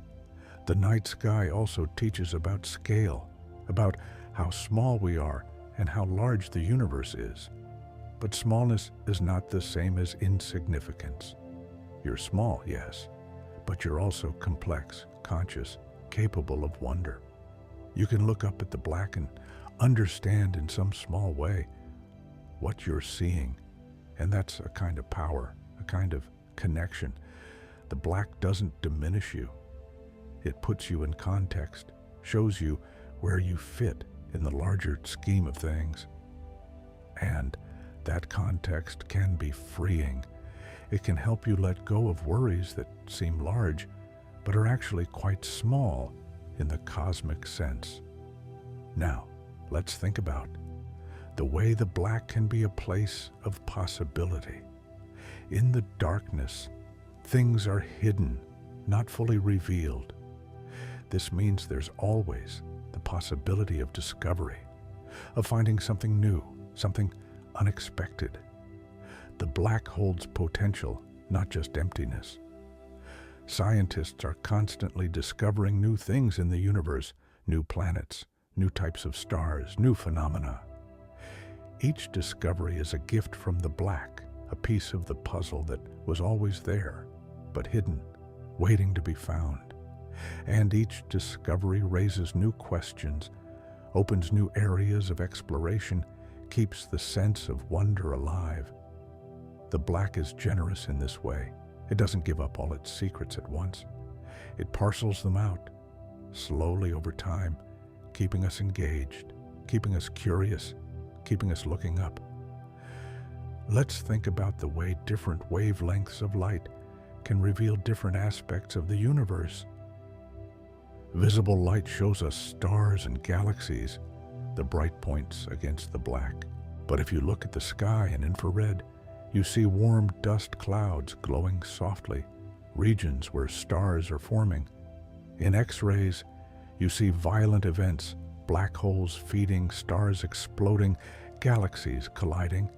The night sky also teaches about scale, about how small we are and how large the universe is. But smallness is not the same as insignificance. You're small, yes, but you're also complex, conscious, capable of wonder. You can look up at the black and understand in some small way what you're seeing, and that's a kind of power, a kind of connection. The black doesn't diminish you. It puts you in context, shows you where you fit in the larger scheme of things. And that context can be freeing. It can help you let go of worries that seem large, but are actually quite small in the cosmic sense. Now, let's think about the way the black can be a place of possibility. In the darkness, things are hidden, not fully revealed. This means there's always the possibility of discovery, of finding something new, something unexpected. The black holds potential, not just emptiness. Scientists are constantly discovering new things in the universe, new planets, new types of stars, new phenomena. Each discovery is a gift from the black, a piece of the puzzle that was always there, but hidden, waiting to be found. And each discovery raises new questions, opens new areas of exploration, keeps the sense of wonder alive. The black is generous in this way. It doesn't give up all its secrets at once. It parcels them out, slowly over time, keeping us engaged, keeping us curious, keeping us looking up. Let's think about the way different wavelengths of light can reveal different aspects of the universe. Visible light shows us stars and galaxies, the bright points against the black. But if you look at the sky in infrared, you see warm dust clouds glowing softly, regions where stars are forming. In X-rays, you see violent events, black holes feeding, stars exploding, galaxies colliding.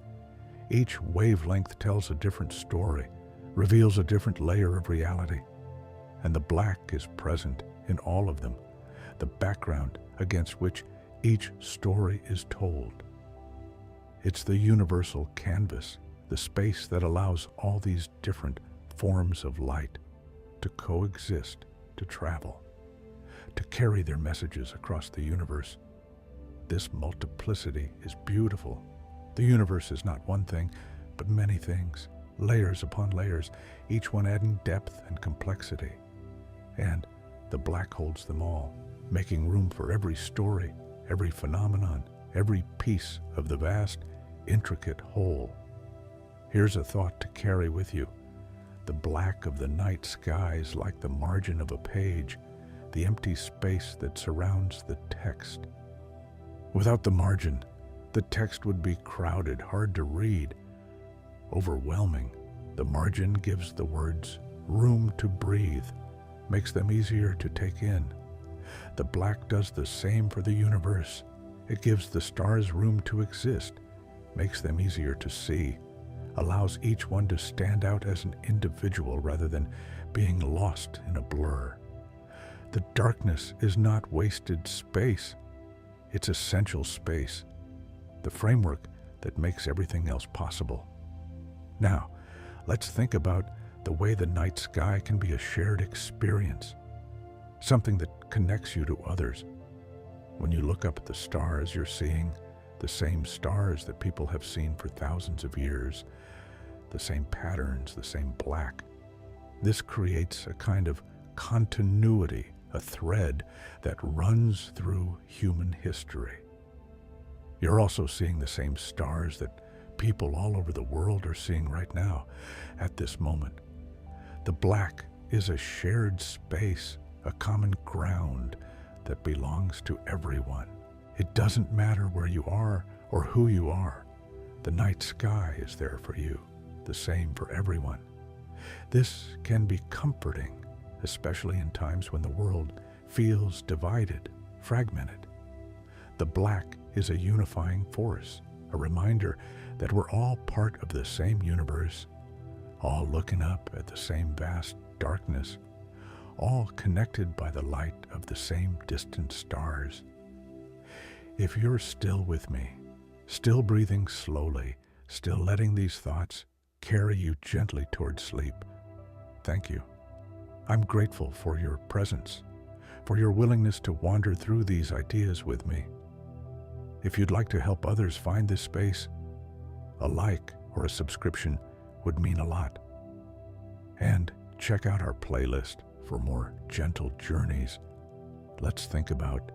Each wavelength tells a different story, reveals a different layer of reality. And the black is present in all of them, the background against which each story is told. It's the universal canvas, the space that allows all these different forms of light to coexist, to travel, to carry their messages across the universe. This multiplicity is beautiful. The universe is not one thing, but many things, layers upon layers, each one adding depth and complexity. And the black holds them all, making room for every story, every phenomenon, every piece of the vast, intricate whole. Here's a thought to carry with you. The black of the night sky is like the margin of a page, the empty space that surrounds the text. Without the margin, the text would be crowded, hard to read, overwhelming. The margin gives the words room to breathe, makes them easier to take in. The black does the same for the universe. It gives the stars room to exist, makes them easier to see, allows each one to stand out as an individual rather than being lost in a blur. The darkness is not wasted space. It's essential space, the framework that makes everything else possible. Now, let's think about the way the night sky can be a shared experience, something that connects you to others. When you look up at the stars, you're seeing the same stars that people have seen for thousands of years, the same patterns, the same black. This creates a kind of continuity, a thread that runs through human history. You're also seeing the same stars that people all over the world are seeing right now, at this moment. The black is a shared space, a common ground that belongs to everyone. It doesn't matter where you are or who you are. The night sky is there for you, the same for everyone. This can be comforting, especially in times when the world feels divided, fragmented. The black is a unifying force, a reminder that we're all part of the same universe, all looking up at the same vast darkness, all connected by the light of the same distant stars. If you're still with me, still breathing slowly, still letting these thoughts carry you gently towards sleep, thank you. I'm grateful for your presence, for your willingness to wander through these ideas with me. If you'd like to help others find this space, a like or a subscription would mean a lot. And check out our playlist for more gentle journeys. Let's think about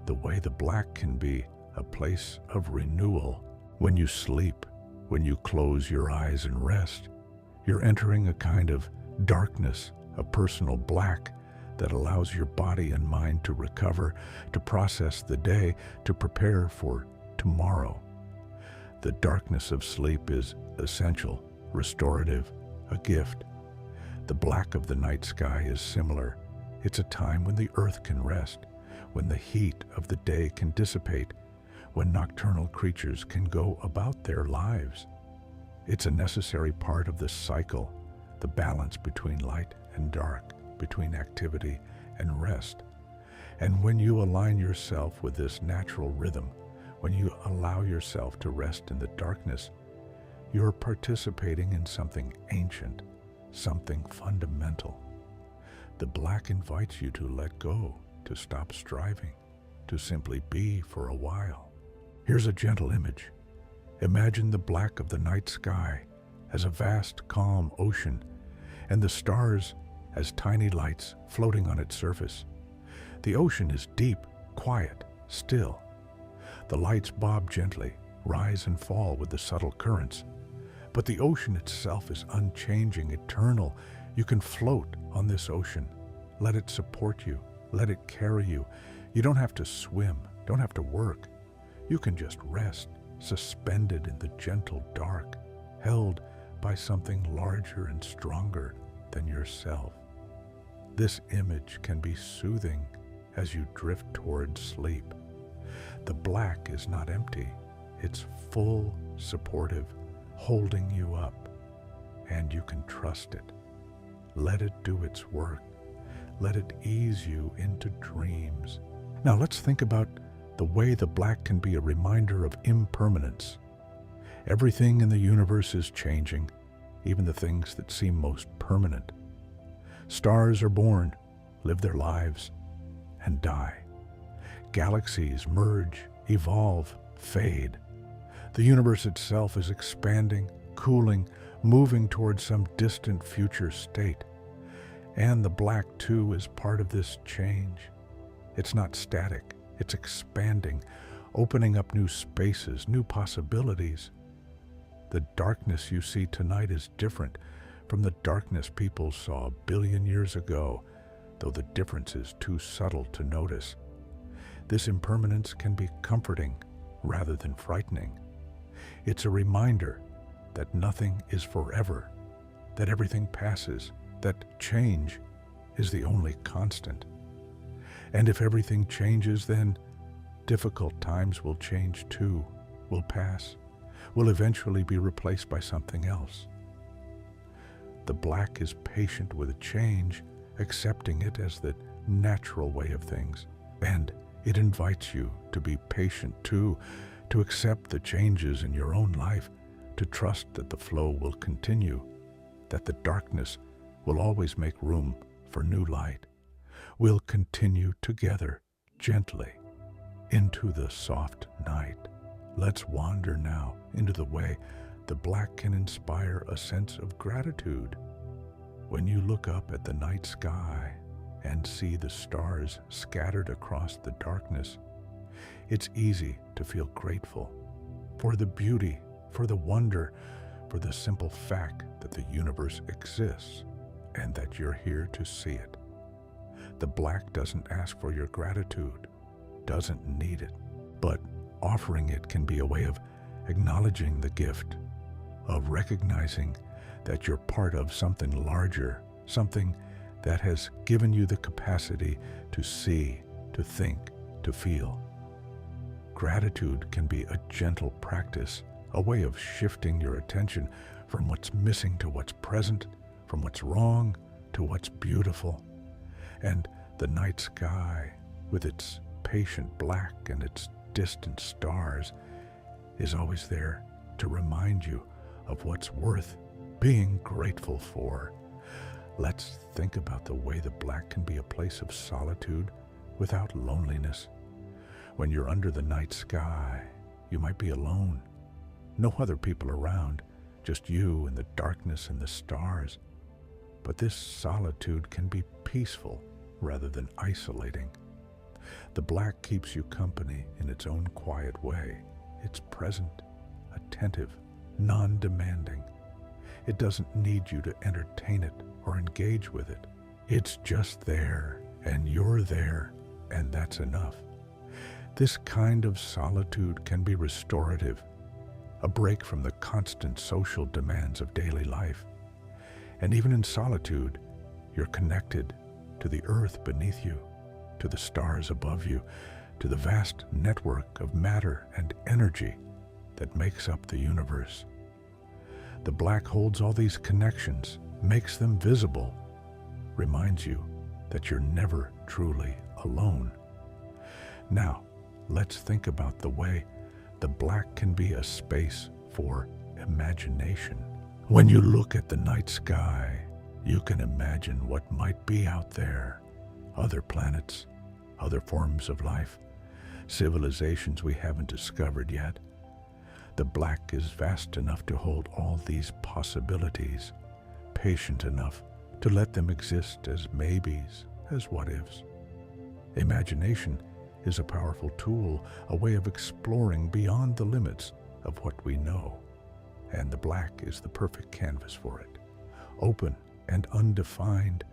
the way the black can be a place of renewal. When you sleep, when you close your eyes and rest, you're entering a kind of darkness, a personal black that allows your body and mind to recover, to process the day, to prepare for tomorrow. The darkness of sleep is essential, restorative, a gift. The black of the night sky is similar. It's a time when the earth can rest, when the heat of the day can dissipate, when nocturnal creatures can go about their lives. It's a necessary part of the cycle, the balance between light and dark, between activity and rest. And when you align yourself with this natural rhythm, when you allow yourself to rest in the darkness, you're participating in something ancient, something fundamental. The black invites you to let go, to stop striving, to simply be for a while. Here's a gentle image. Imagine the black of the night sky as a vast, calm ocean, and the stars as tiny lights floating on its surface. The ocean is deep, quiet, still. The lights bob gently, rise and fall with the subtle currents. But the ocean itself is unchanging, eternal. You can float on this ocean. Let it support you. Let it carry you. You don't have to swim, don't have to work. You can just rest, suspended in the gentle dark, held by something larger and stronger than yourself. This image can be soothing as you drift toward sleep. The black is not empty. It's full, supportive, holding you up, and you can trust it. Let it do its work. Let it ease you into dreams. Now let's think about the way the black can be a reminder of impermanence. Everything in the universe is changing, even the things that seem most permanent. Stars are born, live their lives, and die. Galaxies merge, evolve, fade. The universe itself is expanding, cooling, moving towards some distant future state. And the black, too, is part of this change. It's not static, it's expanding, opening up new spaces, new possibilities. The darkness you see tonight is different from the darkness people saw a billion years ago, though the difference is too subtle to notice. This impermanence can be comforting rather than frightening. It's a reminder that nothing is forever, that everything passes, that change is the only constant. And if everything changes, then difficult times will change too, will pass, will eventually be replaced by something else. The black is patient with change, accepting it as the natural way of things. And it invites you to be patient too, to accept the changes in your own life, to trust that the flow will continue, that the darkness will always make room for new light. We'll continue together, gently, into the soft night. Let's wander now into the way the black can inspire a sense of gratitude. When you look up at the night sky and see the stars scattered across the darkness, it's easy to feel grateful for the beauty, for the wonder, for the simple fact that the universe exists and that you're here to see it. The black doesn't ask for your gratitude, doesn't need it, but offering it can be a way of acknowledging the gift, of recognizing that you're part of something larger, something that has given you the capacity to see, to think, to feel. Gratitude can be a gentle practice, a way of shifting your attention from what's missing to what's present, from what's wrong to what's beautiful. And the night sky, with its patient black and its distant stars, is always there to remind you of what's worth being grateful for. Let's think about the way the black can be a place of solitude without loneliness. When you're under the night sky, you might be alone. No other people around, just you and the darkness and the stars. But this solitude can be peaceful rather than isolating. The black keeps you company in its own quiet way. It's present, attentive, non-demanding. It doesn't need you to entertain it or engage with it. It's just there, and you're there, and that's enough. This kind of solitude can be restorative, a break from the constant social demands of daily life. And even in solitude, you're connected to the earth beneath you, to the stars above you, to the vast network of matter and energy that makes up the universe. The black holds all these connections, makes them visible, reminds you that you're never truly alone. Now, let's think about the way the black can be a space for imagination. When you look at the night sky, you can imagine what might be out there. Other planets, other forms of life, civilizations we haven't discovered yet. The black is vast enough to hold all these possibilities, patient enough to let them exist as maybes, as what-ifs. Imagination is a powerful tool, a way of exploring beyond the limits of what we know. And the black is the perfect canvas for it, open and undefined,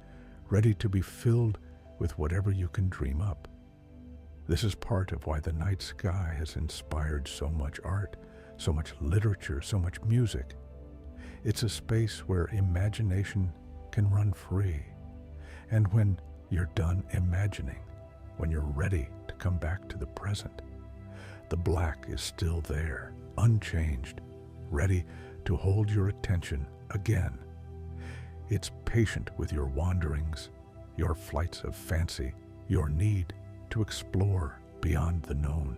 ready to be filled with whatever you can dream up. This is part of why the night sky has inspired so much art, so much literature, so much music. It's a space where imagination can run free. And when you're done imagining, when you're ready to come back to the present, the black is still there, unchanged, ready to hold your attention again. It's patient with your wanderings, your flights of fancy, your need to explore beyond the known.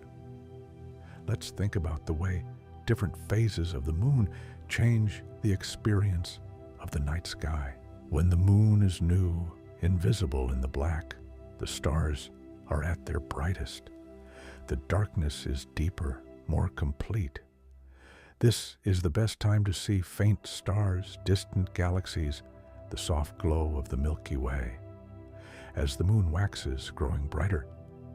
Let's think about the way different phases of the moon change the experience of the night sky. When the moon is new, invisible in the black, the stars are at their brightest. The darkness is deeper, more complete. This is the best time to see faint stars, distant galaxies, the soft glow of the Milky Way. As the moon waxes, growing brighter,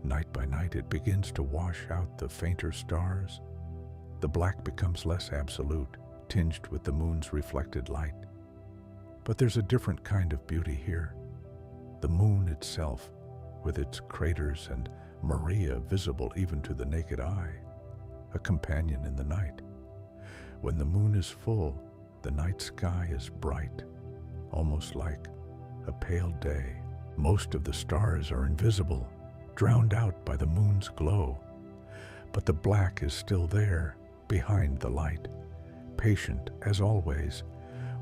night by night it begins to wash out the fainter stars. The black becomes less absolute, tinged with the moon's reflected light. But there's a different kind of beauty here. The moon itself, with its craters and Maria visible even to the naked eye, a companion in the night. When the moon is full, the night sky is bright, almost like a pale day. Most of the stars are invisible, drowned out by the moon's glow. But the black is still there, behind the light, patient as always,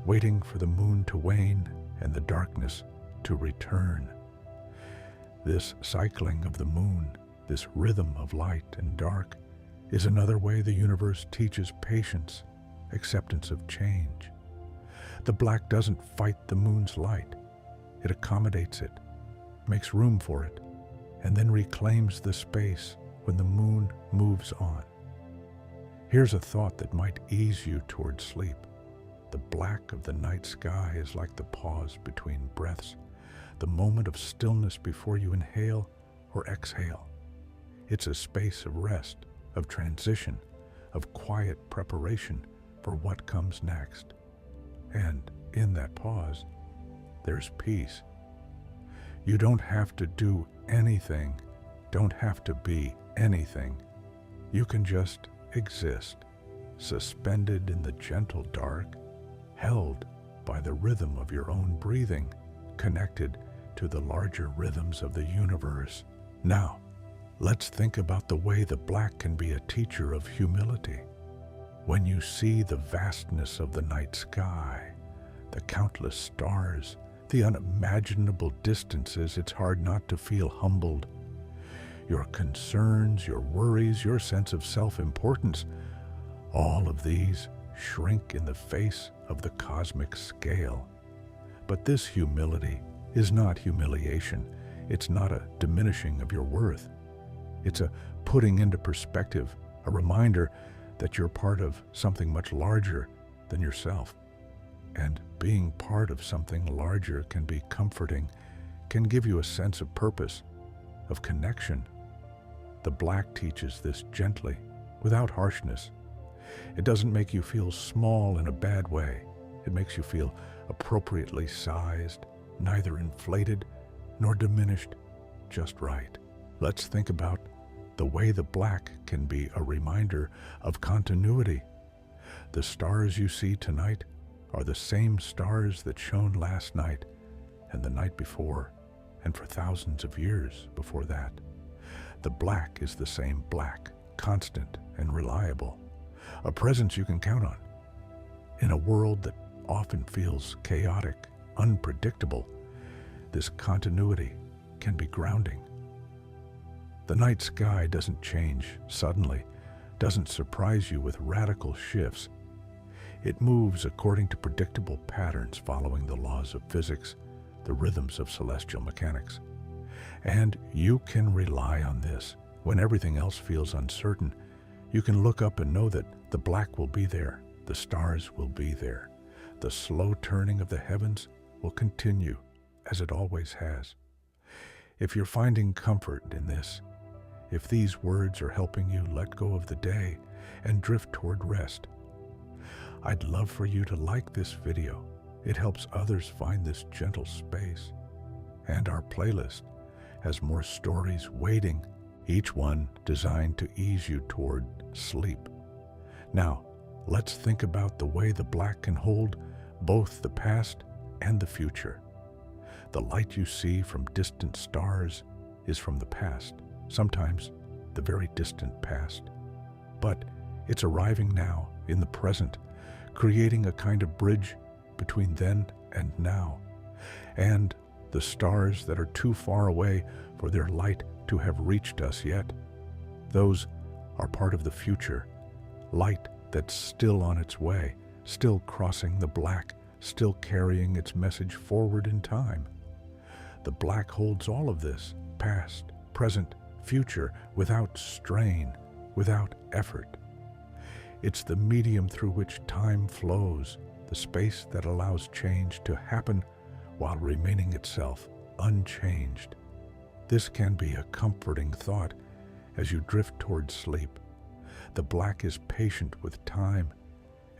waiting for the moon to wane and the darkness to return. This cycling of the moon, this rhythm of light and dark, is another way the universe teaches patience, acceptance of change. The black doesn't fight the moon's light. It accommodates it, makes room for it, and then reclaims the space when the moon moves on. Here's a thought that might ease you toward sleep. The black of the night sky is like the pause between breaths, the moment of stillness before you inhale or exhale. It's a space of rest, of transition, of quiet preparation for what comes next. And in that pause, there's peace. You don't have to do anything, don't have to be anything. You can just exist, suspended in the gentle dark, held by the rhythm of your own breathing, connected to the larger rhythms of the universe. Now, let's think about the way the black can be a teacher of humility. When you see the vastness of the night sky, the countless stars, the unimaginable distances, it's hard not to feel humbled. Your concerns, your worries, your sense of self-importance, all of these shrink in the face of the cosmic scale. But this humility is not humiliation. It's not a diminishing of your worth. It's a putting into perspective, a reminder that you're part of something much larger than yourself. And being part of something larger can be comforting, can give you a sense of purpose, of connection. The black teaches this gently, without harshness. It doesn't make you feel small in a bad way. It makes you feel appropriately sized, neither inflated nor diminished, just right. Let's think about the way the black can be a reminder of continuity. The stars you see tonight are the same stars that shone last night and the night before and for thousands of years before that. The black is the same black, constant and reliable, a presence you can count on. In a world that often feels chaotic, unpredictable, this continuity can be grounding. The night sky doesn't change suddenly, doesn't surprise you with radical shifts. It moves according to predictable patterns following the laws of physics, the rhythms of celestial mechanics. And you can rely on this. When everything else feels uncertain, you can look up and know that the black will be there, the stars will be there. The slow turning of the heavens will continue as it always has. If you're finding comfort in this, if these words are helping you let go of the day and drift toward rest, I'd love for you to like this video. It helps others find this gentle space. And our playlist has more stories waiting, each one designed to ease you toward sleep. Now, let's think about the way the black can hold both the past and the future. The light you see from distant stars is from the past, sometimes the very distant past. But it's arriving now, in the present, creating a kind of bridge between then and now. And the stars that are too far away for their light to have reached us yet, those are part of the future, light that's still on its way, still crossing the black, still carrying its message forward in time. The black holds all of this, past, present, future, without strain, without effort. It's the medium through which time flows, the space that allows change to happen while remaining itself unchanged. This can be a comforting thought as you drift toward sleep. The black is patient with time,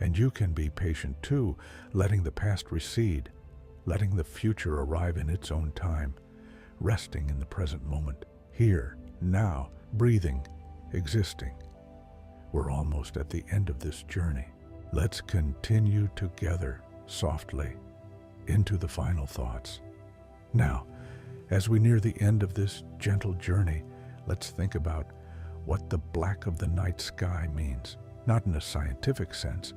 and you can be patient too, letting the past recede, letting the future arrive in its own time, resting in the present moment, here, now, breathing, existing. We're almost at the end of this journey. Let's continue together, softly, into the final thoughts. Now, as we near the end of this gentle journey, let's think about what the black of the night sky means, not in a scientific sense,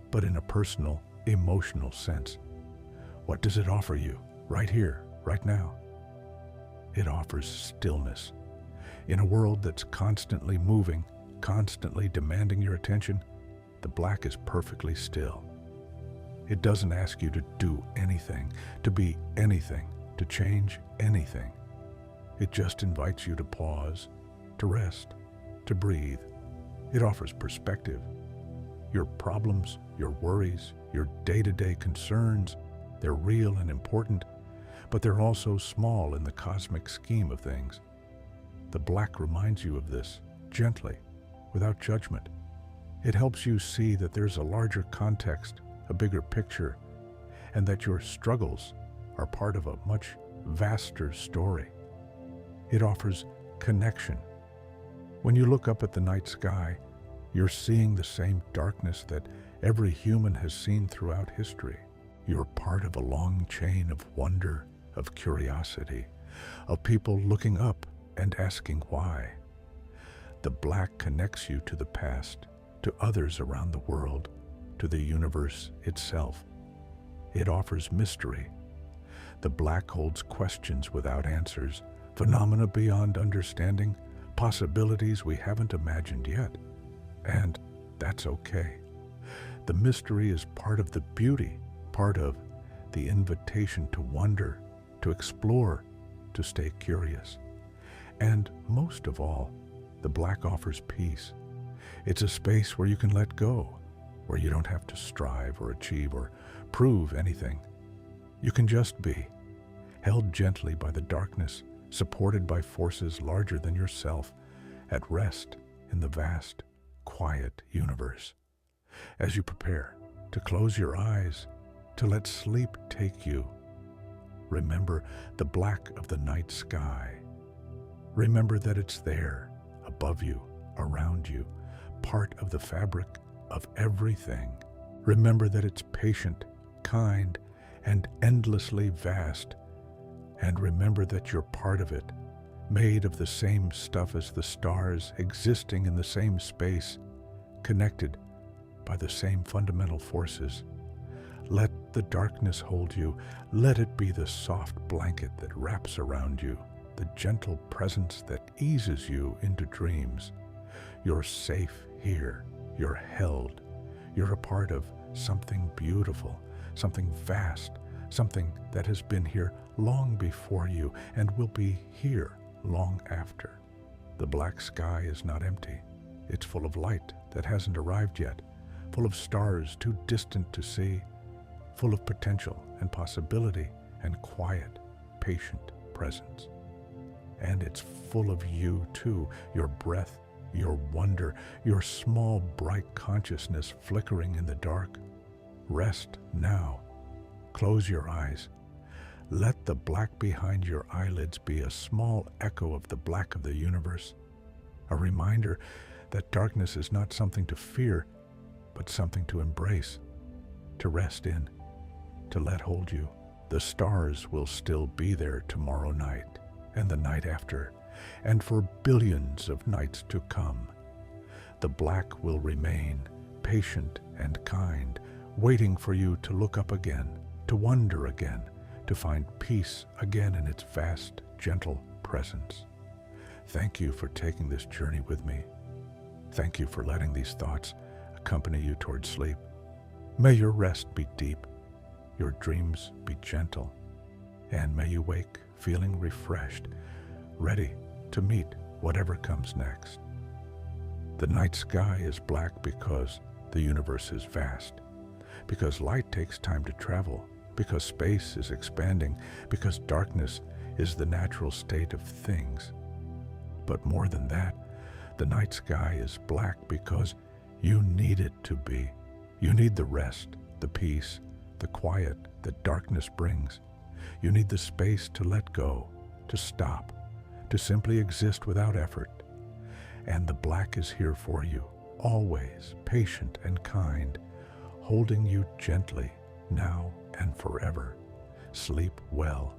but in a personal, emotional sense. What does it offer you, right here, right now? It offers stillness. In a world that's constantly moving, constantly demanding your attention, the black is perfectly still. It doesn't ask you to do anything, to be anything, to change anything. It just invites you to pause, to rest, to breathe. It offers perspective. Your problems, your worries, your day-to-day concerns, they're real and important, but they're also small in the cosmic scheme of things. The black reminds you of this, gently, without judgment. It helps you see that there's a larger context, a bigger picture, and that your struggles are part of a much vaster story. It offers connection. When you look up at the night sky, you're seeing the same darkness that every human has seen throughout history. You're part of a long chain of wonder, of curiosity, of people looking up and asking why. The black connects you to the past, to others around the world, to the universe itself. It offers mystery. The black holds questions without answers, phenomena beyond understanding, possibilities we haven't imagined yet. And that's okay. The mystery is part of the beauty, part of the invitation to wonder, to explore, to stay curious. And most of all, the black offers peace. It's a space where you can let go, where you don't have to strive or achieve or prove anything. You can just be, held gently by the darkness, supported by forces larger than yourself, at rest in the vast, quiet universe. As you prepare to close your eyes, to let sleep take you, remember the black of the night sky. Remember that it's there, above you, around you, part of the fabric of everything. Remember that it's patient, kind, and endlessly vast. And remember that you're part of it, made of the same stuff as the stars, existing in the same space, connected by the same fundamental forces. Let let the darkness hold you. Let it be the soft blanket that wraps around you, the gentle presence that eases you into dreams. You're safe here. You're held. You're a part of something beautiful, something vast, something that has been here long before you and will be here long after. The black sky is not empty. It's full of light that hasn't arrived yet, full of stars too distant to see, full of potential and possibility and quiet, patient presence. And it's full of you too, your breath, your wonder, your small bright consciousness flickering in the dark. Rest now. Close your eyes. Let the black behind your eyelids be a small echo of the black of the universe, a reminder that darkness is not something to fear, but something to embrace, to rest in, to let hold you. The stars will still be there tomorrow night, and the night after, and for billions of nights to come. The black will remain, patient and kind, waiting for you to look up again, to wonder again, to find peace again in its vast, gentle presence. Thank you for taking this journey with me. Thank you for letting these thoughts accompany you toward sleep. May your rest be deep, your dreams be gentle, and may you wake feeling refreshed, ready to meet whatever comes next. The night sky is black because the universe is vast, because light takes time to travel, because space is expanding, because darkness is the natural state of things. But more than that, the night sky is black because you need it to be. You need the rest, the peace, the quiet that darkness brings. You need the space to let go, to stop, to simply exist without effort. And the black is here for you, always patient and kind, holding you gently now and forever. Sleep well.